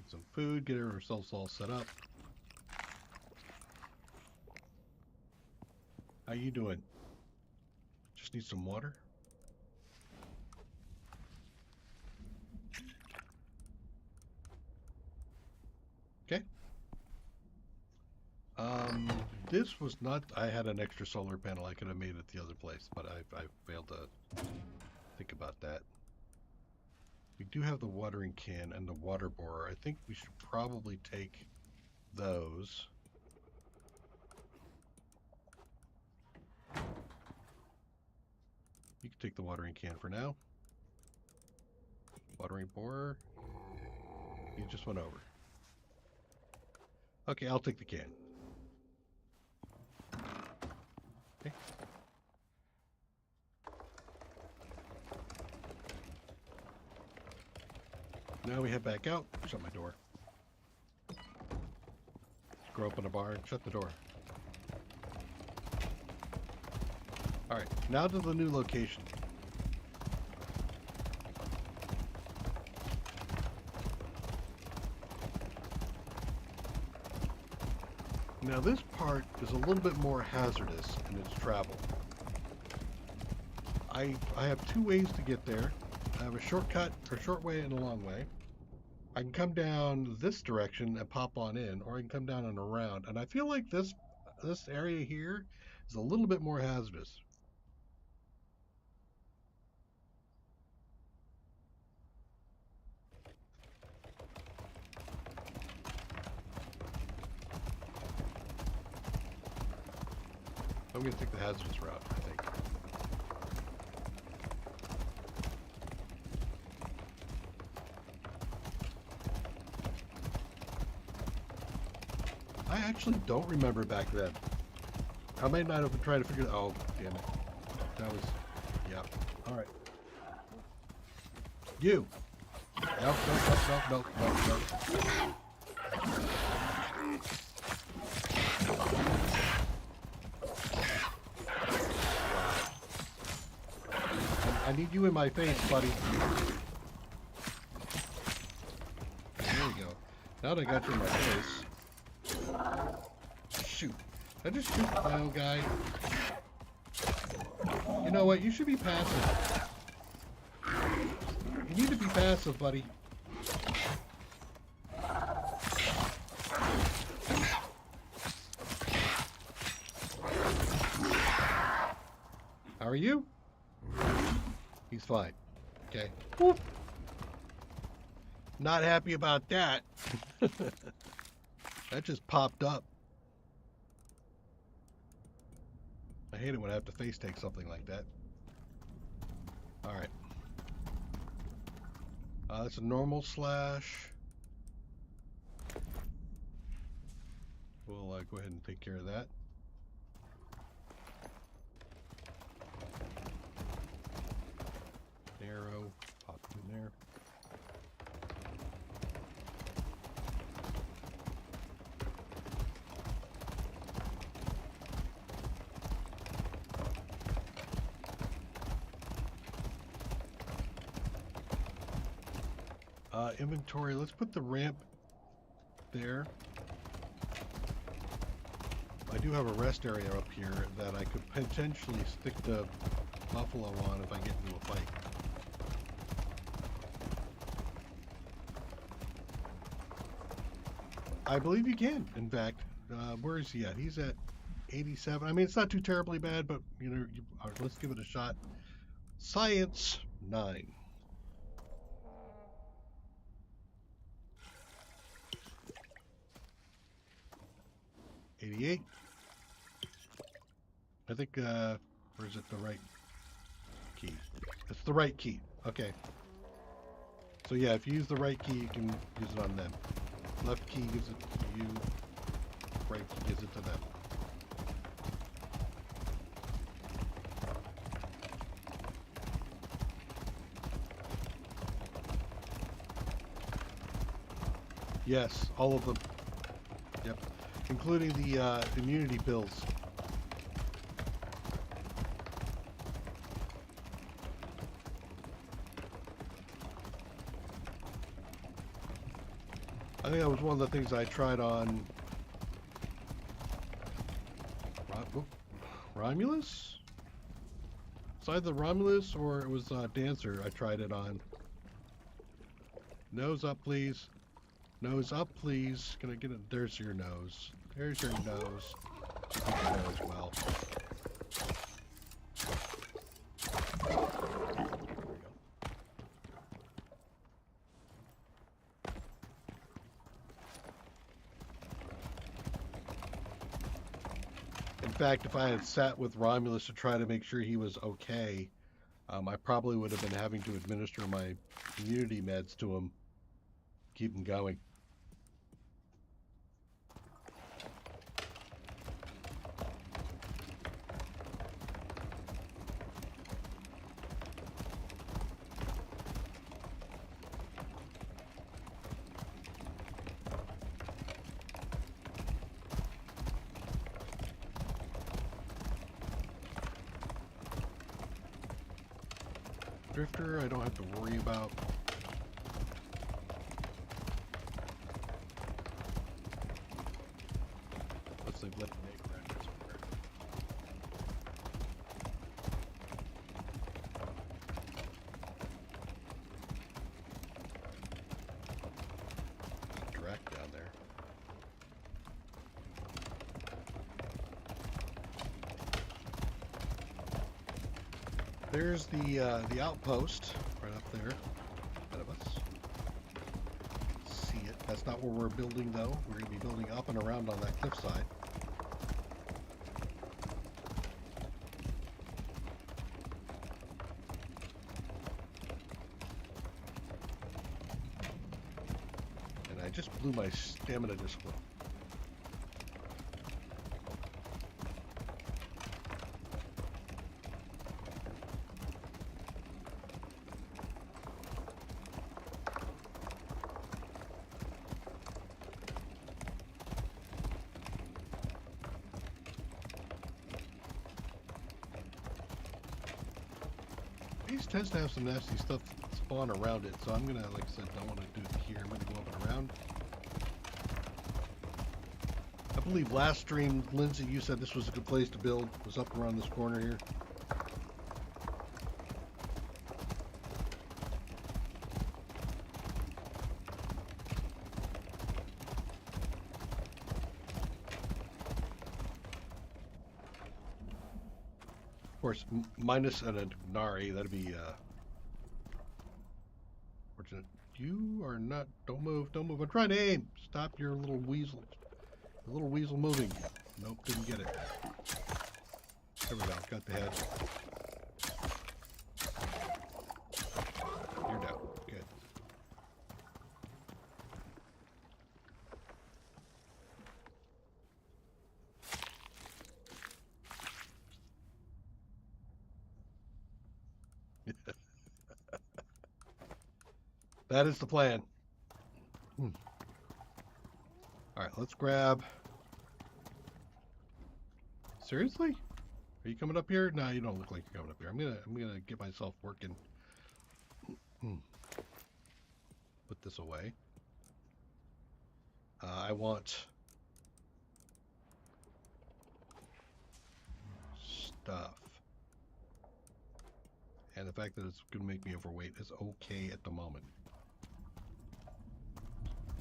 Some food, get ourselves all set up. How you doing? Just need some water. Okay. This was not, I had an extra solar panel. I could have made it the other place, but I failed to think about that. We do have the watering can and the water borer. I think we should probably take those. You can take the watering can for now. Watering borer. You just went over. Okay, I'll take the can. Okay. Now we head back out. Shut my door. Screw open the bar and shut the door. Alright, now to the new location. Now this part is a little bit more hazardous in its travel. I have two ways to get there. I have a shortcut, or short way and a long way. I can come down this direction and pop on in, or I can come down and around. And I feel like this area here is a little bit more hazardous. I'm going to take the hazardous route, I think. I actually don't remember back then. I may not have been trying to figure it out. Oh, damn it. That was... yeah. Alright. You! No. I need you in my face, buddy. There we go. Now that I got you in my face... shoot. Did I just shoot my own guy? You know what? You should be passive. You need to be passive, buddy. How are you? He's fine. Okay. Whoop. Not happy about that. That just popped up. I hate it when I have to face take something like that. Alright. That's a normal slash. We'll go ahead and take care of that. Arrow, pop it in there. Inventory, let's put the ramp there. I do have a rest area up here that I could potentially stick the buffalo on if I get into a fight. I believe you can, in fact. Where is he at? He's at 87. I mean, it's not too terribly bad, but, you know, let's give it a shot. Science 9. I think, or is it the right key? It's the right key. Okay. So yeah, if you use the right key, you can use it on them. Left key gives it to you. Right key gives it to them. Yes, all of them. Yep. Including the immunity pills. I think that was one of the things I tried on Romulus? It's either Romulus or it was Dancer I tried it on. Nose up, please. Nose up, please. Can I get it? There's your nose. There's your nose. You can go as well. In fact, if I had sat with Romulus to try to make sure he was okay, I probably would have been having to administer my immunity meds to him, keep him going. Drifter, I don't have to worry about. Let's let the neighbor around here somewhere. Direct down there. There's the outpost right up there, ahead of us. See it. That's not where we're building, though. We're going to be building up and around on that cliffside. And I just blew my stamina discipline. These tends to have some nasty stuff spawn around it, so I'm gonna, like I said, don't want to do it here. I'm gonna go up and around. I believe last stream, Lindsay, you said this was a good place to build. It was up around this corner here. Of course, minus an Ignari, that'd be fortunate. You are not. Don't move. Don't move. I'm trying to aim. Stop your little weasel. The little weasel moving. Nope, didn't get it. There we go. Got the head. You're down. Good. That is the plan. All right, let's grab. Seriously? Are you coming up here? No, you don't look like you're coming up here. I'm gonna get myself working. Put this away. I want stuff. And the fact that it's gonna make me overweight is okay at the moment.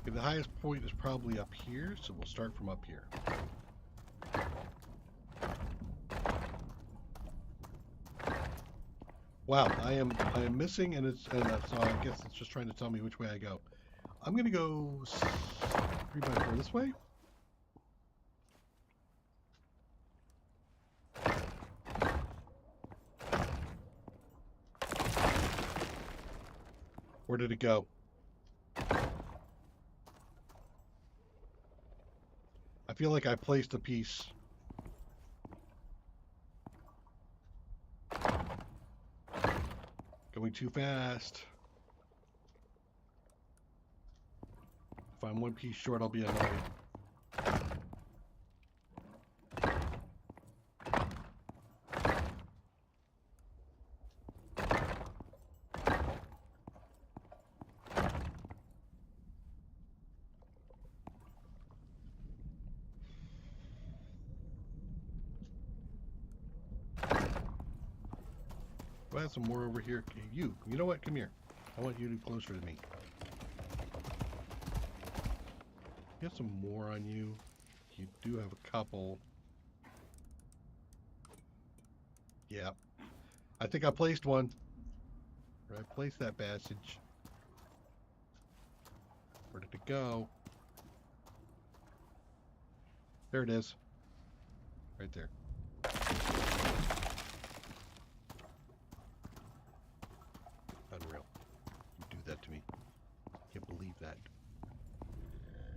Okay, the highest point is probably up here, so we'll start from up here. Wow, I am missing, and so I guess it's just trying to tell me which way I go. I'm gonna go 3x4 this way. Where did it go? I feel like I placed a piece. Going too fast. If I'm one piece short, I'll be annoyed. I have some more over here. Okay, you know what? Come here. I want you to be closer to me. Get some more on you. You do have a couple. Yeah. I think I placed one. I placed that passage. Where did it go? There it is. Right there. Unreal. You do that to me. Can't believe that.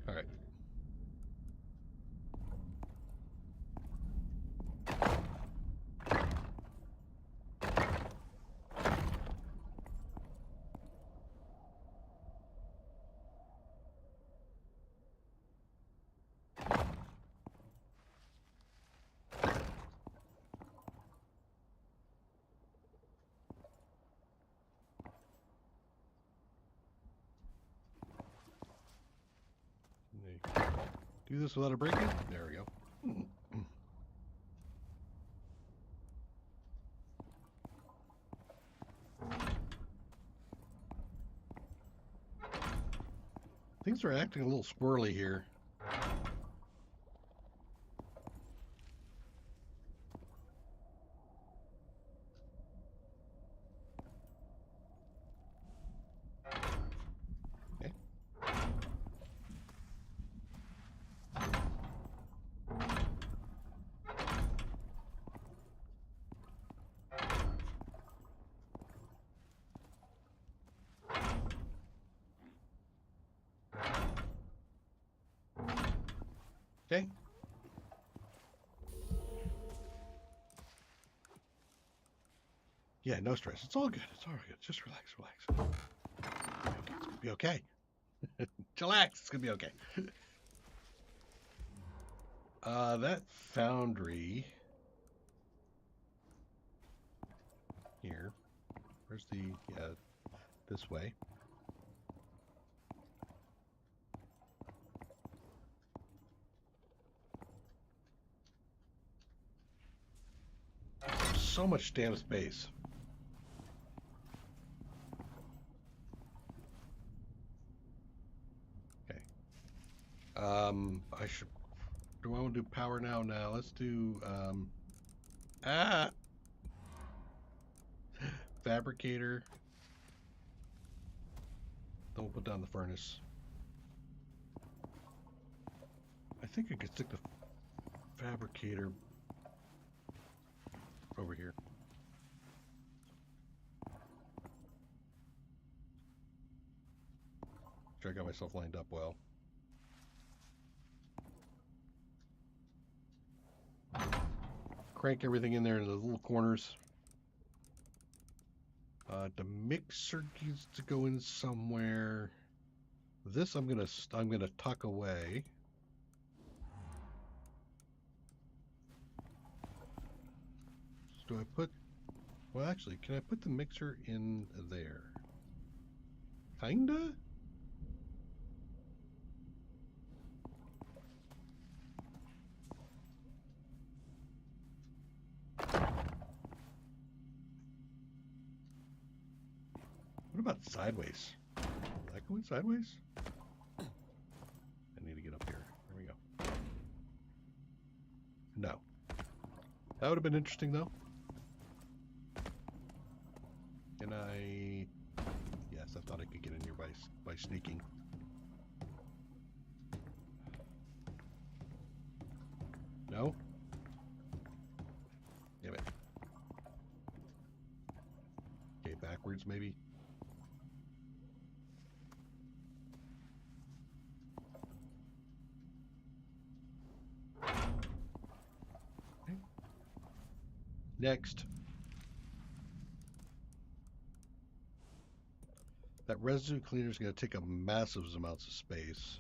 All right. Do this without a break-in? There we go. Things are acting a little squirrely here. Okay. Yeah, no stress. It's all good. It's all good. Just relax, relax. It's gonna be okay. Chillax. It's gonna be okay. That foundry here. Where's the this way. So much damn space. Okay. I should. Do I want to do power now? Now let's do. fabricator. Then we'll put down the furnace. I think I could stick the fabricator over here. Sure, I got myself lined up well. Crank everything in there in the little corners. The mixer needs to go in somewhere. This I'm gonna tuck away. So do I put? Well, actually, can I put the mixer in there? Kinda. What about sideways? Is that going sideways? I need to get up here. There we go. No. That would have been interesting, though. Can I... Yes, I thought I could get in here by sneaking. No? Damn it. Okay, backwards, maybe? Next. That residue cleaner is going to take up massive amounts of space.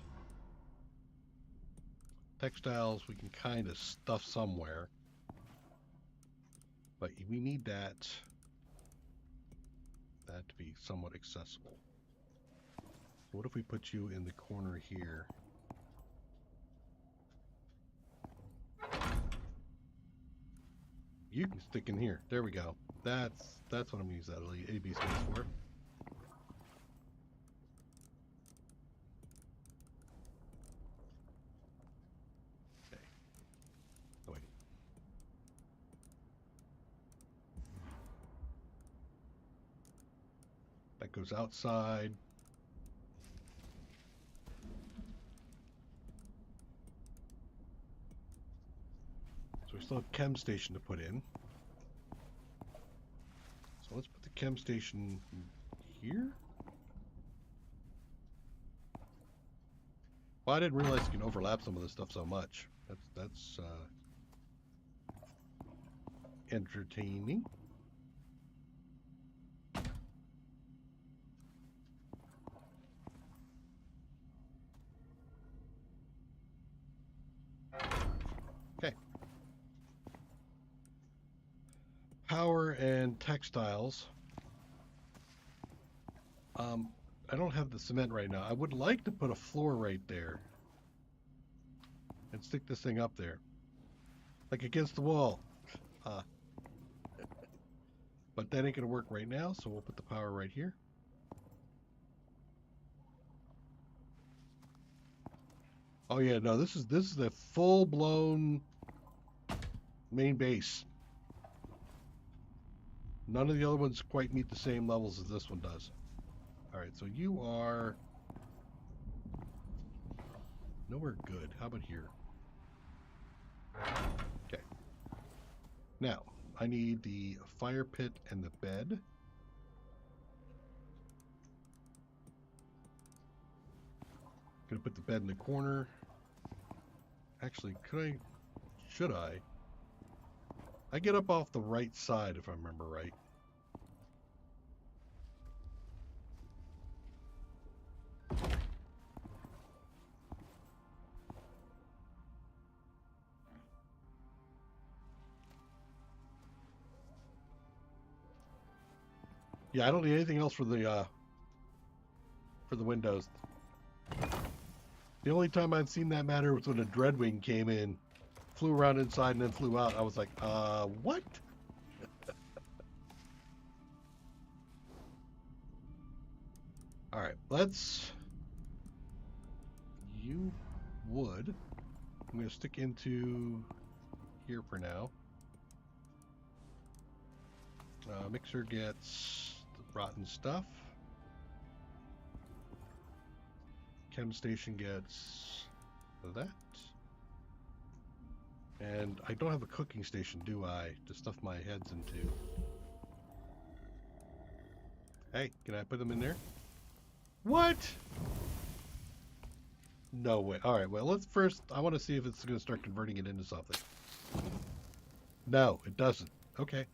Textiles we can kind of stuff somewhere. But we need that to be somewhat accessible. So what if we put you in the corner here? You can stick in here. There we go. That's what I'm going to use that AB space for. Okay. Oh, wait. That goes outside. So we still have chem station to put in. So let's put the chem station here. Well, I didn't realize you can overlap some of this stuff so much. That's entertaining. Okay. Power and textiles. I don't have the cement right now. I would like to put a floor right there and stick this thing up there, like against the wall. But that ain't gonna work right now, so we'll put the power right here. Oh yeah, no, this is the full-blown main base. None of the other ones quite meet the same levels as this one does. All right, so you are nowhere good. How about here? Okay. Now, I need the fire pit and the bed. Gonna put the bed in the corner. Actually, should I? I get up off the right side if I remember right. Yeah, I don't need anything else for the windows. The only time I've seen that matter was when a Dreadwing came in, flew around inside, and then flew out. I was like, what? All right, you wood. I'm going to stick into here for now. Mixer gets the rotten stuff. Chem station gets that. And I don't have a cooking station, do I? To stuff my heads into. Hey, can I put them in there? What? No way. Alright, well, let's first... I want to see if it's going to start converting it into something. No, it doesn't. Okay.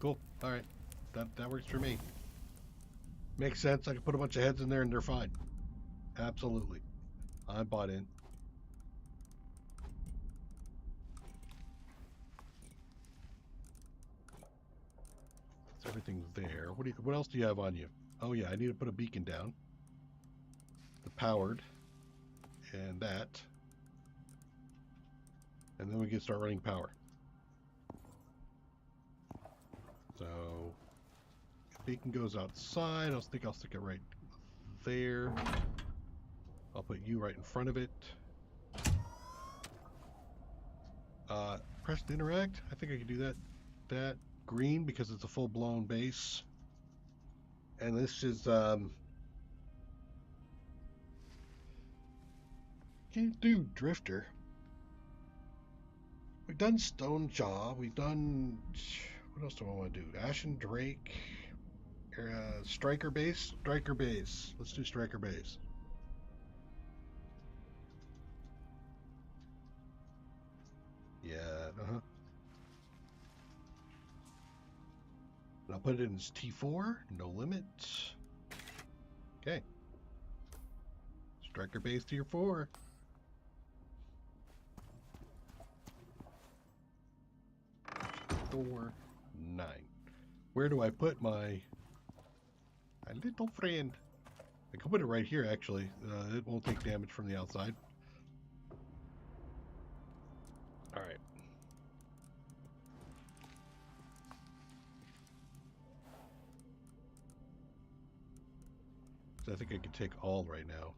Cool. Alright. That works for me. Makes sense. I can put a bunch of heads in there and they're fine. Absolutely. I'm bought in. So everything's there. What else do you have on you? Oh yeah, I need to put a beacon down. The powered. And that. And then we can start running power. So if beacon goes outside, I think I'll stick it right there. I'll put you right in front of it. Press to interact. I think I can do that. That green because it's a full-blown base. And this is can't do drifter. We've done stone jaw. We've done what else do I want to do? Ashen Drake. Striker base. Striker base. Let's do striker base. Yeah, and I'll put it in as T4, no limit. Okay. Striker base tier 4. Four, 9. Where do I put my little friend? I can put it right here, actually. It won't take damage from the outside. Alright. So I think I can take all right now.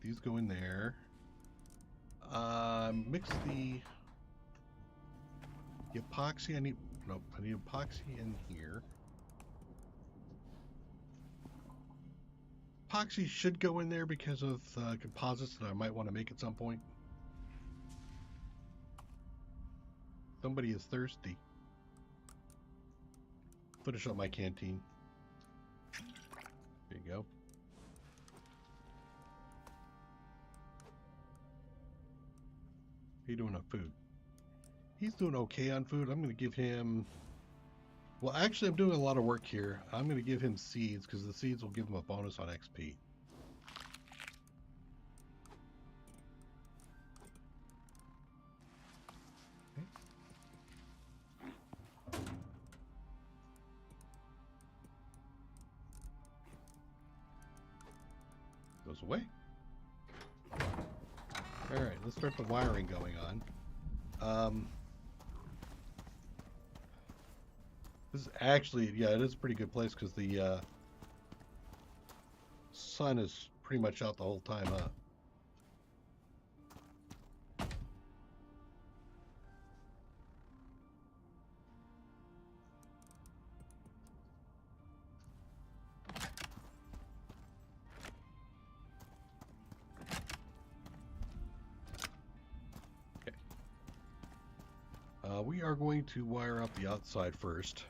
These go in there. Mix the epoxy. I need epoxy in here. Epoxy should go in there because of composites that I might want to make at some point. Somebody is thirsty. Finish up my canteen. There you go. How you doing on food? He's doing okay on food. I'm going to give him... Well, actually, I'm doing a lot of work here. I'm going to give him seeds, because the seeds will give him a bonus on XP. Okay. Goes away. Alright, let's start the wiring going on. This is actually, yeah, it is a pretty good place because the sun is pretty much out the whole time, huh? Okay. We are going to wire up the outside first.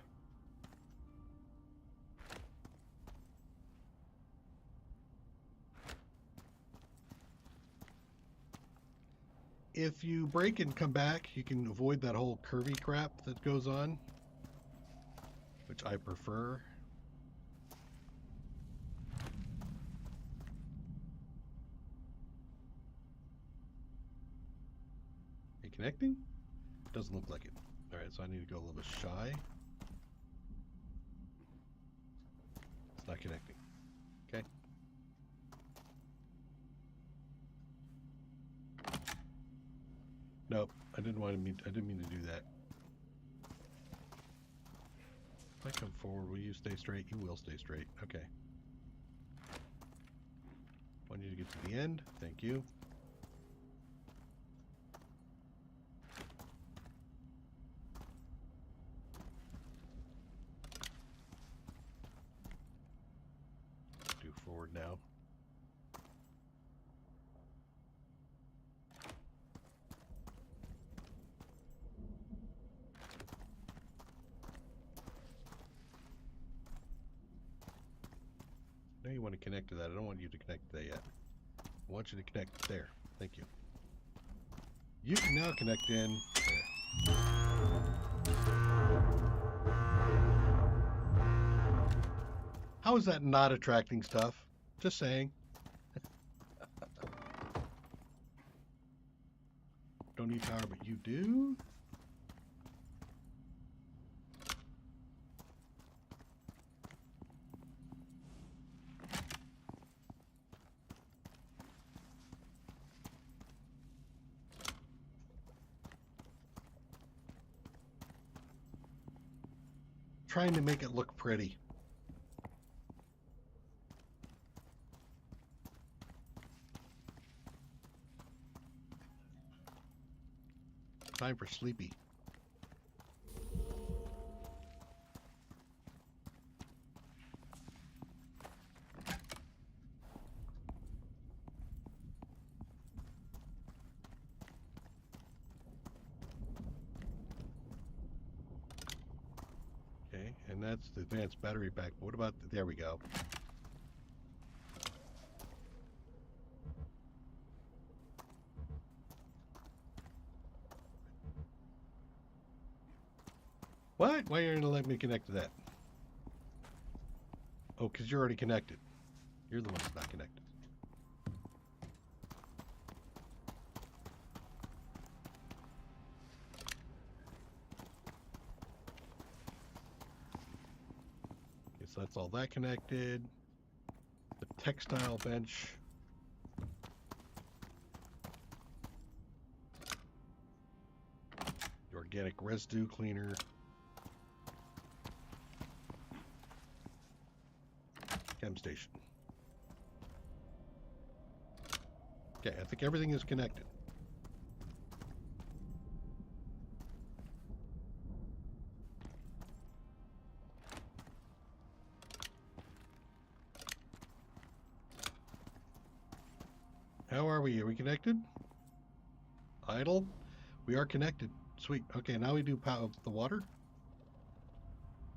If you break and come back, you can avoid that whole curvy crap that goes on, which I prefer. Are you connecting? Doesn't look like it. Alright, so I need to go a little bit shy. It's not connecting. Okay. Nope, I didn't mean to do that. If I come forward, will you stay straight? You will stay straight. Okay. Want you to get to the end. Thank you. want to connect to that. I don't want you to connect to that yet. I want you to connect there. Thank you. You can now connect in there. How is that not attracting stuff? Just saying. Don't need power, but you do. Trying to make it look pretty. Time for sleepy. Okay, and that's the advanced battery pack. What about there we go. What? Why are you going to let me connect to that? Oh, because you're already connected. You're the one that's not connected. Okay, so that's all that connected. The textile bench. The organic residue cleaner. Chem station. Okay, I think everything is connected. How are we? Are we connected? Idle? We are connected. Sweet. Okay, now we do the water.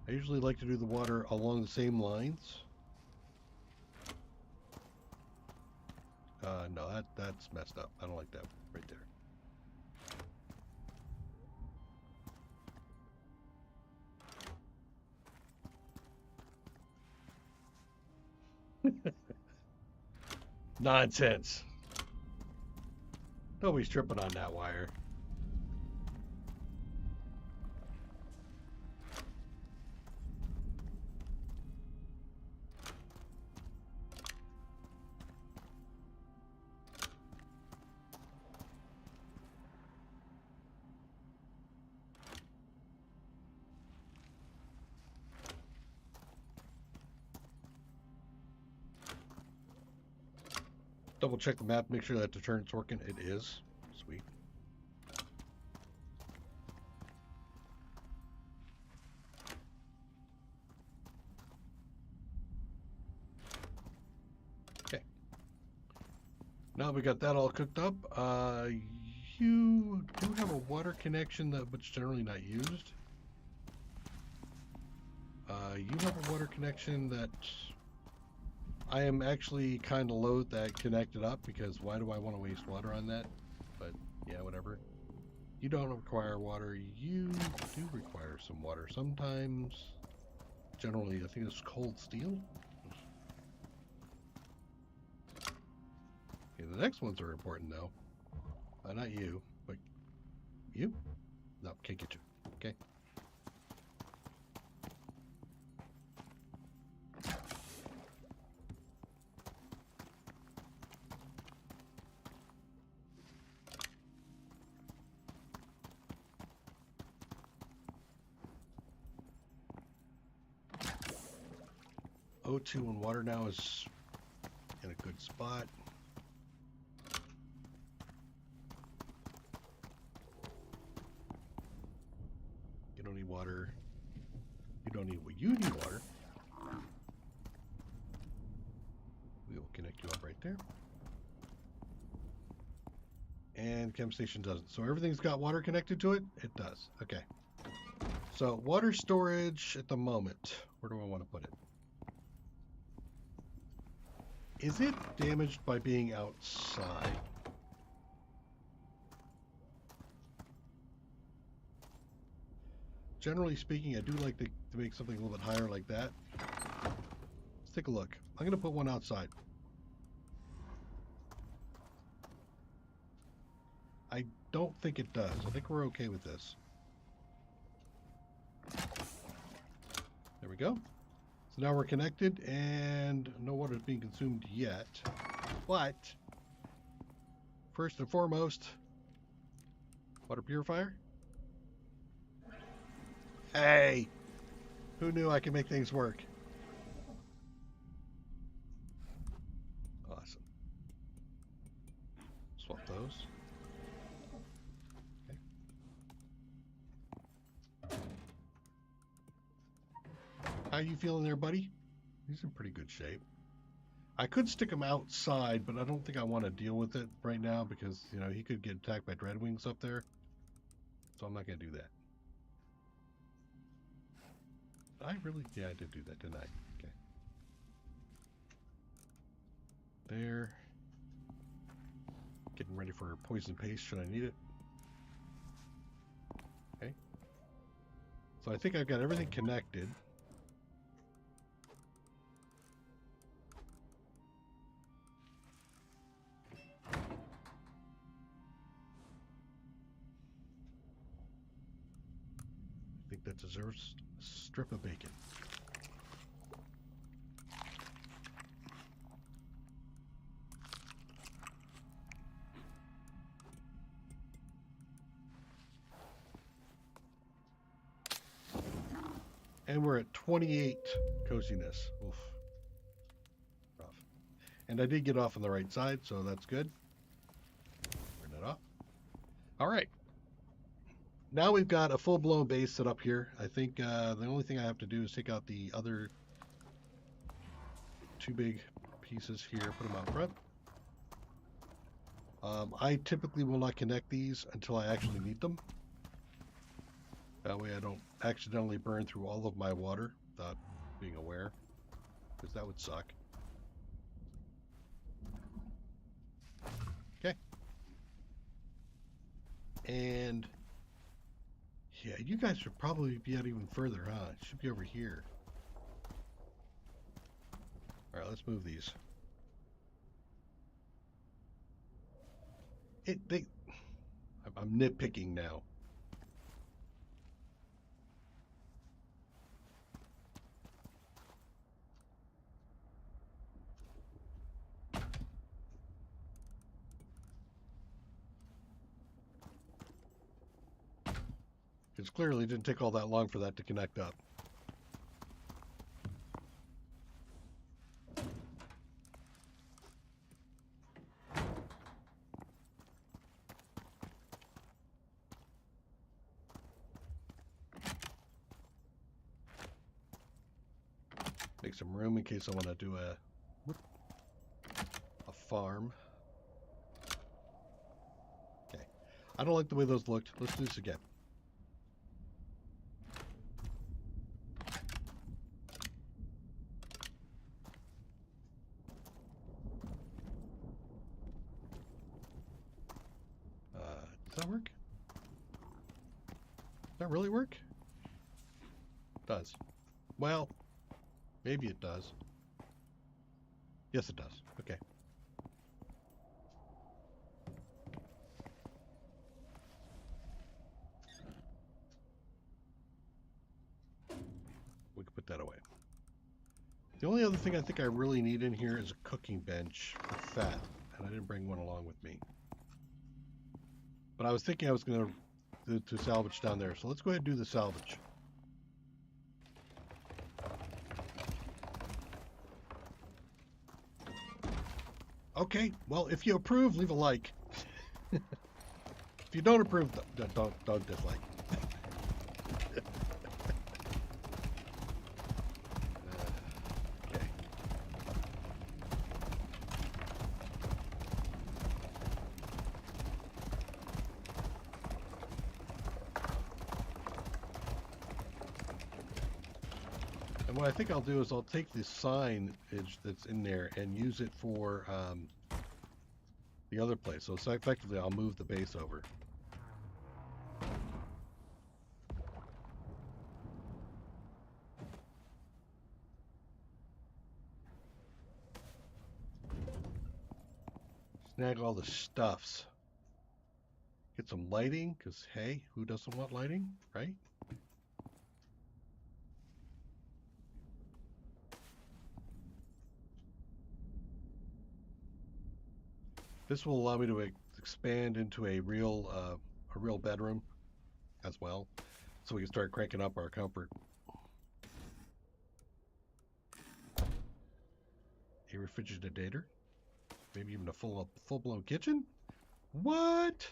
I usually like to do the water along the same lines. No, that's messed up. I don't like that right there. Nonsense. Nobody's tripping on that wire. Double check the map, make sure that deterrent's working. It is. Sweet. Okay. Now we got that all cooked up. You do have a water connection that which generally not used. You have a water connection that I am actually kind of loath that connected up because why do I want to waste water on that? But yeah, whatever. You don't require water. You do require some water sometimes. Generally, I think it's cold steel. Okay, the next ones are important though. Not you, but you? No, can't get you. Okay. O2 and water now is in a good spot. You don't need water. You don't need, well, you need water. We will connect you up right there. And chem station doesn't. So everything's got water connected to it? It does. Okay. So water storage at the moment. Where do I want to put it? Is it damaged by being outside? Generally speaking, I do like to make something a little bit higher like that. Let's take a look. I'm going to put one outside. I don't think it does. I think we're okay with this. There we go. So now we're connected and no water is being consumed yet. But first and foremost, water purifier. Hey! Who knew I could make things work? Awesome. Swap those. Okay. How you feeling there, buddy? He's in pretty good shape. I could stick him outside, but I don't think I want to deal with it right now because, you know, he could get attacked by dreadwings up there. So I'm not going to do that. Yeah, I did do that, didn't I? Okay. There. Getting ready for poison paste, should I need it? Okay. So I think I've got everything connected. I think that deserves a strip of bacon. And we're at 28 coziness. Oof. Rough. And I did get off on the right side, so that's good. Turn that off. All right. Now we've got a full-blown base set up here. I think the only thing I have to do is take out the other two big pieces here, put them out front. I typically will not connect these until I actually need them. That way I don't accidentally burn through all of my water without being aware, because that would suck. Okay. And yeah, you guys should probably be out even further, huh? It should be over here. All right, let's move these. I'm nitpicking now. Because clearly it didn't take all that long for that to connect up. Make some room in case I want to do a farm. Okay. I don't like the way those looked. Let's do this again. Does that work? Does that really work? It does. Well, maybe it does. Yes, it does. Okay. We can put that away. The only other thing I think I really need in here is a cooking bench for fat, and I didn't bring one along with me. But I was thinking I was going to salvage down there, so let's go ahead and do the salvage. Okay, well, if you approve, leave a like. If you don't approve, don't dislike. Okay. And what I think I'll do is I'll take the signage that's in there and use it for the other place. So effectively, I'll move the base over. Snag all the stuffs. Get some lighting, because hey, who doesn't want lighting, right? This will allow me to expand into a real bedroom as well, so we can start cranking up our comfort. A refrigerator, maybe even a full-blown kitchen. What?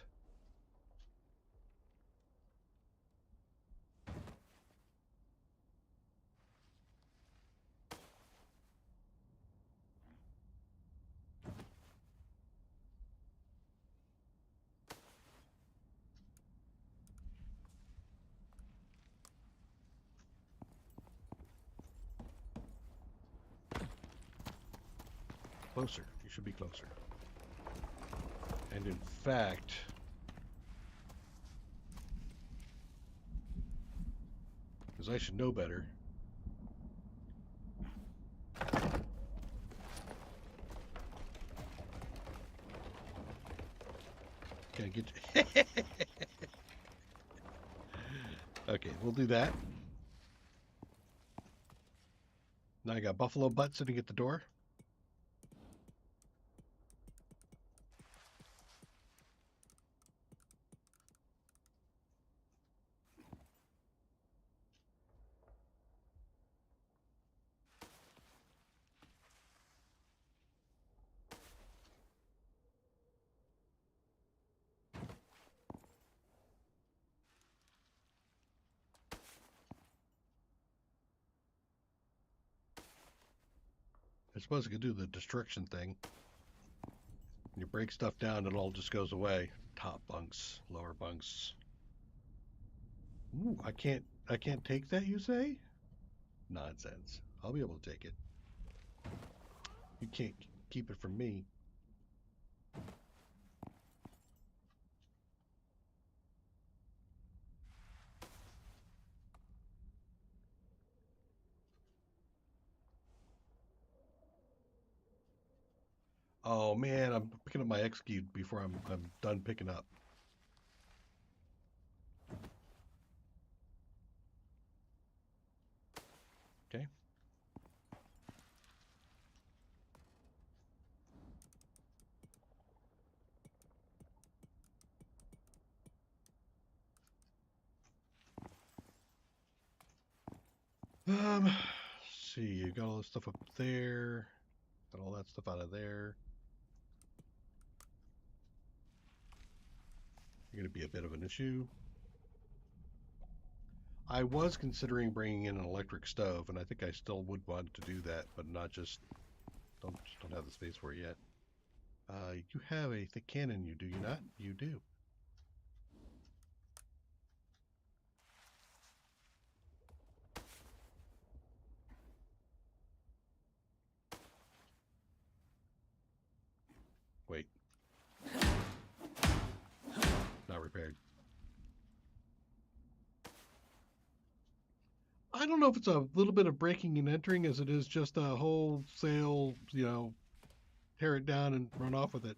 Closer. You should be closer. And in fact, because I should know better. Can't get you. Okay, we'll do that. Now I got Buffalo Butt sitting at the door. I suppose I could do the destruction thing. You break stuff down, it all just goes away. Top bunks, lower bunks. Ooh, I can't take that, you say? Nonsense. I'll be able to take it. You can't keep it from me. Oh man, I'm picking up my X key before I'm done picking up. Okay. Let's see, you got all this stuff up there. Got all that stuff out of there. You're gonna be a bit of an issue. I was considering bringing in an electric stove, and I think I still would want to do that, but not just don't have the space for it yet. You have a thick cannon, do you not? You do. Wait. Not repaired. I don't know if it's a little bit of breaking and entering as it is just a wholesale, tear it down and run off with it.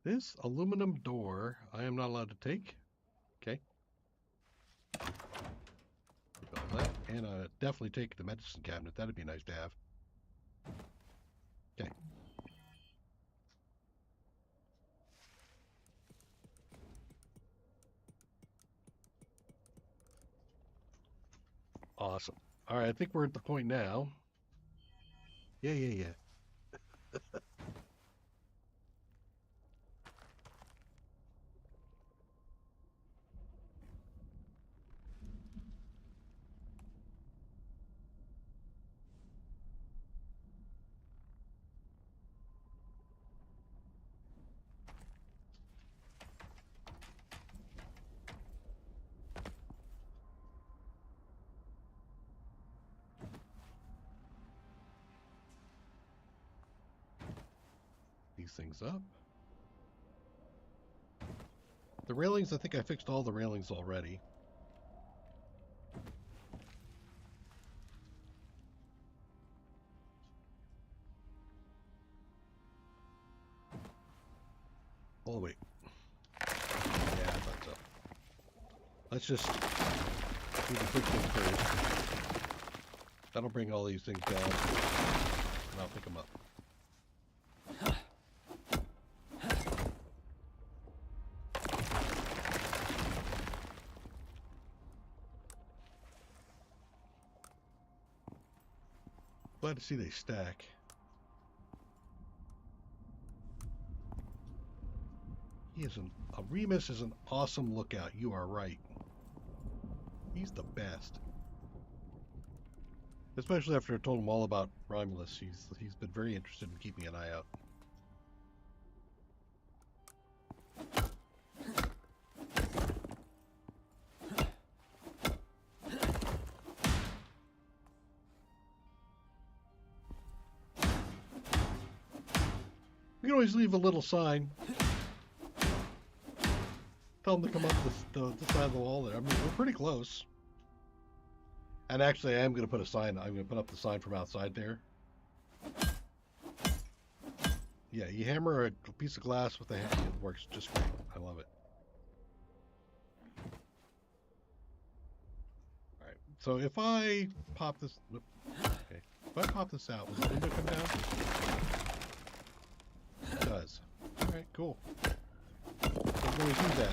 This aluminum door, I am not allowed to take. Okay. Got that. And definitely take the medicine cabinet. That'd be nice to have. Okay. Awesome. All right, I think we're at the point now. Yeah, yeah, yeah. These things up. The railings, I think I fixed all the railings already. Oh, wait. Yeah, I thought so. Let's just do the quick thing first. That'll bring all these things down, and I'll pick them up. Glad to see they stack. Remus is an awesome lookout. You are right. He's the best. Especially after I told him all about Romulus. He's been very interested in keeping an eye out. We can always leave a little sign. Tell them to come up the side of the wall there. I mean, we're pretty close. And actually, I am going to put a sign. I'm going to put up the sign from outside there. Yeah, you hammer a piece of glass with a hammer. It works just great. I love it. All right. So if I pop this, okay. If I pop this out, will the window come down? It does. All right. Cool. So I'm going to use that.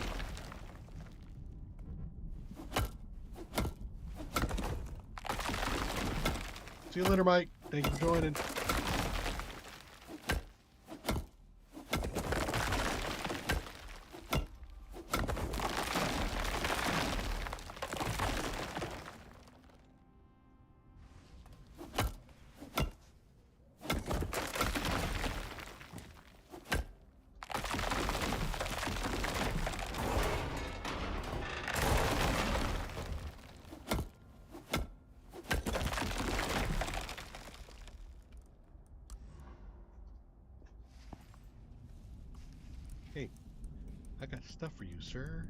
See you later, Mike. Thank you for joining. Hey, I got stuff for you, sir.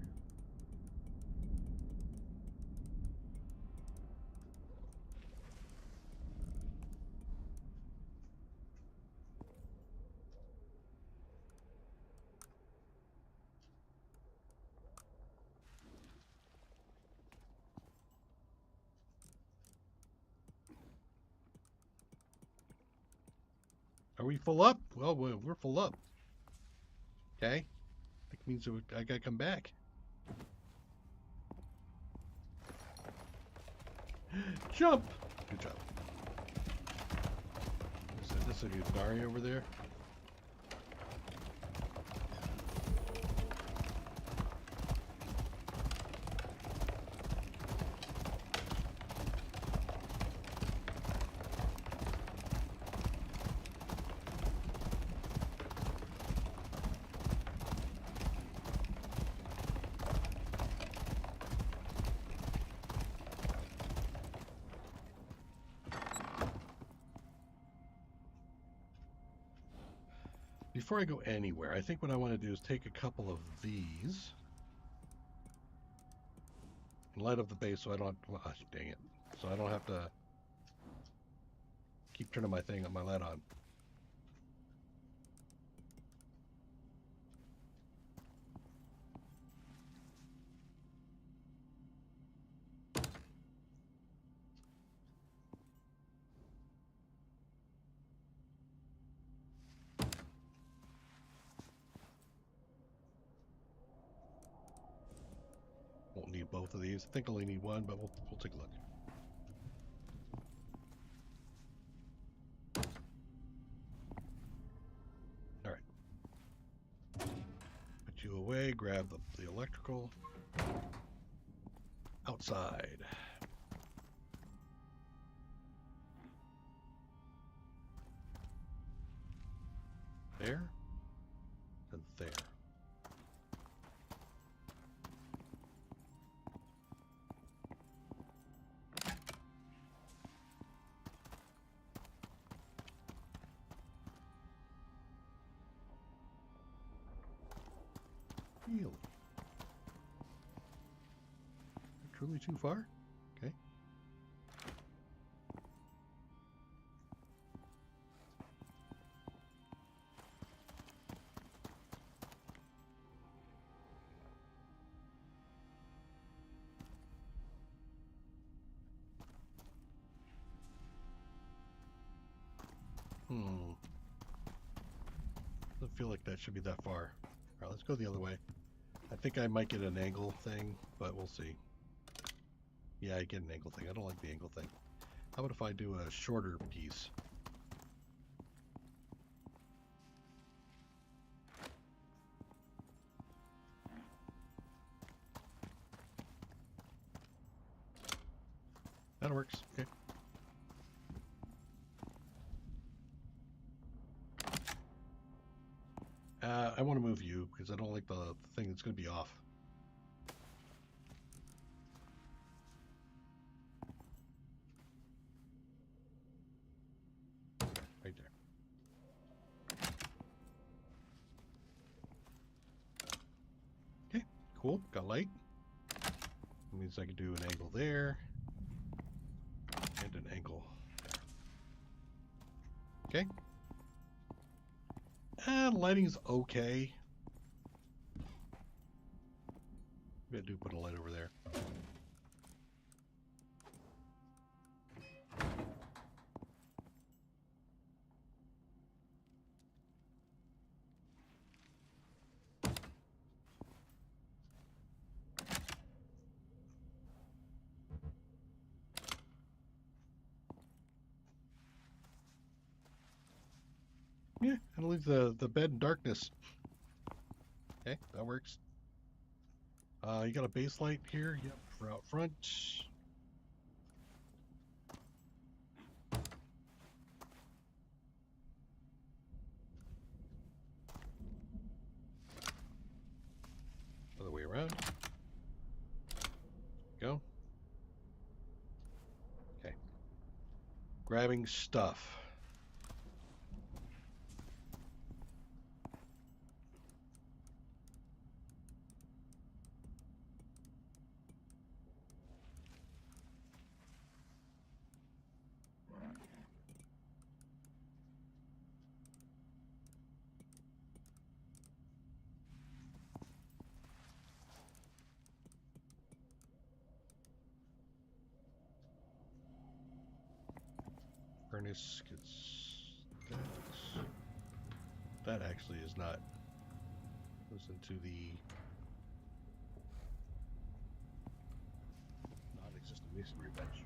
Are we full up? Well, we're full up. Okay. That means I gotta come back. Jump! Good job. Is this a Gary over there? Before I go anywhere, I think what I want to do is take a couple of these and light up the base so I don't, dang it, so I don't have to keep turning my light on. Won't need both of these. I think I only need one, but we'll take a look. away, grab the electrical. Outside. There. And there. Really? Truly too far? Okay. Doesn't feel like that should be that far. Alright, let's go the other way. I think I might get an angle thing, but we'll see. Yeah, I get an angle thing. I don't like the angle thing. How about if I do a shorter piece? That works. Okay. I want to move you because I don't like the thing that's going to be off. Right there. Okay, cool. Got light. That means I can do an angle there. And an angle there. Okay. Lighting's okay. Maybe I do put a light over there. Yeah, and leave the bed in darkness. Okay, that works. You got a base light here? Yep, for out front. Other way around. Go. Okay. Grabbing stuff. Furnace gets that actually is not goes into the non-existent masonry bench.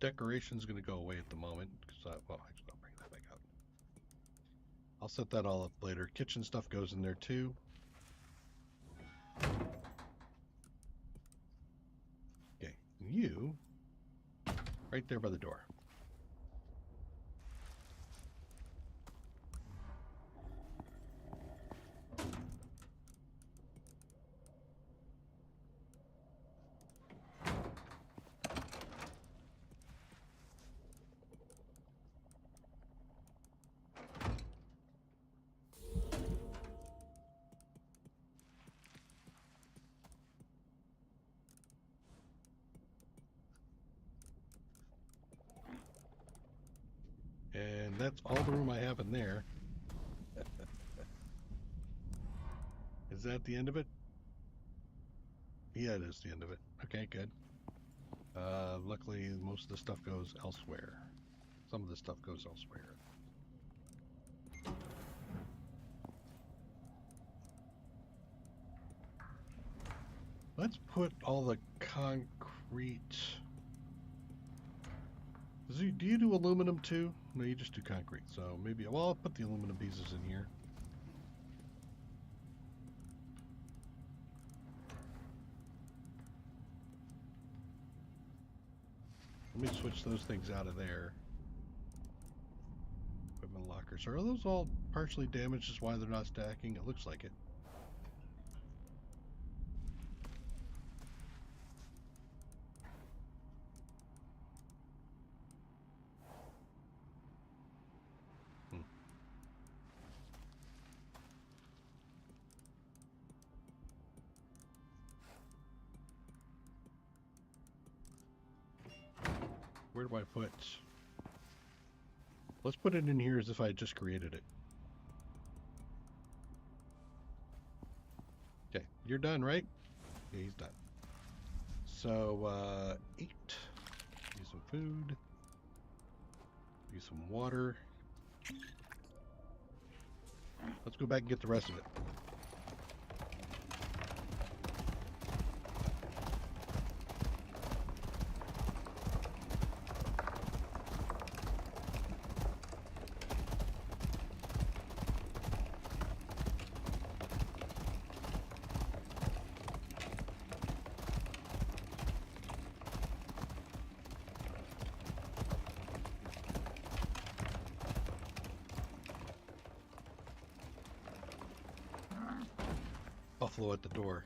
Decoration's going to go away at the moment. Well, actually, I'll bring that back out. I'll set that all up later. Kitchen stuff goes in there too. Okay, you right there by the door. And that's all the room I have in there. Is that the end of it? Yeah, it is the end of it. Okay, good. Luckily, most of the stuff goes elsewhere. Some of the stuff goes elsewhere. Let's put all the concrete. Do you do aluminum too? No, you just do concrete. So maybe, well, I'll put the aluminum pieces in here. Let me switch those things out of there. Equipment lockers. Are those all partially damaged? Is why they're not stacking? It looks like it. Where do I put? Let's put it in here as if I just created it. Okay, you're done, right? Yeah, he's done. So, eat. Use some food. Use some water. Let's go back and get the rest of it. Buffalo at the door.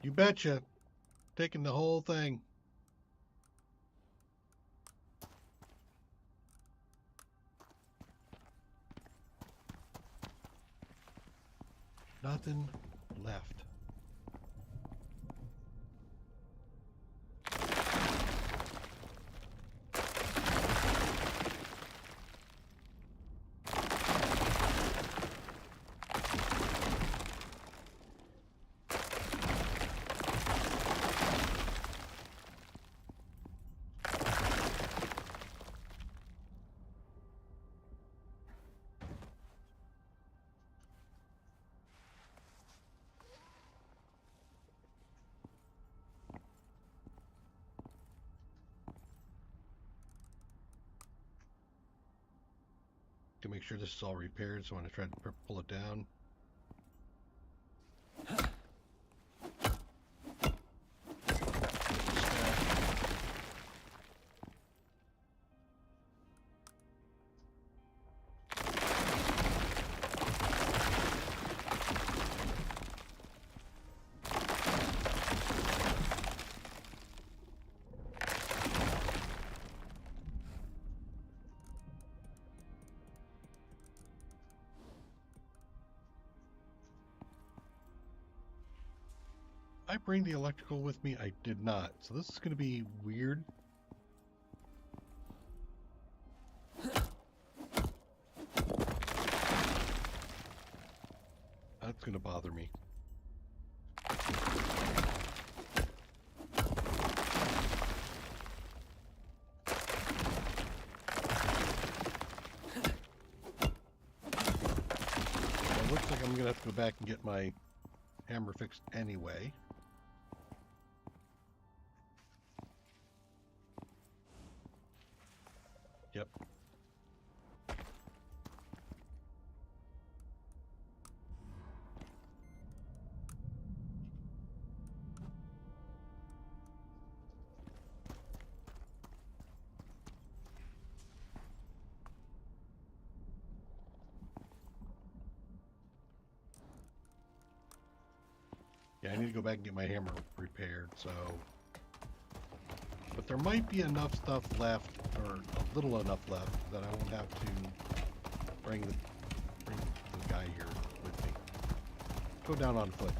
You betcha. Taking the whole thing. Nothing left. To make sure this is all repaired, so when I try to pull it down. I bring the electrical with me? I did not. So this is going to be weird. That's going to bother me. Well, it looks like I'm going to have to go back and get my hammer fixed anyway. Yep. Yeah, I need to go back and get my hammer repaired, so... But there might be enough stuff left, or a little enough left, that I won't have to bring the guy here with me. Go down on foot.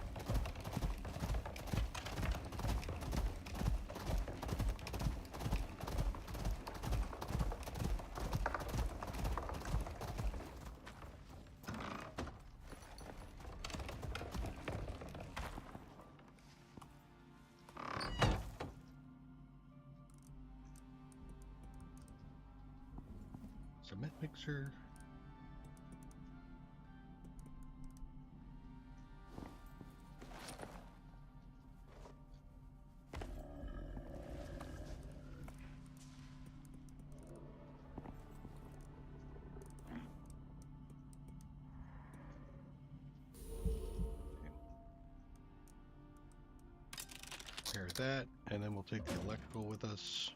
Cement mixer. Repair that, and then we'll take the electrical with us.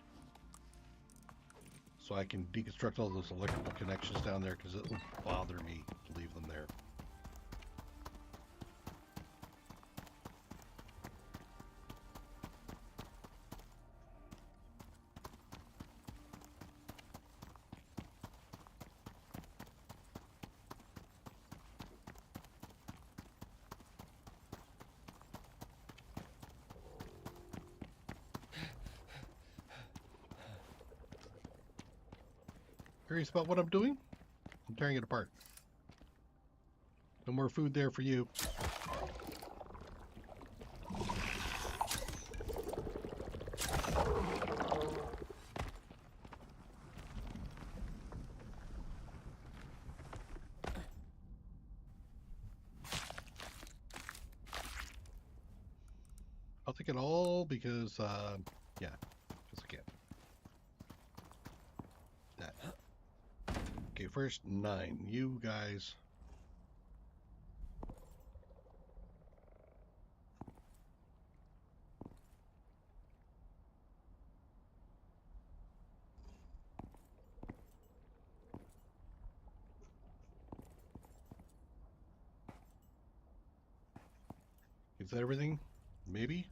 So I can deconstruct all those electrical connections down there because it will bother me to leave them there. Curious about what I'm doing? I'm tearing it apart. No more food there for you. I'll take it all because, yeah, because I can. That. Okay, first 9. You guys. Is that everything? Maybe?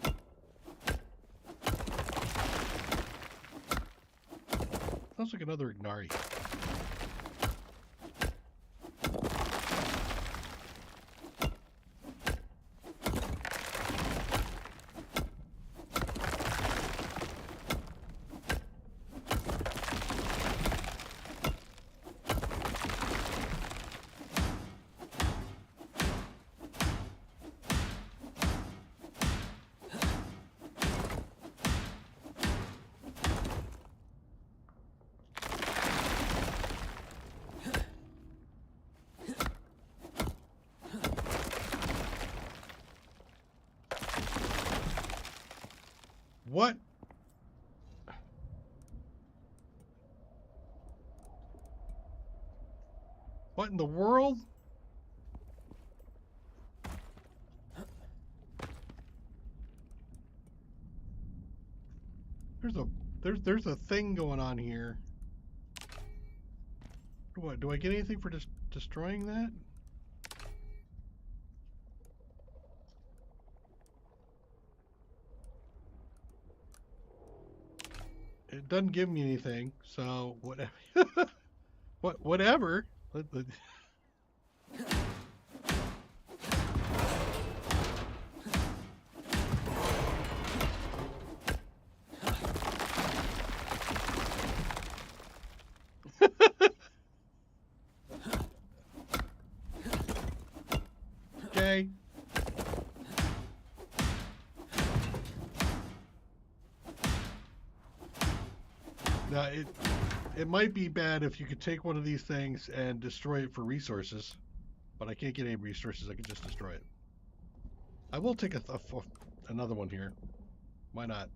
Okay. Sounds like another Ignari. What? What in the world? There's a thing going on here. Do I get anything for destroying that? It doesn't give me anything, so whatever. Whatever. Okay. Now, it might be bad if you could take one of these things and destroy it for resources, but I can't get any resources. I can just destroy it. I will take another one here. Why not?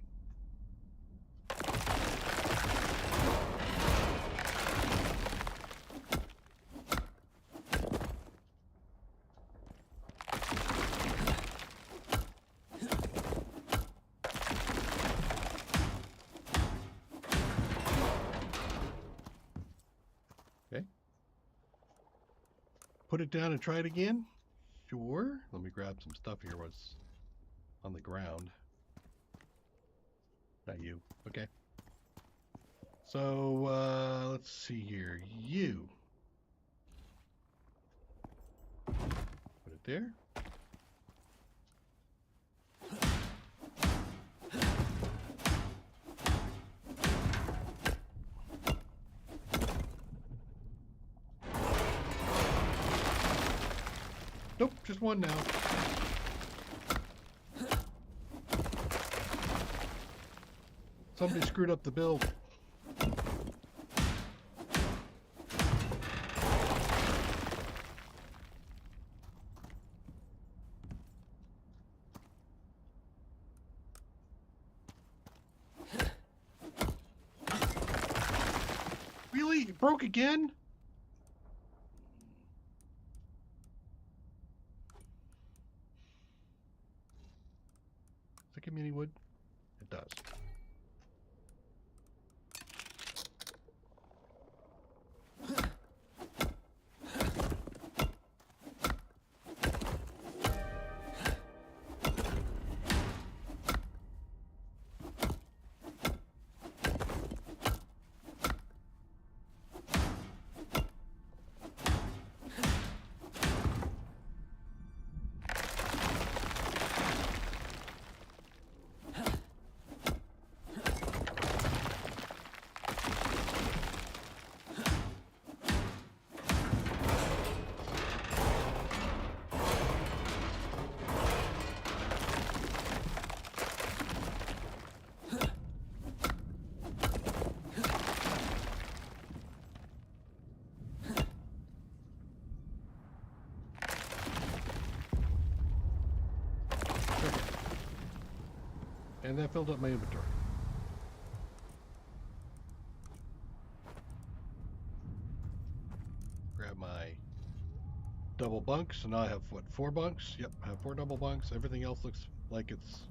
Put it down and try it again? Sure. Let me grab some stuff here what's on the ground. Not you. Okay. So, let's see here. You. Put it there. Nope, just one now. Somebody screwed up the build. broke again? Does it give me any wood? It does. And that filled up my inventory. Grab my double bunks, so now I have, what, 4 bunks? Yep, I have 4 double bunks. Everything else looks like it's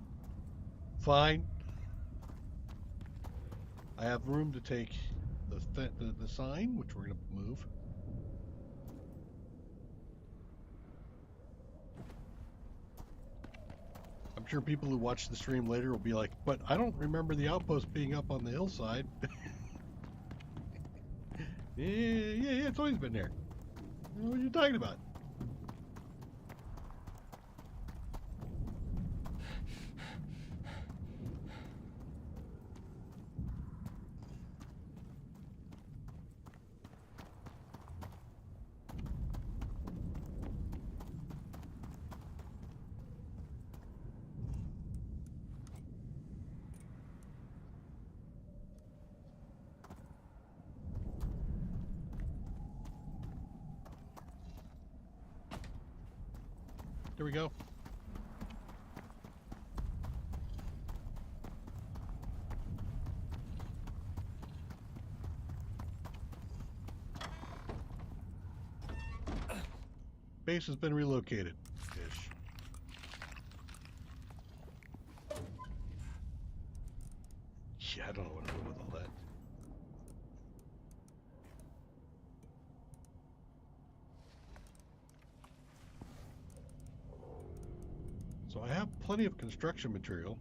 fine. I have room to take the sign, which we're going to move. I'm sure people who watch the stream later will be like, but I don't remember the outpost being up on the hillside. Yeah, it's always been there. What are you talking about? Here we go. Base has been relocated. Ish. Yeah, I don't know what to do with all that. So I have plenty of construction material.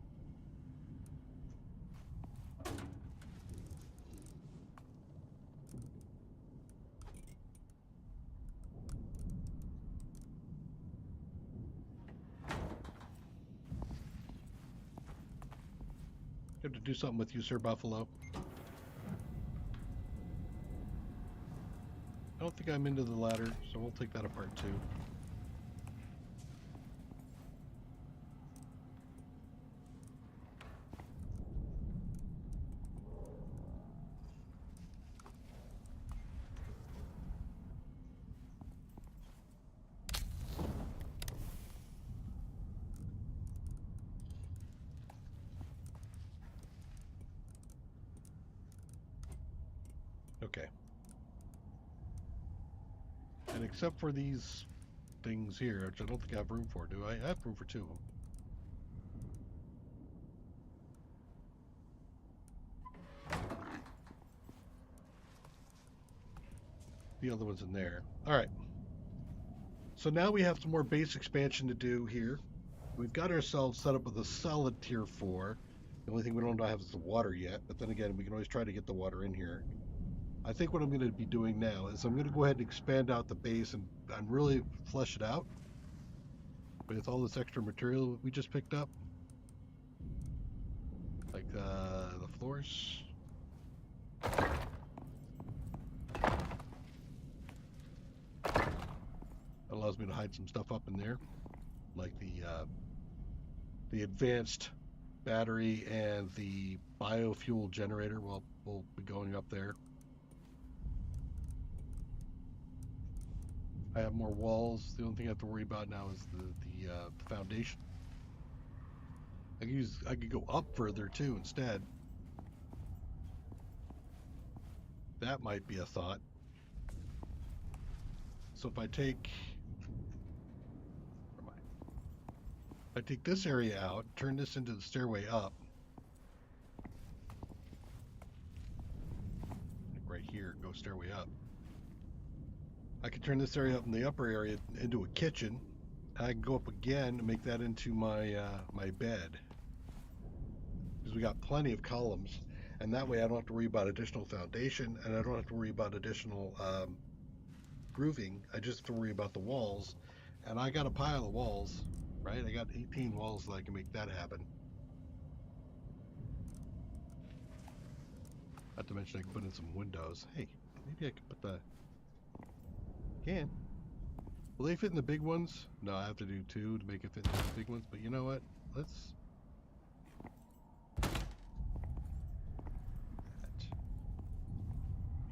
Have to do something with you, Sir Buffalo. I don't think I'm into the ladder, so we'll take that apart too. Okay. And except for these things here, which I don't think I have room for, do I? I have room for 2 of them. The other one's in there. All right. So now we have some more base expansion to do here. We've got ourselves set up with a solid tier 4. The only thing we don't have is the water yet, but then again, we can always try to get the water in here. I think what I'm going to be doing now is I'm going to go ahead and expand out the base and really flesh it out with all this extra material we just picked up. Like the floors. That allows me to hide some stuff up in there, like the advanced battery and the biofuel generator will be going up there. I have more walls. The only thing I have to worry about now is the foundation. I could go up further too instead. That might be a thought. So if I take, never mind. If I take this area out, turn this into the stairway up, like right here, go stairway up. I can turn this area up in the upper area into a kitchen. I can go up again and make that into my my bed, because we got plenty of columns, and that way I don't have to worry about additional foundation, and I don't have to worry about additional grooving. I just have to worry about the walls, and I got a pile of walls, right? I got 18 walls that I can make that happen. Not to mention I can put in some windows. Hey, maybe I could put the... Can. Will they fit in the big ones? No, I have to do 2 to make it fit in the big ones, but you know what? Let's...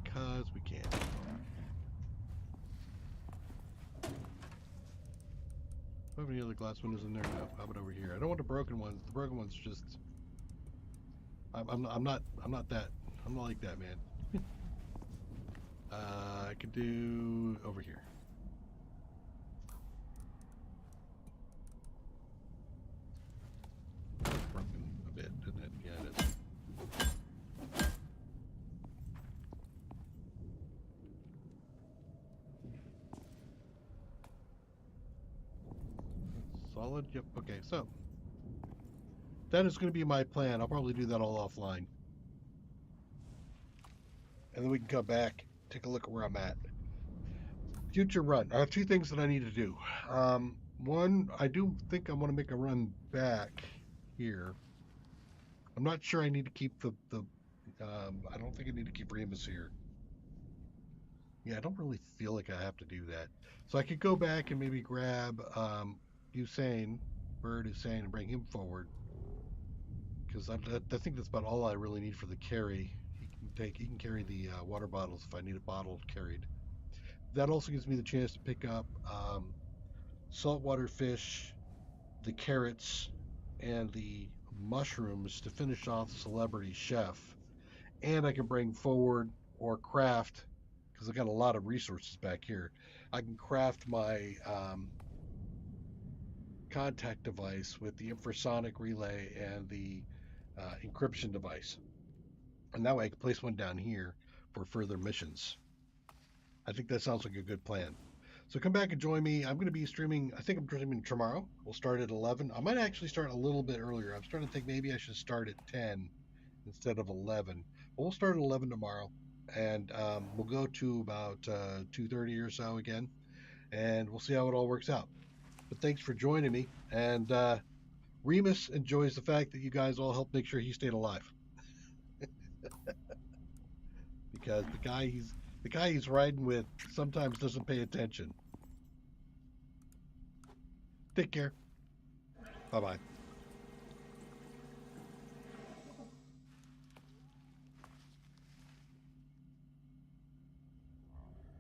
Because we can. Do I have any other glass windows in there? No. How about over here? I don't want the broken ones. The broken ones just... I'm not that... I'm not like that, man. I could do over here. Broken a bit, didn't it? Yeah, it is. Solid? Yep. Okay, so that is going to be my plan. I'll probably do that all offline. And then we can come back, take a look at where I'm at. Future run. I have 2 things that I need to do. One, I do think I want to make a run back here. I'm not sure I need to keep the I don't think I need to keep Remus here. Yeah, I don't really feel like I have to do that. So I could go back and maybe grab Bird Hussein, and bring him forward. Because I think that's about all I really need for the carry. He can carry the water bottles if I need a bottle carried. That also gives me the chance to pick up saltwater fish, the carrots, and the mushrooms to finish off Celebrity Chef. And I can bring forward or craft, because I got a lot of resources back here. I can craft my contact device with the infrasonic relay and the encryption device. And that way I can place one down here for further missions. I think that sounds like a good plan. So come back and join me. I'm going to be streaming. I think I'm streaming tomorrow. We'll start at 11. I might actually start a little bit earlier. I'm starting to think maybe I should start at 10 instead of 11. But we'll start at 11 tomorrow, and we'll go to about 2:30 or so again, and we'll see how it all works out. But thanks for joining me. And Remus enjoys the fact that you guys all helped make sure he stayed alive, because the guy he's riding with sometimes doesn't pay attention. Take care. Bye bye.